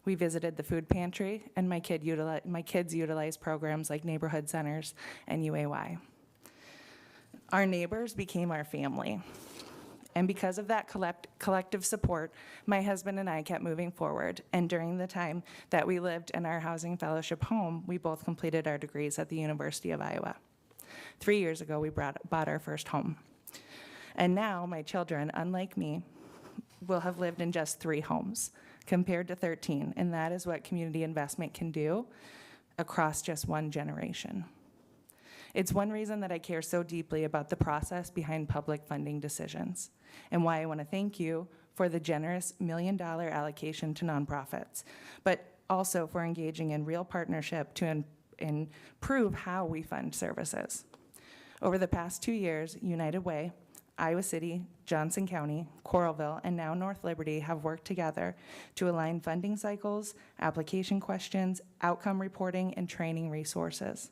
We visited the food pantry, and my kids utilized programs like neighborhood centers and UAY. Our neighbors became our family. And because of that collective support, my husband and I kept moving forward. And during the time that we lived in our Housing Fellowship home, we both completed our degrees at the University of Iowa. 3 years ago, we bought our first home. And now my children, unlike me, will have lived in just 3 homes compared to 13. And that is what community investment can do across just one generation. It's one reason that I care so deeply about the process behind public funding decisions, and why I want to thank you for the generous $1 million allocation to nonprofits, but also for engaging in real partnership to improve how we fund services. Over the past 2 years, United Way, Iowa City, Johnson County, Coralville, and now North Liberty have worked together to align funding cycles, application questions, outcome reporting, and training resources,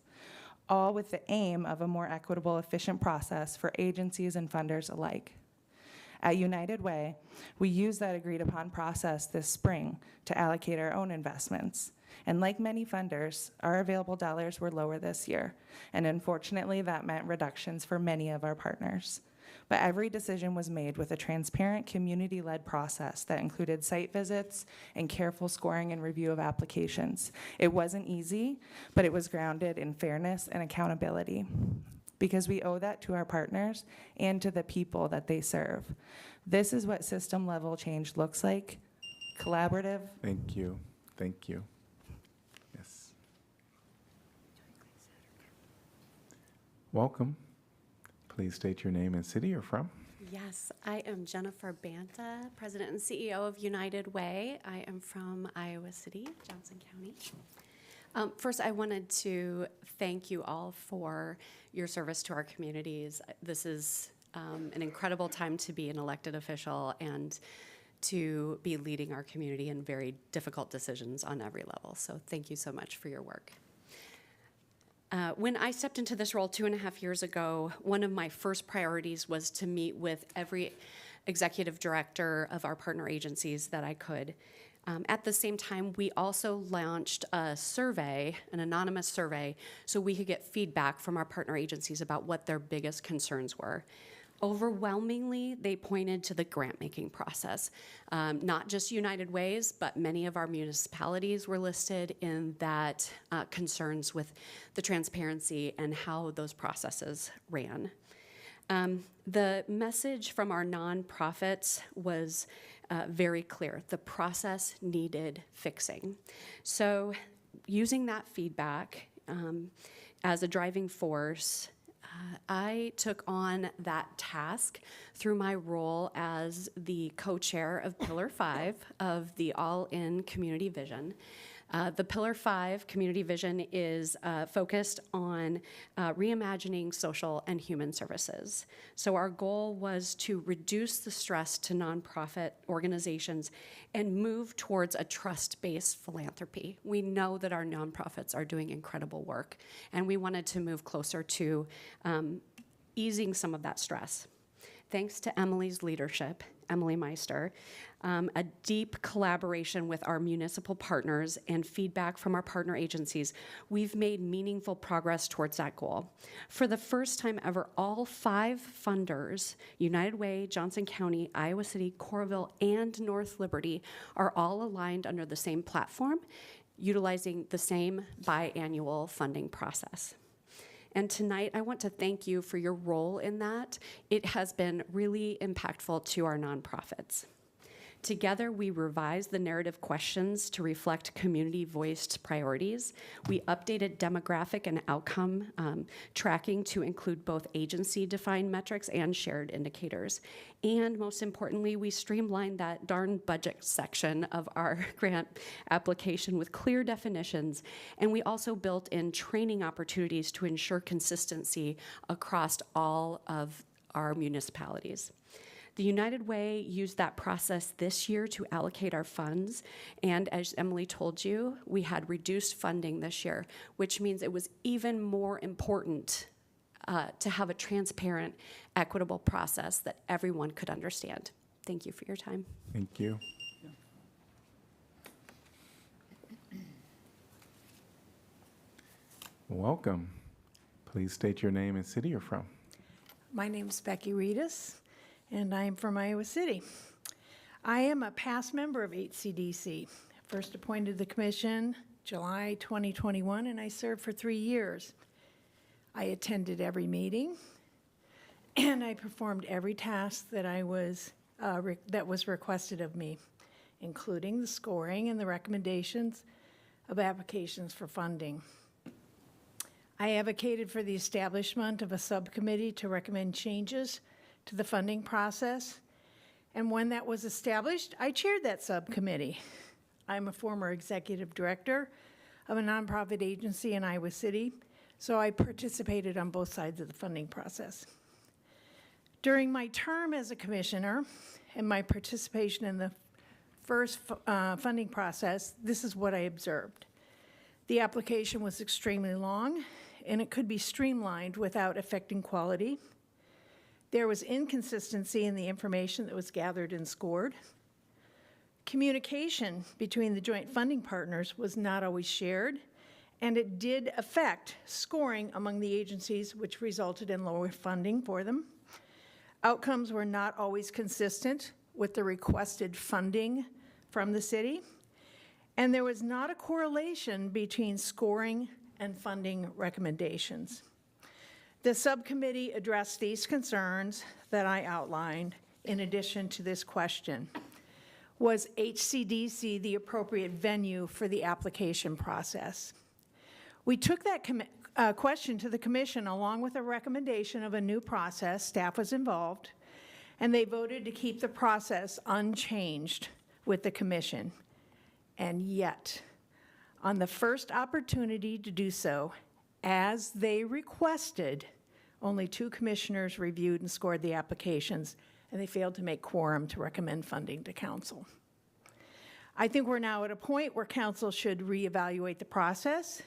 all with the aim of a more equitable, efficient process for agencies and funders alike. At United Way, we used that agreed-upon process this spring to allocate our own investments. And like many funders, our available dollars were lower this year, and unfortunately, that meant reductions for many of our partners. But every decision was made with a transparent, community-led process that included site visits and careful scoring and review of applications. It wasn't easy, but it was grounded in fairness and accountability, because we owe that to our partners and to the people that they serve. This is what system-level change looks like: collaborative.
Thank you. Thank you. Yes. Welcome. Please state your name and city you're from.
Yes, I am Jennifer Banta, President and CEO of United Way. I am from Iowa City, Johnson County. First, I wanted to thank you all for your service to our communities. This is an incredible time to be an elected official and to be leading our community in very difficult decisions on every level. So thank you so much for your work. When I stepped into this role 2.5 years ago, one of my first priorities was to meet with every executive director of our partner agencies that I could. At the same time, we also launched a survey, an anonymous survey, so we could get feedback from our partner agencies about what their biggest concerns were. Overwhelmingly, they pointed to the grant-making process. Not just United Ways, but many of our municipalities were listed in that concerns with the transparency and how those processes ran. The message from our nonprofits was very clear. The process needed fixing. So using that feedback as a driving force, I took on that task through my role as the co-chair of Pillar 5 of the All-In Community Vision. The Pillar 5 community vision is focused on reimagining social and human services. So our goal was to reduce the stress to nonprofit organizations and move towards a trust-based philanthropy. We know that our nonprofits are doing incredible work, and we wanted to move closer to easing some of that stress. Thanks to Emily's leadership, Emily Meister, a deep collaboration with our municipal partners and feedback from our partner agencies, we've made meaningful progress towards that goal. For the first time ever, all 5 funders, United Way, Johnson County, Iowa City, Coralville, and North Liberty, are all aligned under the same platform, utilizing the same biannual funding process. And tonight, I want to thank you for your role in that. It has been really impactful to our nonprofits. Together, we revised the narrative questions to reflect community-voiced priorities. We updated demographic and outcome tracking to include both agency-defined metrics and shared indicators. And most importantly, we streamlined that darn budget section of our grant application with clear definitions. And we also built in training opportunities to ensure consistency across all of our municipalities. The United Way used that process this year to allocate our funds, and as Emily told you, we had reduced funding this year, which means it was even more important to have a transparent, equitable process that everyone could understand. Thank you for your time.
Thank you. Welcome. Please state your name and city you're from.
My name's Becky Reedus, and I am from Iowa City. I am a past member of HCDC, first appointed to the commission July 2021, and I served for 3 years. I attended every meeting, and I performed every task that that was requested of me, including the scoring and the recommendations of applications for funding. I advocated for the establishment of a subcommittee to recommend changes to the funding process, and when that was established, I chaired that subcommittee. I'm a former executive director of a nonprofit agency in Iowa City, so I participated on both sides of the funding process. During my term as a commissioner and my participation in the first funding process, this is what I observed. The application was extremely long, and it could be streamlined without affecting quality. There was inconsistency in the information that was gathered and scored. Communication between the joint funding partners was not always shared, and it did affect scoring among the agencies, which resulted in lower funding for them. Outcomes were not always consistent with the requested funding from the city, and there was not a correlation between scoring and funding recommendations. The subcommittee addressed these concerns that I outlined in addition to this question. Was HCDC the appropriate venue for the application process? We took that question to the commission along with a recommendation of a new process. Staff was involved, and they voted to keep the process unchanged with the commission. And yet, on the first opportunity to do so, as they requested, only 2 commissioners reviewed and scored the applications, and they failed to make quorum to recommend funding to council. I think we're now at a point where council should reevaluate the process.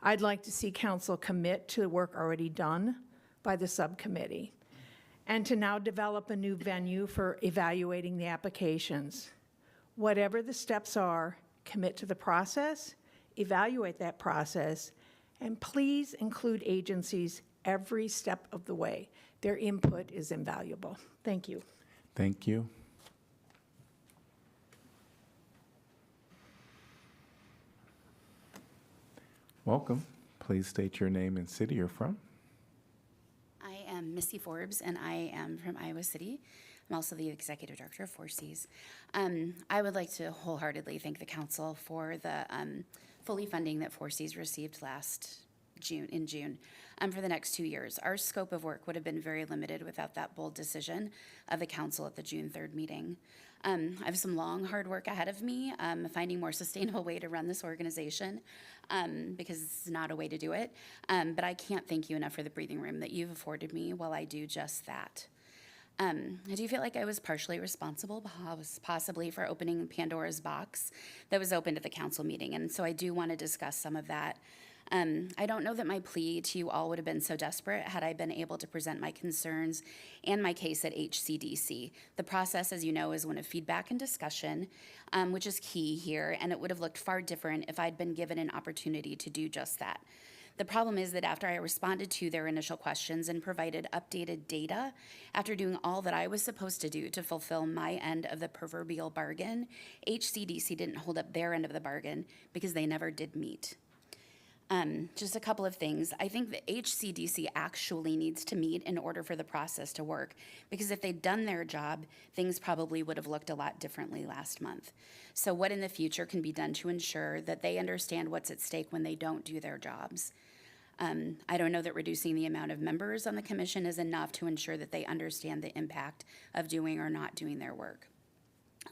I'd like to see council commit to the work already done by the subcommittee and to now develop a new venue for evaluating the applications. Whatever the steps are, commit to the process, evaluate that process, and please include agencies every step of the way. Their input is invaluable. Thank you.
Thank you. Welcome. Please state your name and city you're from.
I am Missy Forbes, and I am from Iowa City. I'm also the executive director of Four Cs. I would like to wholeheartedly thank the council for the fully funding that Four Cs received last June, for the next 2 years. Our scope of work would have been very limited without that bold decision of the council at the June 3rd meeting. I have some long, hard work ahead of me, finding more sustainable way to run this organization, because it's not a way to do it. But I can't thank you enough for the breathing room that you've afforded me while I do just that. I do feel like I was partially responsible, possibly for opening Pandora's box that was opened at the council meeting, and so I do want to discuss some of that. I don't know that my plea to you all would have been so desperate had I been able to present my concerns and my case at HCDC. The process, as you know, is one of feedback and discussion, which is key here, and it would have looked far different if I'd been given an opportunity to do just that. The problem is that after I responded to their initial questions and provided updated data, after doing all that I was supposed to do to fulfill my end of the proverbial bargain, HCDC didn't hold up their end of the bargain because they never did meet. Just a couple of things. I think that HCDC actually needs to meet in order for the process to work, because if they'd done their job, things probably would have looked a lot differently last month. So what in the future can be done to ensure that they understand what's at stake when they don't do their jobs? I don't know that reducing the amount of members on the commission is enough to ensure that they understand the impact of doing or not doing their work.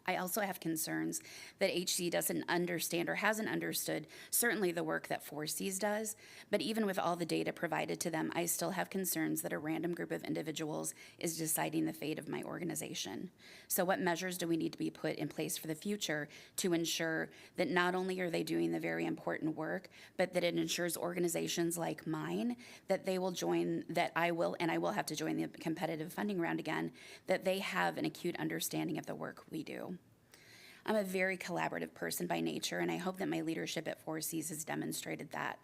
I also have concerns that HC doesn't understand or hasn't understood certainly the work that 4Cs does, but even with all the data provided to them, I still have concerns that a random group of individuals is deciding the fate of my organization. So what measures do we need to be put in place for the future to ensure that not only are they doing the very important work, but that it ensures organizations like mine, that they will join, that I will have to join the competitive funding round again, that they have an acute understanding of the work we do. I'm a very collaborative person by nature, and I hope that my leadership at 4Cs has demonstrated that.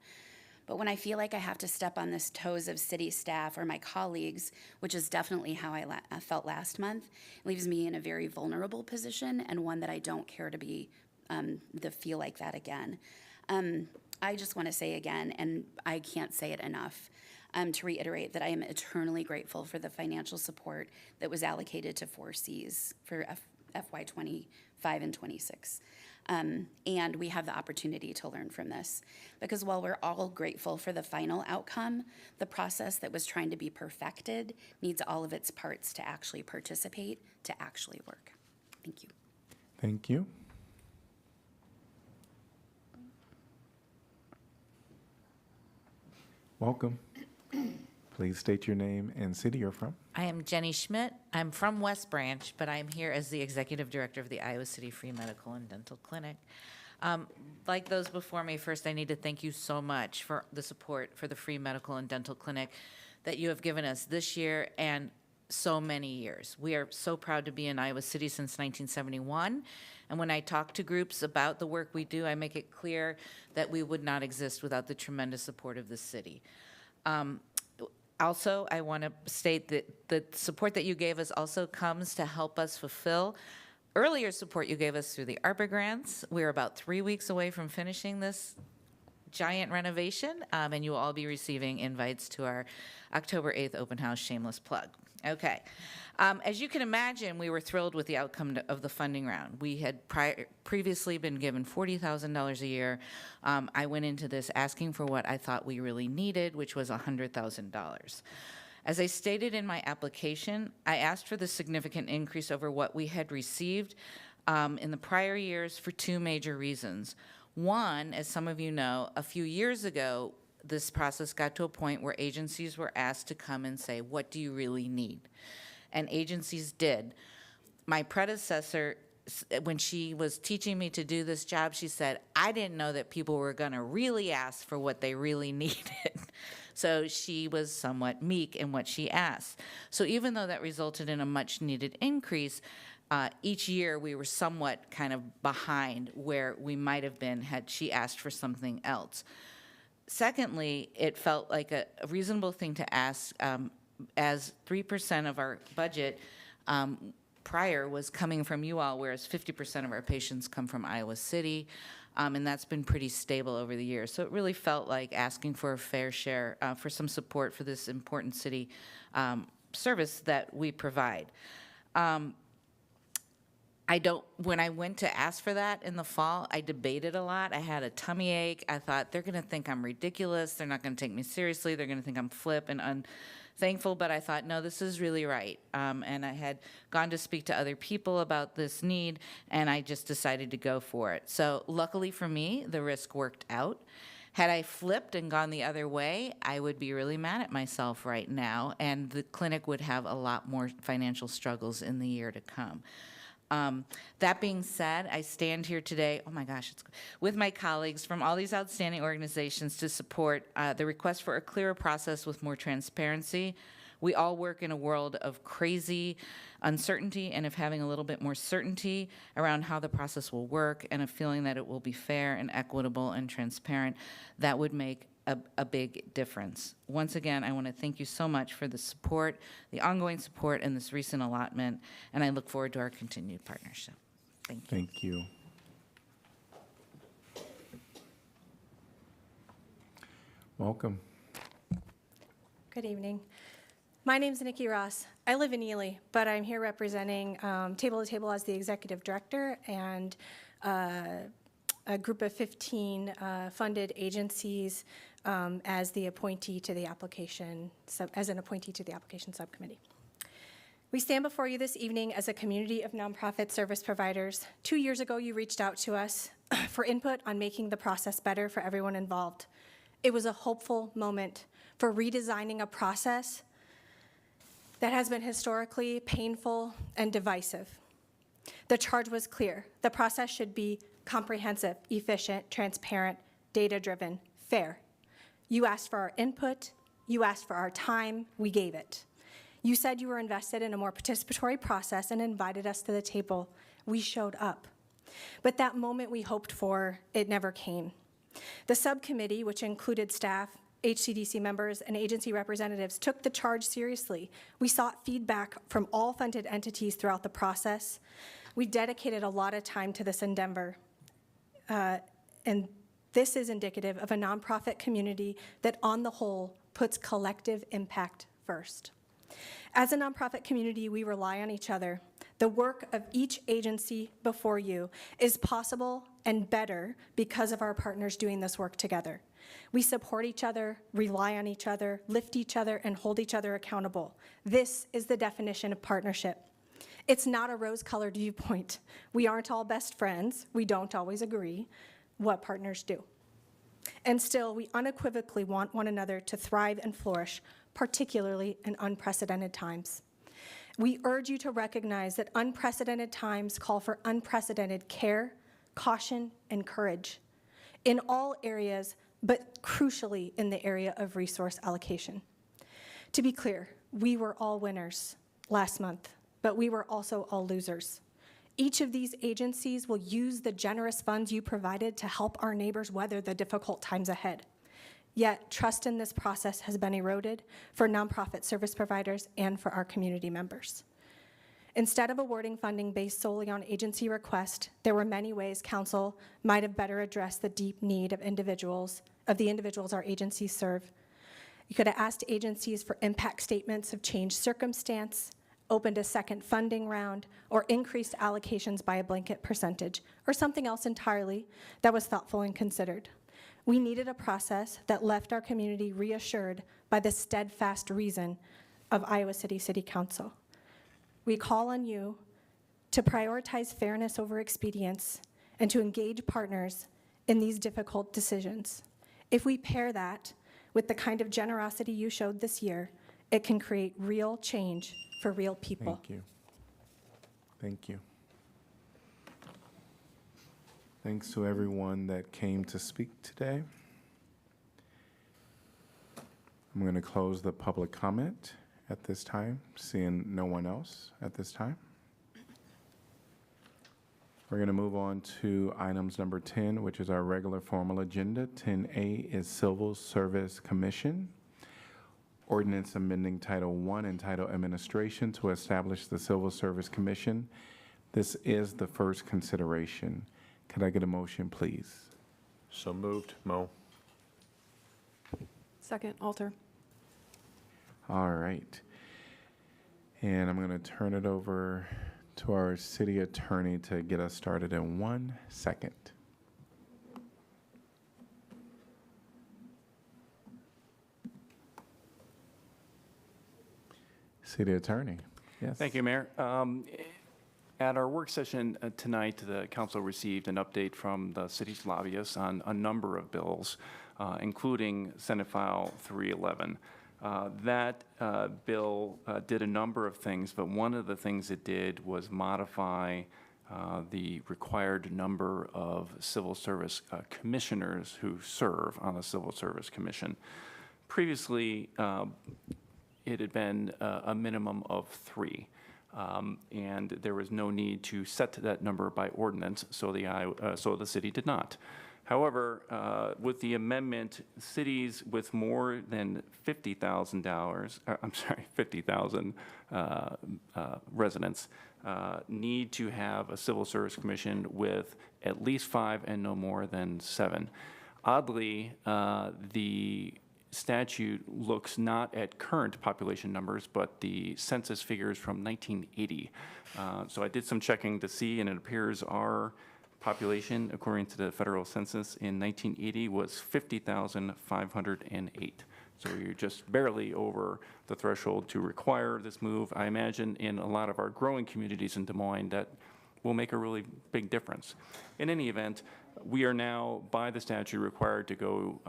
But when I feel like I have to step on the toes of city staff or my colleagues, which is definitely how I felt last month, it leaves me in a very vulnerable position, and one that I don't care to be, to feel like that again. I just want to say again, and I can't say it enough, to reiterate that I am eternally grateful for the financial support that was allocated to 4Cs for FY25 and 26. And we have the opportunity to learn from this. Because while we're all grateful for the final outcome, the process that was trying to be perfected needs all of its parts to actually participate, to actually work. Thank you.
Thank you. Welcome. Please state your name and city you're from.
I am Jenny Schmidt. I'm from West Branch, but I'm here as the Executive Director of the Iowa City Free Medical and Dental Clinic. Like those before me, first I need to thank you so much for the support for the Free Medical and Dental Clinic that you have given us this year and so many years. We are so proud to be in Iowa City since 1971. And when I talk to groups about the work we do, I make it clear that we would not exist without the tremendous support of the city. Also, I want to state that the support that you gave us also comes to help us fulfill earlier support you gave us through the ARPA grants. We're about 3 weeks away from finishing this giant renovation, and you will all be receiving invites to our October 8th open house, shameless plug. Okay. As you can imagine, we were thrilled with the outcome of the funding round. We had previously been given $40,000 a year. I went into this asking for what I thought we really needed, which was $100,000. As I stated in my application, I asked for the significant increase over what we had received in the prior years for two major reasons. One, as some of you know, a few years ago, this process got to a point where agencies were asked to come and say, what do you really need? And agencies did. My predecessor, when she was teaching me to do this job, she said, I didn't know that people were going to really ask for what they really needed. So she was somewhat meek in what she asked. So even though that resulted in a much needed increase, each year we were somewhat kind of behind where we might have been had she asked for something else. Secondly, it felt like a reasonable thing to ask, as 3% of our budget prior was coming from you all, whereas 50% of our patients come from Iowa City, and that's been pretty stable over the years. So it really felt like asking for a fair share for some support for this important city service that we provide. when I went to ask for that in the fall, I debated a lot. I had a tummy ache. I thought, they're going to think I'm ridiculous. They're not going to take me seriously. They're going to think I'm flip and unthankful. But I thought, no, this is really right. And I had gone to speak to other people about this need, and I just decided to go for it. So luckily for me, the risk worked out. Had I flipped and gone the other way, I would be really mad at myself right now, and the clinic would have a lot more financial struggles in the year to come. That being said, I stand here today, oh my gosh, with my colleagues from all these outstanding organizations to support the request for a clearer process with more transparency. We all work in a world of crazy uncertainty, and if having a little bit more certainty around how the process will work and a feeling that it will be fair and equitable and transparent, that would make a big difference. Once again, I want to thank you so much for the support, the ongoing support, and this recent allotment, and I look forward to our continued partnership. Thank you.
Thank you. Welcome.
Good evening. My name's Nikki Ross. I live in Ely, but I'm here representing Table to Table as the executive director and a group of 15 funded agencies as the appointee to the application, as an appointee to the application subcommittee. We stand before you this evening as a community of nonprofit service providers. 2 years ago, you reached out to us for input on making the process better for everyone involved. It was a hopeful moment for redesigning a process that has been historically painful and divisive. The charge was clear. The process should be comprehensive, efficient, transparent, data-driven, fair. You asked for our input. You asked for our time. We gave it. You said you were invested in a more participatory process and invited us to the table. We showed up. But that moment we hoped for, it never came. The subcommittee, which included staff, HCDC members, and agency representatives, took the charge seriously. We sought feedback from all funded entities throughout the process. We dedicated a lot of time to this endeavor. And this is indicative of a nonprofit community that, on the whole, puts collective impact first. As a nonprofit community, we rely on each other. The work of each agency before you is possible and better because of our partners doing this work together. We support each other, rely on each other, lift each other, and hold each other accountable. This is the definition of partnership. It's not a rose-colored viewpoint. We aren't all best friends. We don't always agree what partners do. And still, we unequivocally want one another to thrive and flourish, particularly in unprecedented times. We urge you to recognize that unprecedented times call for unprecedented care, caution, and courage in all areas, but crucially in the area of resource allocation. To be clear, we were all winners last month, but we were also all losers. Each of these agencies will use the generous funds you provided to help our neighbors weather the difficult times ahead. Yet, trust in this process has been eroded for nonprofit service providers and for our community members. Instead of awarding funding based solely on agency request, there were many ways Council might have better addressed the deep need of the individuals our agencies serve. You could have asked agencies for impact statements of changed circumstance, opened a second funding round, or increased allocations by a blanket percentage, or something else entirely that was thoughtful and considered. We needed a process that left our community reassured by the steadfast reason of Iowa City City Council. We call on you to prioritize fairness over expedience and to engage partners in these difficult decisions. If we pair that with the kind of generosity you showed this year, it can create real change for real people.
Thank you. Thank you. Thanks to everyone that came to speak today. I'm going to close the public comment at this time, seeing no one else at this time. We're going to move on to items number 10, which is our regular formal agenda. 10A is Civil Service Commission. Ordinance amending Title I entitled Administration to establish the Civil Service Commission. This is the first consideration. Could I get a motion, please?
So moved, Mo.
Second, Alter.
All right. And I'm going to turn it over to our city attorney to get us started in 1 second. City attorney, yes.
Thank you, Mayor. At our work session tonight, the council received an update from the city's lobbyists on a number of bills, including Senate File 311. That bill did a number of things, but one of the things it did was modify the required number of civil service commissioners who serve on the Civil Service Commission. Previously, it had been a minimum of 3. And there was no need to set that number by ordinance, so the city did not. However, with the amendment, cities with more than $50,000 residents need to have a civil service commission with at least 5 and no more than 7. Oddly, the statute looks not at current population numbers, but the census figures from 1980. So I did some checking to see, and it appears our population, according to the federal census in 1980, was 50,508. So you're just barely over the threshold to require this move. I imagine in a lot of our growing communities in Des Moines that will make a really big difference. In any event, we are now, by the statute, required to go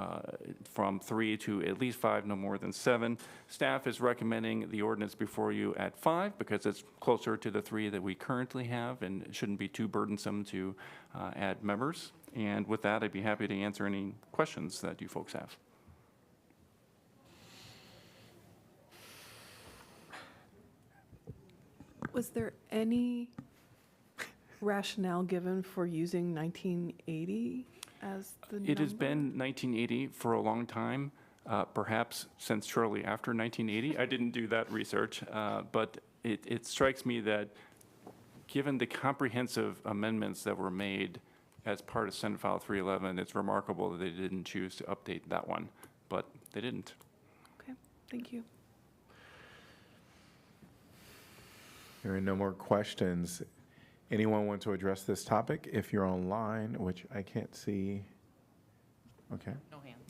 from 3 to at least 5, no more than 7. Staff is recommending the ordinance before you at 5 because it's closer to the 3 that we currently have and it shouldn't be too burdensome to add members. And with that, I'd be happy to answer any questions that you folks have.
Was there any rationale given for using 1980 as the number?
It has been 1980 for a long time, perhaps since shortly after 1980. I didn't do that research, but it strikes me that given the comprehensive amendments that were made as part of Senate File 311, it's remarkable that they didn't choose to update that one, but they didn't.
Okay, thank you.
There are no more questions. Anyone want to address this topic? If you're online, which I can't see. Okay.
No hand.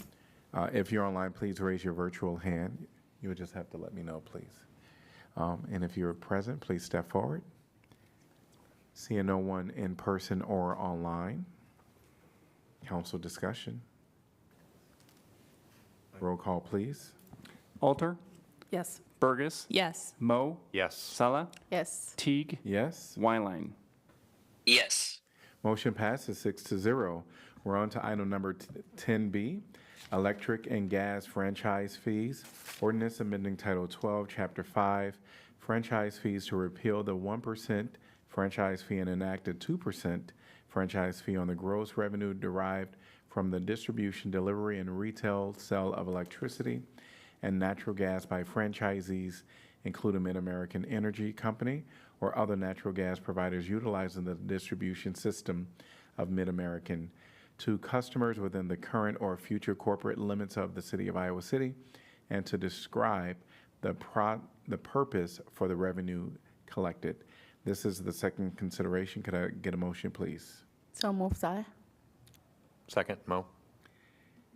If you're online, please raise your virtual hand. You would just have to let me know, please. And if you're present, please step forward. Seeing no one in person or online. Council discussion. Roll call, please.
Alter?
Yes.
Burgess?
Yes.
Mo?
Yes.
Sala?
Yes.
Teague?
Yes.
Wyline?
Yes.
Motion passes 6-0. We're on to item number 10B, electric and gas franchise fees. Ordinance amending Title 12, Chapter 5, franchise fees to repeal the 1% franchise fee and enact a 2% franchise fee on the gross revenue derived from the distribution, delivery, and retail sale of electricity and natural gas by franchisees, including Mid-American Energy Company or other natural gas providers utilizing the distribution system of Mid-American, to customers within the current or future corporate limits of the City of Iowa City, and to describe the purpose for the revenue collected. This is the second consideration. Could I get a motion, please?
So move, sir.
Second, Mo.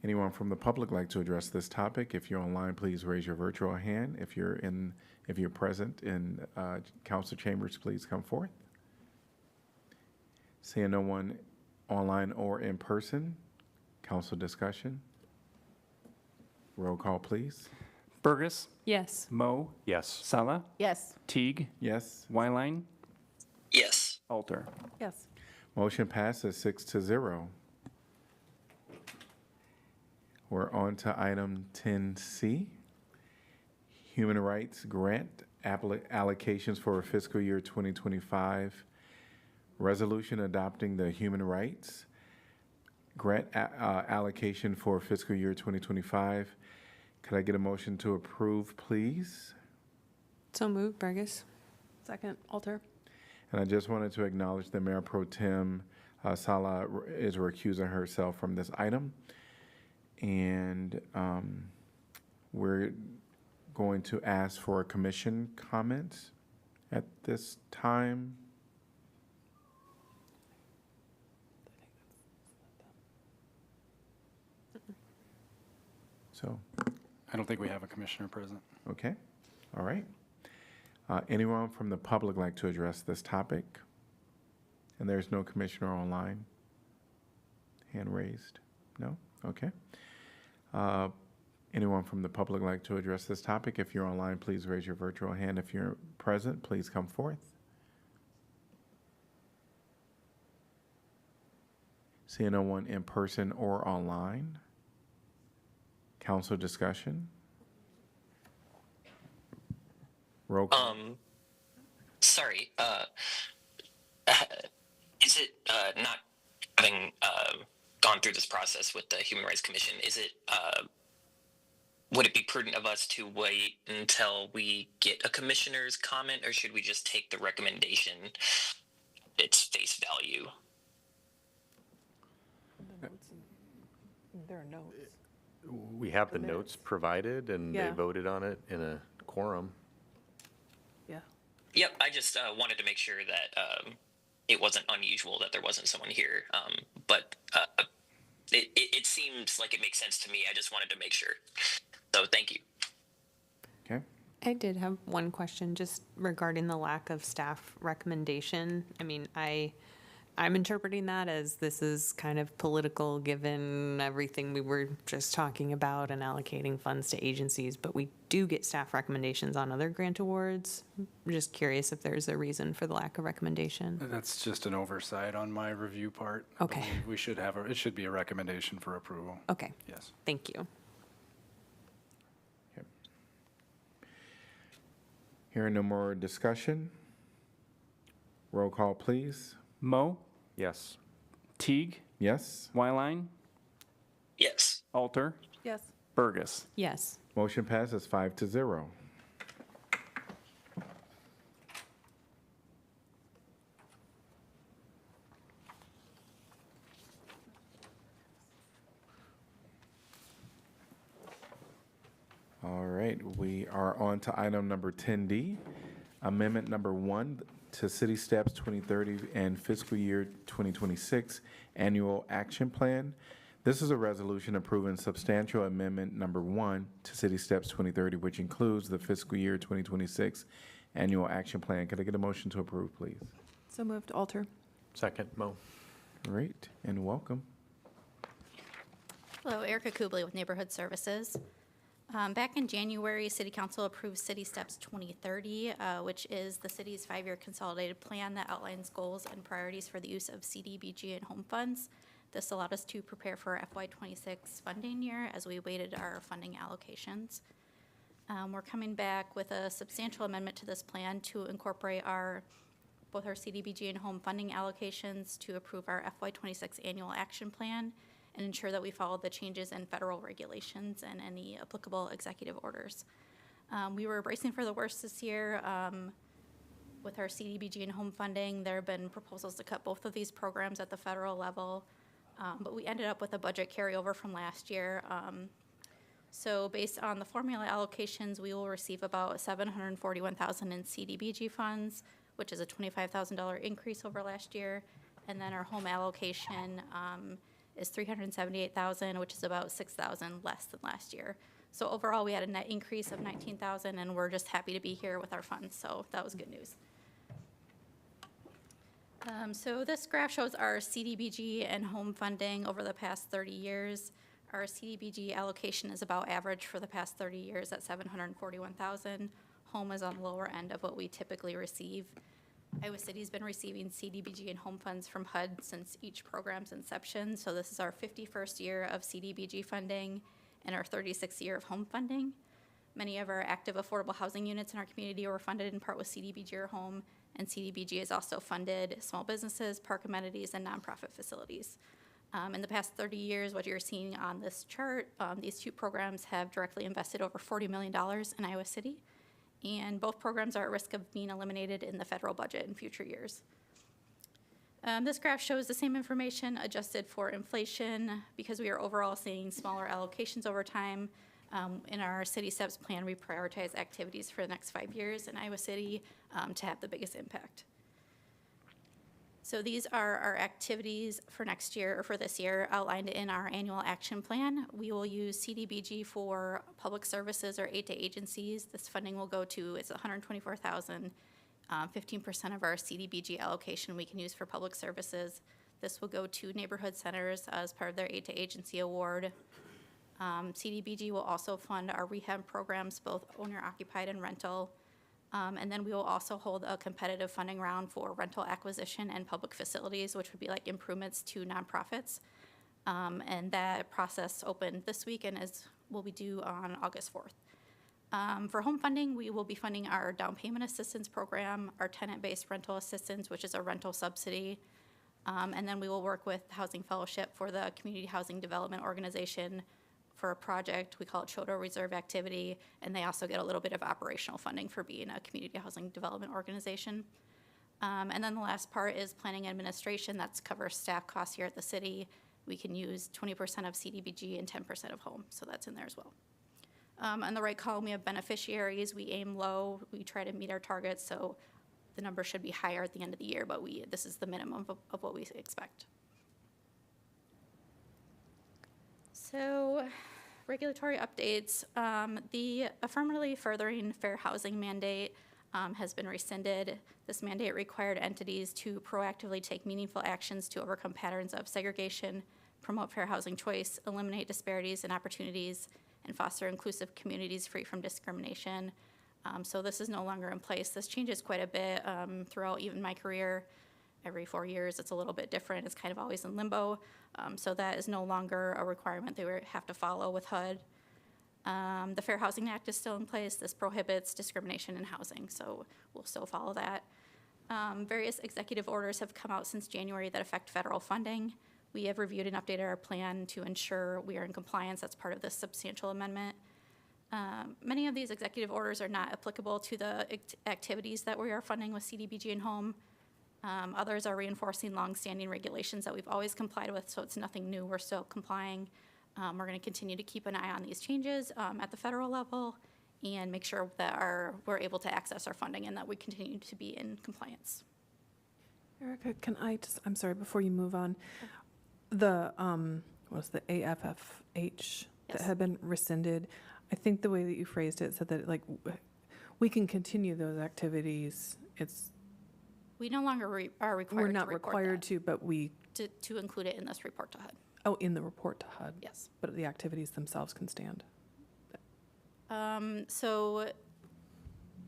Anyone from the public like to address this topic? If you're online, please raise your virtual hand. If you're present in council chambers, please come forth. Seeing no one online or in person, council discussion. Roll call, please.
Burgess?
Yes.
Mo?
Yes.
Sala?
Yes.
Teague?
Yes.
Wyline?
Yes.
Alter?
Yes.
Motion passes 6-0. We're on to item 10C, Human Rights Grant Allocations for Fiscal Year 2025. Resolution adopting the Human Rights Grant Allocation for Fiscal Year 2025. Could I get a motion to approve, please?
So moved, Burgess.
Second, Alter.
And I just wanted to acknowledge that Mayor Pro Tem Sala is recusing herself from this item. And we're going to ask for commission comments at this time. So,
I don't think we have a commissioner present.
okay, all right. Anyone from the public like to address this topic? And there's no commissioner online? Hand raised? No? Okay. Anyone from the public like to address this topic? If you're online, please raise your virtual hand. If you're present, please come forth. Seeing no one in person or online. Council discussion. Roll call.
Sorry, is it, not having, gone through this process with the Human Rights Commission, is it, would it be prudent of us to wait until we get a commissioner's comment, or should we just take the recommendation at its face value?
There are notes.
We have the notes provided, and they
Yeah.
voted on it in a quorum.
Yeah.
Yep, I just wanted to make sure that it wasn't unusual that there wasn't someone here. But it seems like it makes sense to me. I just wanted to make sure. So thank you.
Okay.
I did have one question just regarding the lack of staff recommendation. I mean, I'm interpreting that as this is kind of political, given everything we were just talking about and allocating funds to agencies, but we do get staff recommendations on other grant awards. I'm just curious if there's a reason for the lack of recommendation.
That's just an oversight on my review part. I
Okay.
believe we should have, it should be a recommendation for approval.
Okay.
Yes.
Thank you.
Hearing no more discussion. Roll call, please.
Mo,
Yes.
Teague,
Yes.
Wyline,
Yes.
Alter,
Yes.
Burgess.
Yes.
Motion passes 5-0. All right, we are on to item number 10D, Amendment Number 1 to City Steps 2030 and Fiscal Year 2026 Annual Action Plan. This is a resolution approving substantial amendment number 1 to City Steps 2030, which includes the fiscal year 2026 Annual Action Plan. Could I get a motion to approve, please?
So moved. Alter.
Second, Mo.
Great, and welcome.
Hello, Erica Kubley with Neighborhood Services. Back in January, City Council approved City Steps 2030, which is the city's 5-year consolidated plan that outlines goals and priorities for the use of CDBG and home funds. This allowed us to prepare for our FY26 funding year as we awaited our funding allocations. We're coming back with a substantial amendment to this plan to incorporate both our CDBG and home funding allocations to approve our FY26 annual action plan and ensure that we follow the changes in federal regulations and any applicable executive orders. We were bracing for the worst this year with our CDBG and home funding. There have been proposals to cut both of these programs at the federal level, but we ended up with a budget carryover from last year. So based on the formula allocations, we will receive about $741,000 in CDBG funds, which is a $25,000 increase over last year. And then our home allocation is $378,000, which is about $6,000 less than last year. So overall, we had a net increase of $19,000, and we're just happy to be here with our funds. So that was good news. So this graph shows our CDBG and home funding over the past 30 years. Our CDBG allocation is about average for the past 30 years at $741,000. Home is on the lower end of what we typically receive. Iowa City's been receiving CDBG and home funds from HUD since each program's inception. So this is our 51st year of CDBG funding and our 36th year of home funding. Many of our active affordable housing units in our community were funded in part with CDBG or home, and CDBG has also funded small businesses, park amenities, and nonprofit facilities. In the past 30 years, what you're seeing on this chart, these two programs have directly invested over $40 million in Iowa City, and both programs are at risk of being eliminated in the federal budget in future years. This graph shows the same information adjusted for inflation. Because we are overall seeing smaller allocations over time, in our City Steps plan, we prioritize activities for the next 5 years in Iowa City to have the biggest impact. So these are our activities for next year, or for this year, outlined in our annual action plan. We will use CDBG for public services or aid to agencies. This funding will go to, it's $124,000, 15% of our CDBG allocation we can use for public services. This will go to neighborhood centers as part of their aid to agency award. CDBG will also fund our rehab programs, both owner occupied and rental. And then we will also hold a competitive funding round for rental acquisition and public facilities, which would be like improvements to nonprofits. And that process opened this week and will be due on August 4th. For home funding, we will be funding our down payment assistance program, our tenant-based rental assistance, which is a rental subsidy. And then we will work with Housing Fellowship for the Community Housing Development Organization for a project, we call it Chodo Reserve Activity, and they also get a little bit of operational funding for being a community housing development organization. And then the last part is planning administration. That covers staff costs here at the city. We can use 20% of CDBG and 10% of home, so that's in there as well. On the right column, we have beneficiaries. We aim low. We try to meet our targets, so the number should be higher at the end of the year, but this is the minimum of what we expect. So, regulatory updates. The affirmatively furthering fair housing mandate has been rescinded. This mandate required entities to proactively take meaningful actions to overcome patterns of segregation, promote fair housing choice, eliminate disparities and opportunities, and foster inclusive communities free from discrimination. So this is no longer in place. This changes quite a bit throughout even my career. Every 4 years, it's a little bit different. It's kind of always in limbo. So that is no longer a requirement they have to follow with HUD. The Fair Housing Act is still in place. This prohibits discrimination in housing, so we'll still follow that. Various executive orders have come out since January that affect federal funding. We have reviewed and updated our plan to ensure we are in compliance. That's part of this substantial amendment. Many of these executive orders are not applicable to the activities that we are funding with CDBG and home. Others are reinforcing longstanding regulations that we've always complied with, so it's nothing new. We're still complying. We're going to continue to keep an eye on these changes at the federal level and make sure that we're able to access our funding and that we continue to be in compliance.
Erica, can I just, I'm sorry, before you move on, the, what was the AFFH that had been rescinded, I think the way that you phrased it said that, like, we can continue those activities.
We no longer are required to
We're not
report
required
that,
to, but we,
to include it in this report to HUD.
oh, in the report to HUD?
Yes.
But the activities themselves can stand?
So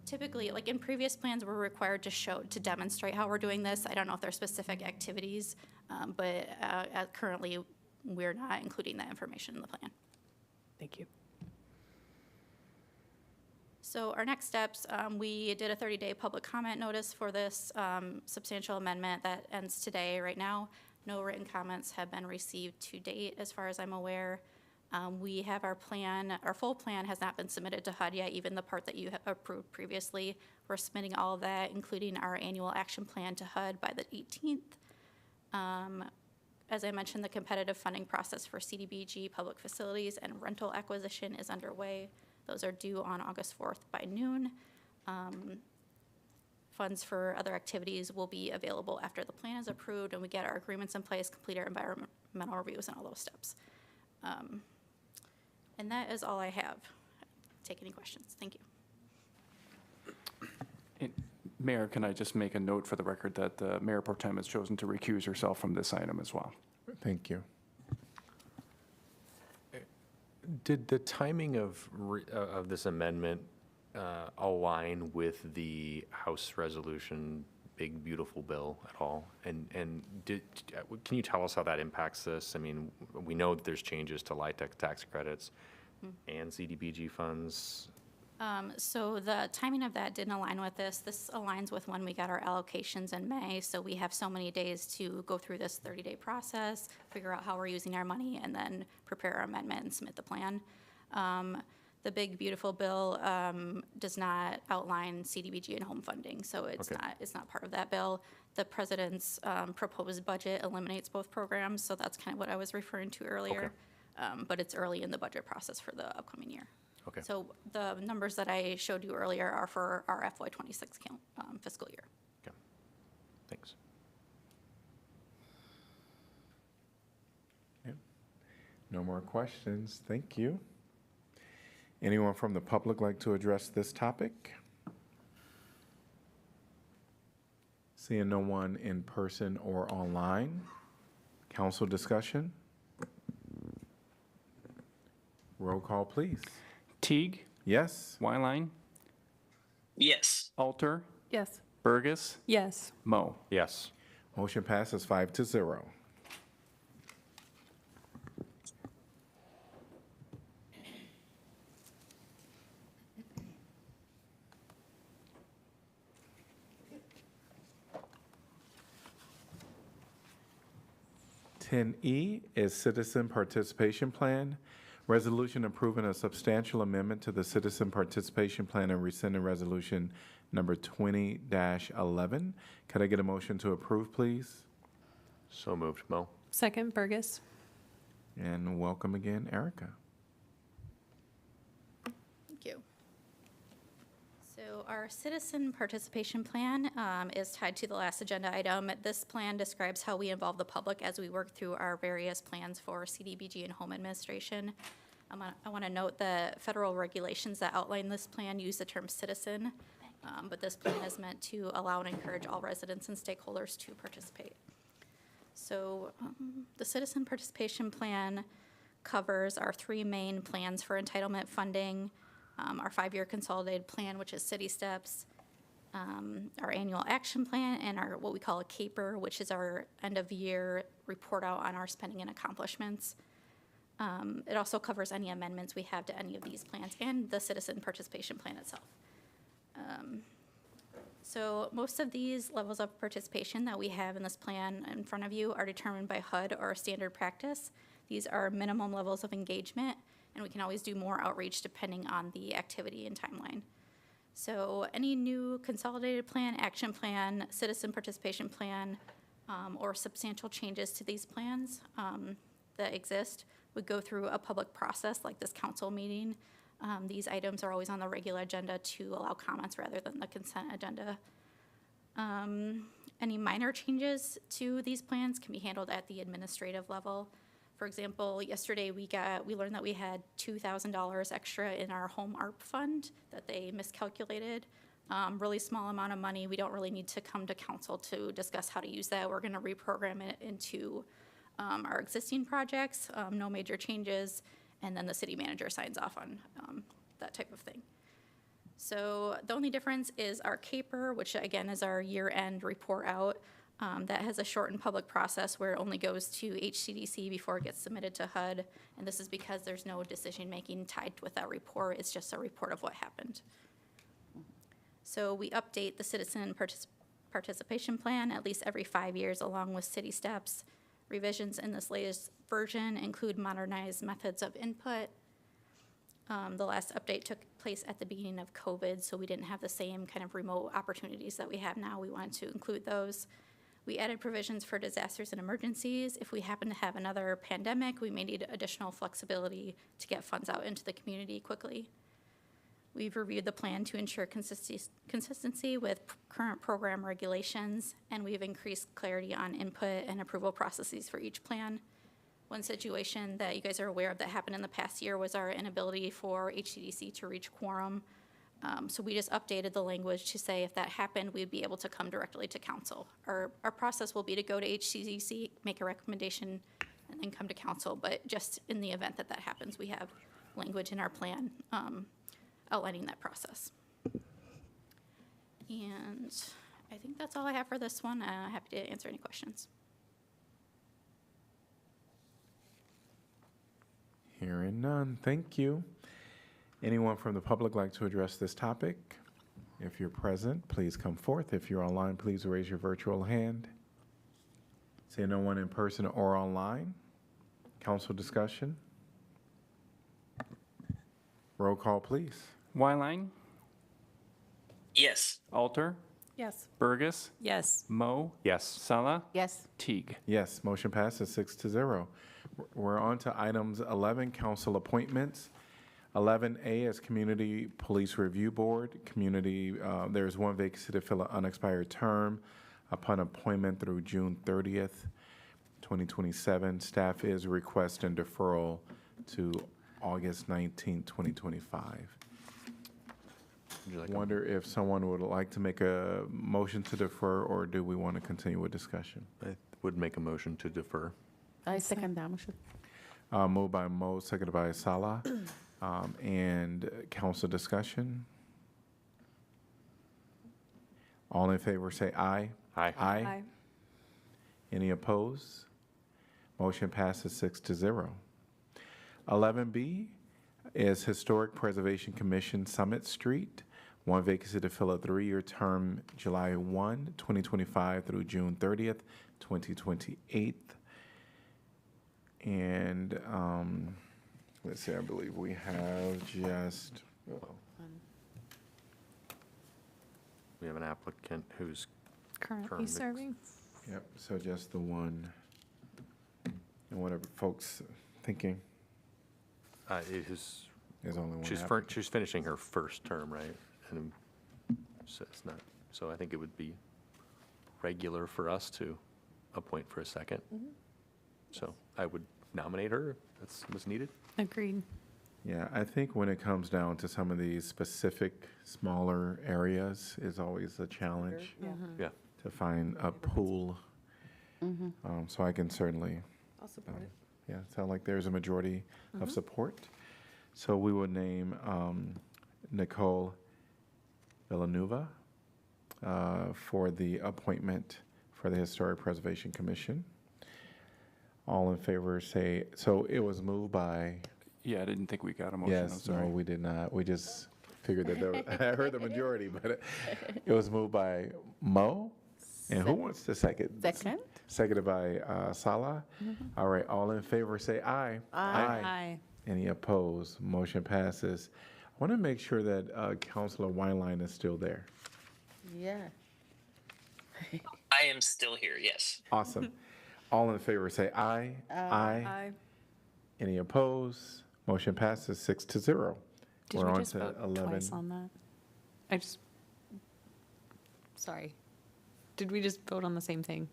typically, like in previous plans, we're required to demonstrate how we're doing this. I don't know if there's specific activities, but currently, we're not including that information in the plan.
Thank you.
So our next steps, we did a 30-day public comment notice for this substantial amendment that ends today right now. No written comments have been received to date, as far as I'm aware. We have our plan, our full plan has not been submitted to HUD yet, even the part that you approved previously. We're submitting all of that, including our annual action plan, to HUD by the 18th. As I mentioned, the competitive funding process for CDBG, public facilities, and rental acquisition is underway. Those are due on August 4th by noon. Funds for other activities will be available after the plan is approved and we get our agreements in place, complete our environmental reviews, and all those steps. And that is all I have. Take any questions. Thank you.
Mayor, can I just make a note for the record that Mayor Pro Tem has chosen to recuse herself from this item as well?
Thank you.
Did the timing of this amendment align with the House resolution, Big Beautiful Bill at all? And can you tell us how that impacts this? I mean, we know that there's changes to LIHTC tax credits and CDBG funds.
So the timing of that didn't align with this. This aligns with when we got our allocations in May. So we have so many days to go through this 30-day process, figure out how we're using our money, and then prepare our amendment and submit the plan. The Big Beautiful Bill does not outline CDBG and home funding, so it's not part of that bill. The president's proposed budget eliminates both programs, so that's kind of what I was referring to earlier. But it's early in the budget process for the upcoming year.
Okay.
So the numbers that I showed you earlier are for our FY26 fiscal year.
Okay. Thanks.
No more questions. Thank you. Anyone from the public like to address this topic? Seeing no one in person or online. Council discussion? Roll call, please.
Teague,
Yes?
Wyline,
Yes.
Alter,
Yes.
Burgess,
Yes.
Mo.
Yes.
Motion passes 5-0. E is Citizen Participation Plan. Resolution approving a substantial amendment to the Citizen Participation Plan and rescinding Resolution number 20-11. Could I get a motion to approve, please?
So moved, Mo.
Second, Burgess.
And welcome again, Erica.
Thank you. So our citizen participation plan is tied to the last agenda item. This plan describes how we involve the public as we work through our various plans for CDBG and home administration. I want to note the federal regulations that outline this plan use the term citizen, but this plan is meant to allow and encourage all residents and stakeholders to participate. So the citizen participation plan covers our three main plans for entitlement funding, our 5-year consolidated plan, which is City Steps, our annual action plan, and our what we call a CAPER, which is our end-of-year report out on our spending and accomplishments. It also covers any amendments we have to any of these plans and the citizen participation plan itself. So most of these levels of participation that we have in this plan in front of you are determined by HUD or standard practice. These are minimum levels of engagement, and we can always do more outreach depending on the activity and timeline. So any new consolidated plan, action plan, citizen participation plan, or substantial changes to these plans that exist would go through a public process like this council meeting. These items are always on the regular agenda to allow comments rather than the consent agenda. Any minor changes to these plans can be handled at the administrative level. For example, yesterday we learned that we had $2,000 extra in our home ARP fund that they miscalculated. Really small amount of money. We don't really need to come to council to discuss how to use that. We're going to reprogram it into our existing projects, no major changes, and then the city manager signs off on that type of thing. So the only difference is our CAPER, which again is our year-end report out. That has a shortened public process where it only goes to HCDC before it gets submitted to HUD, and this is because there's no decision-making tied with that report. It's just a report of what happened. So we update the citizen participation plan at least every 5 years along with city steps. Revisions in this latest version include modernized methods of input. The last update took place at the beginning of COVID, so we didn't have the same kind of remote opportunities that we have now. We wanted to include those. We added provisions for disasters and emergencies. If we happen to have another pandemic, we may need additional flexibility to get funds out into the community quickly. We've reviewed the plan to ensure consistency with current program regulations, and we've increased clarity on input and approval processes for each plan. One situation that you guys are aware of that happened in the past year was our inability for HCDC to reach quorum. So we just updated the language to say if that happened, we'd be able to come directly to council. Our process will be to go to HCDC, make a recommendation, and then come to council. But just in the event that that happens, we have language in our plan outlining that process. And I think that's all I have for this one. Happy to answer any questions.
Hearing none, thank you. Anyone from the public like to address this topic? If you're present, please come forth. If you're online, please raise your virtual hand. Seeing no one in person or online. Council discussion. Roll call, please.
Wyline,
Yes.
Alter,
Yes.
Burgess,
Yes.
Mo,
Yes.
Sala,
Yes.
Teague.
Yes, motion passes 6-0. We're on to items 11, council appointments. 11A is Community Police Review Board. There's one vacancy to fill an unexpired term upon appointment through June 30th, 2027. Staff is requesting deferral to August 19th, 2025. Wonder if someone would like to make a motion to defer, or do we want to continue with discussion?
I would make a motion to defer.
I second that motion.
Moved by Mo, seconded by Salah. And council discussion. All in favor say aye.
Aye.
Aye. Any opposed? Motion passes 6-0. 11B is Historic Preservation Commission Summit Street. One vacancy to fill a 3-year term, July 1, 2025 through June 30th, 2028. And let's see, I believe we have just,
We have an applicant who's
Currently serving?
yep, so just the one. And whatever folks thinking,
it is,
there's only one
she's
applicant.
she's finishing her first term, right? And so it's not, so I think it would be regular for us to appoint for a second. So I would nominate her if that's what's needed.
Agreed.
Yeah, I think when it comes down to some of these specific, smaller areas is always a challenge.
Yeah.
To find a pool. So I can certainly,
I'll support it.
yeah, sound like there's a majority of support. So we will name Nicole Villanueva for the appointment for the Historic Preservation Commission. All in favor say, so it was moved by,
Yeah, I didn't think we got a motion. I'm
yes, no,
sorry.
we did not. We just figured that there was, I heard the majority, but it was moved by Mo. And who wants the second?
Second.
Seconded by Salah. All right, all in favor say aye.
Aye.
Any opposed? Motion passes. I want to make sure that Councilor Wineline is still there.
Yeah.
I am still here, yes.
Awesome. All in favor say aye.
Aye.
Any opposed? Motion passes 6-0.
Did
We're
we
on
just
to
vote
11.
twice on that? Sorry. Did we just vote on the same thing?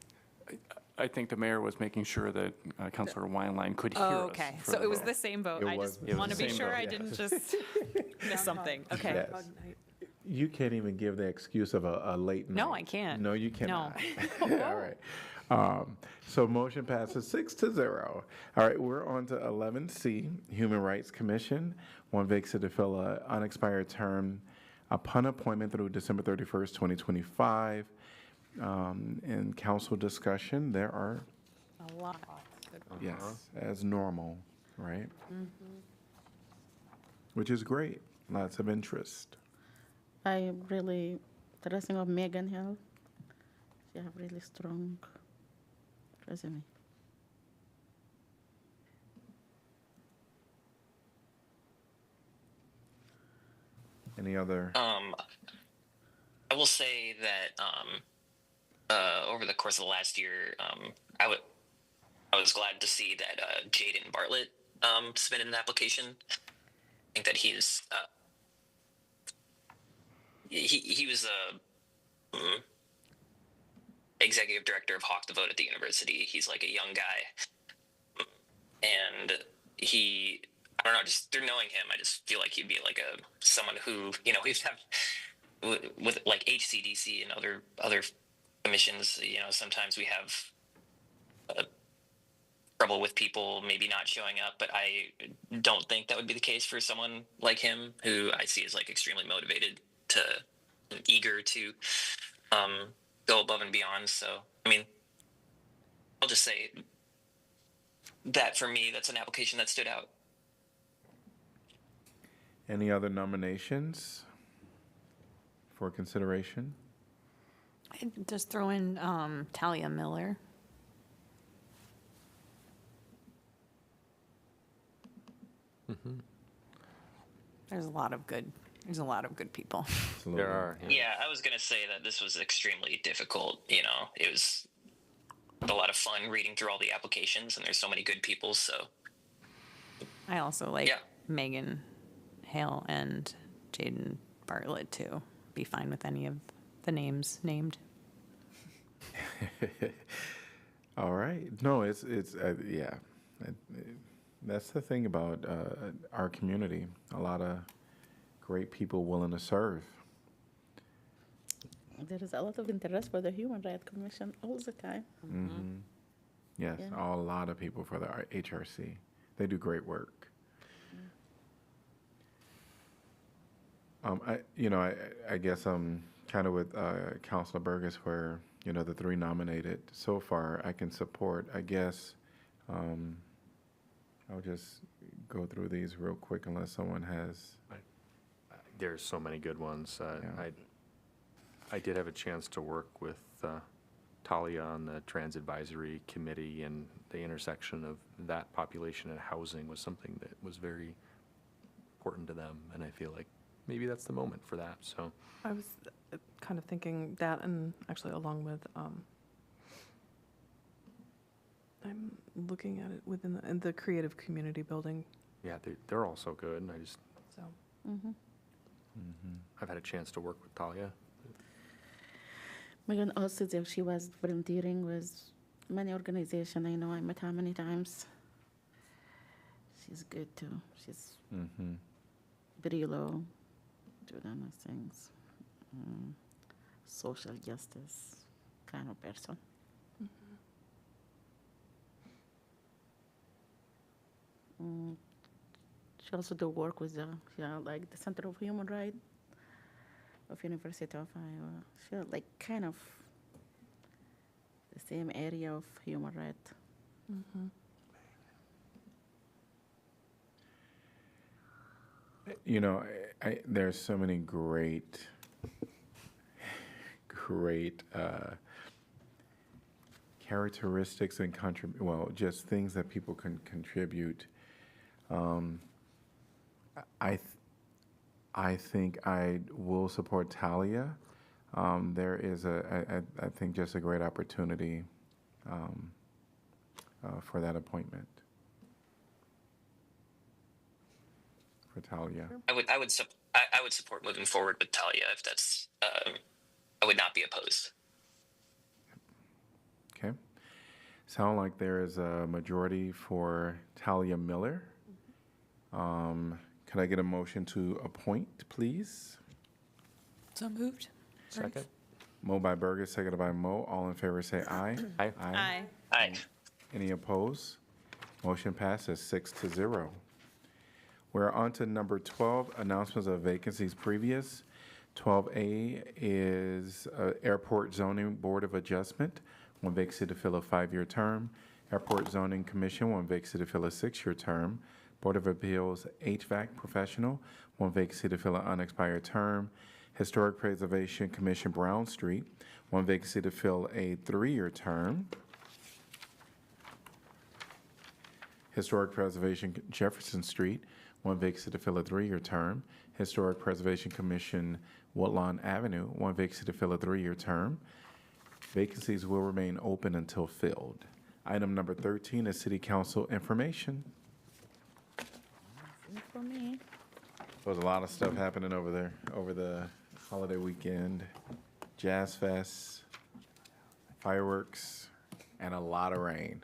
I think the mayor was making sure that Councilor Wineline could hear us.
Oh, okay.
for
So
the
it was
vote.
the same vote.
It
I
was-
just
it was
want to
the
be
same
sure
vote,
I
yeah.
didn't just miss something. Okay.
Yes. You can't even give the excuse of a late night.
No, I can't.
No, you cannot.
No.
All right. So motion passes 6-0. All right, we're on to 11C, Human Rights Commission. One vacancy to fill an unexpired term upon appointment through December 31st, 2025. In council discussion, there are,
A lot. Good one.
yes, as normal, right? Which is great. Lots of interest.
I really interesting of Megan Hill. She have really strong resume.
Any other?
I will say that over the course of the last year, I was glad to see that Jaden Bartlett submitted an application. I think that he was executive director of Hawk the Vote at the university. He's like a young guy, and I don't know, just through knowing him, I just feel like he'd be like someone who, we've have with like HCDC and other commissions, sometimes we have trouble with people maybe not showing up, but I don't think that would be the case for someone like him, who I see as like extremely motivated eager to go above and beyond. So, I mean, I'll just say that for me, that's an application that stood out.
Any other nominations for consideration?
I'd just throw in Talia Miller. There's a lot of good people.
There are.
Yeah, I was going to say that this was extremely difficult. It was a lot of fun reading through all the applications, and there's so many good people. So
I also like Megan Hale and Jaden Bartlett too. Be fine with any of the names named.
All right. No, it's yeah. That's the thing about our community. A lot of great people willing to serve.
There is a lot of interest for the Human Rights Commission all the time.
Mm-hmm. Yes,
Yeah.
a lot of people for the HRC. They do great work. I guess I'm kind of with Councilor Burgess where, the three nominated so far I can support. I guess I'll just go through these real quick unless someone has.
There's so many good ones. I did have a chance to work with Talia on the Trans Advisory Committee, and the intersection of that population and housing was something that was very important to them, and I feel like maybe that's the moment for that, so.
I was kind of thinking that, and actually along with, I'm looking at it within in the creative community building.
Yeah, they're all so good, and I just,
So,
I've had a chance to work with Talia.
Megan also said she was volunteering with many organizations. I know I met her many times. She's good too. She's very low, doing nice things. Social justice kind of person. She also do work with the Center of Human Rights of University of Iowa. She like kind of the same area of human rights.
There's so many great characteristics and just things that people can contribute. I think I will support Talia. There is I think just a great opportunity for that appointment for Talia.
I would support moving forward with Talia if that's. I would not be opposed.
Okay. Sound like there is a majority for Talia Miller. Could I get a motion to appoint, please?
So moved.
Second.
Moved by Burgess, seconded by Mo. All in favor say aye.
Aye.
Aye.
Aye.
Any opposed? Motion passes 6-0. We're on to number 12, announcements of vacancies previous. 12A is Airport Zoning Board of Adjustment, one vacancy to fill a 5-year term. Airport Zoning Commission, one vacancy to fill a 6-year term. Board of Appeals HVAC Professional, one vacancy to fill an unexpired term. Historic Preservation Commission Brown Street, one vacancy to fill a 3-year term. Historic Preservation Jefferson Street, one vacancy to fill a 3-year term. Historic Preservation Commission Woodlawn Avenue, one vacancy to fill a 3-year term. Vacancies will remain open until filled. Item number 13 is City Council information.
For me.
There was a lot of stuff happening over there over the holiday weekend. Jazz Fest, fireworks, and a lot of rain.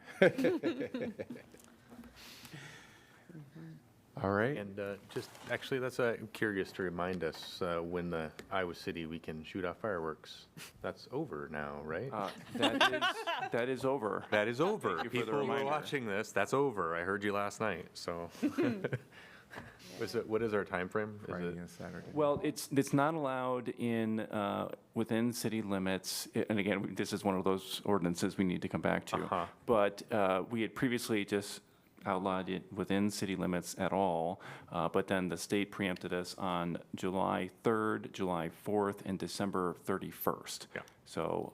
All right.
And just, actually, that's curious to remind us when the Iowa City we can shoot off fireworks. That's over now, right?
That is over.
That is over.
Thank you for the
People who are
reminder.
watching this, that's over. I heard you last night, so. What is our time frame?
Friday and Saturday.
Well, it's not allowed within city limits, and again, this is one of those ordinances we need to come back to. But we had previously just outlawed it within city limits at all, but then the state preempted us on July 3rd, July 4th, and December 31st.
Yeah.
So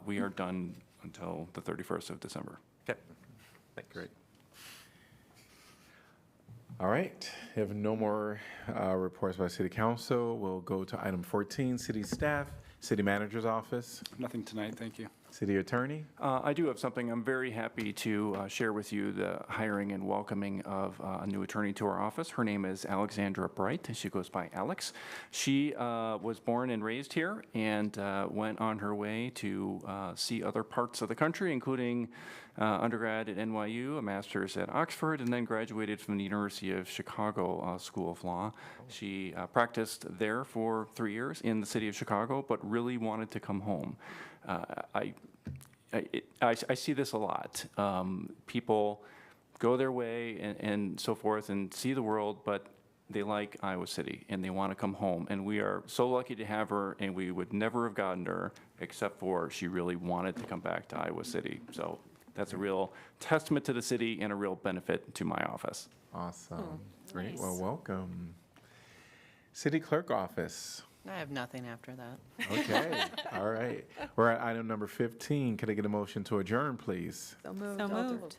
we are done until the 31st of December.
Okay, thanks.
Great. All right, if no more reports by City Council, we'll go to item 14, City Staff, City Manager's Office.
Nothing tonight, thank you.
City Attorney?
I do have something. I'm very happy to share with you the hiring and welcoming of a new attorney to our office. Her name is Alexandra Bright. She goes by Alex. She was born and raised here and went on her way to see other parts of the country, including undergrad at NYU, a master's at Oxford, and then graduated from the University of Chicago School of Law. She practiced there for 3 years in the city of Chicago, but really wanted to come home. I see this a lot. People go their way and so forth and see the world, but they like Iowa City and they want to come home. And we are so lucky to have her, and we would never have gotten her except for she really wanted to come back to Iowa City. So that's a real testament to the city and a real benefit to my office.
Awesome. Great. Well, welcome. City Clerk Office.
I have nothing after that.
Okay. All right. We're at item number 15. Can I get a motion to adjourn, please?
So moved.
So moved.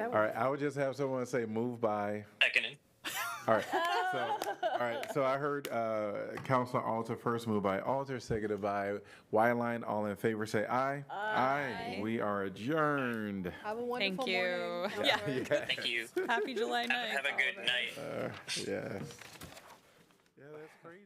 All right. I would just have someone say move by.
Seconded.
All right. So I heard Councilor Alter first, moved by Alter, seconded by Wyline. All in favor, say aye. Aye. We are adjourned.
Have a wonderful
Thank you.
morning.
Yeah.
Thank you.
Happy July 9th.
Have a good night.
Yes. Yeah, that's crazy.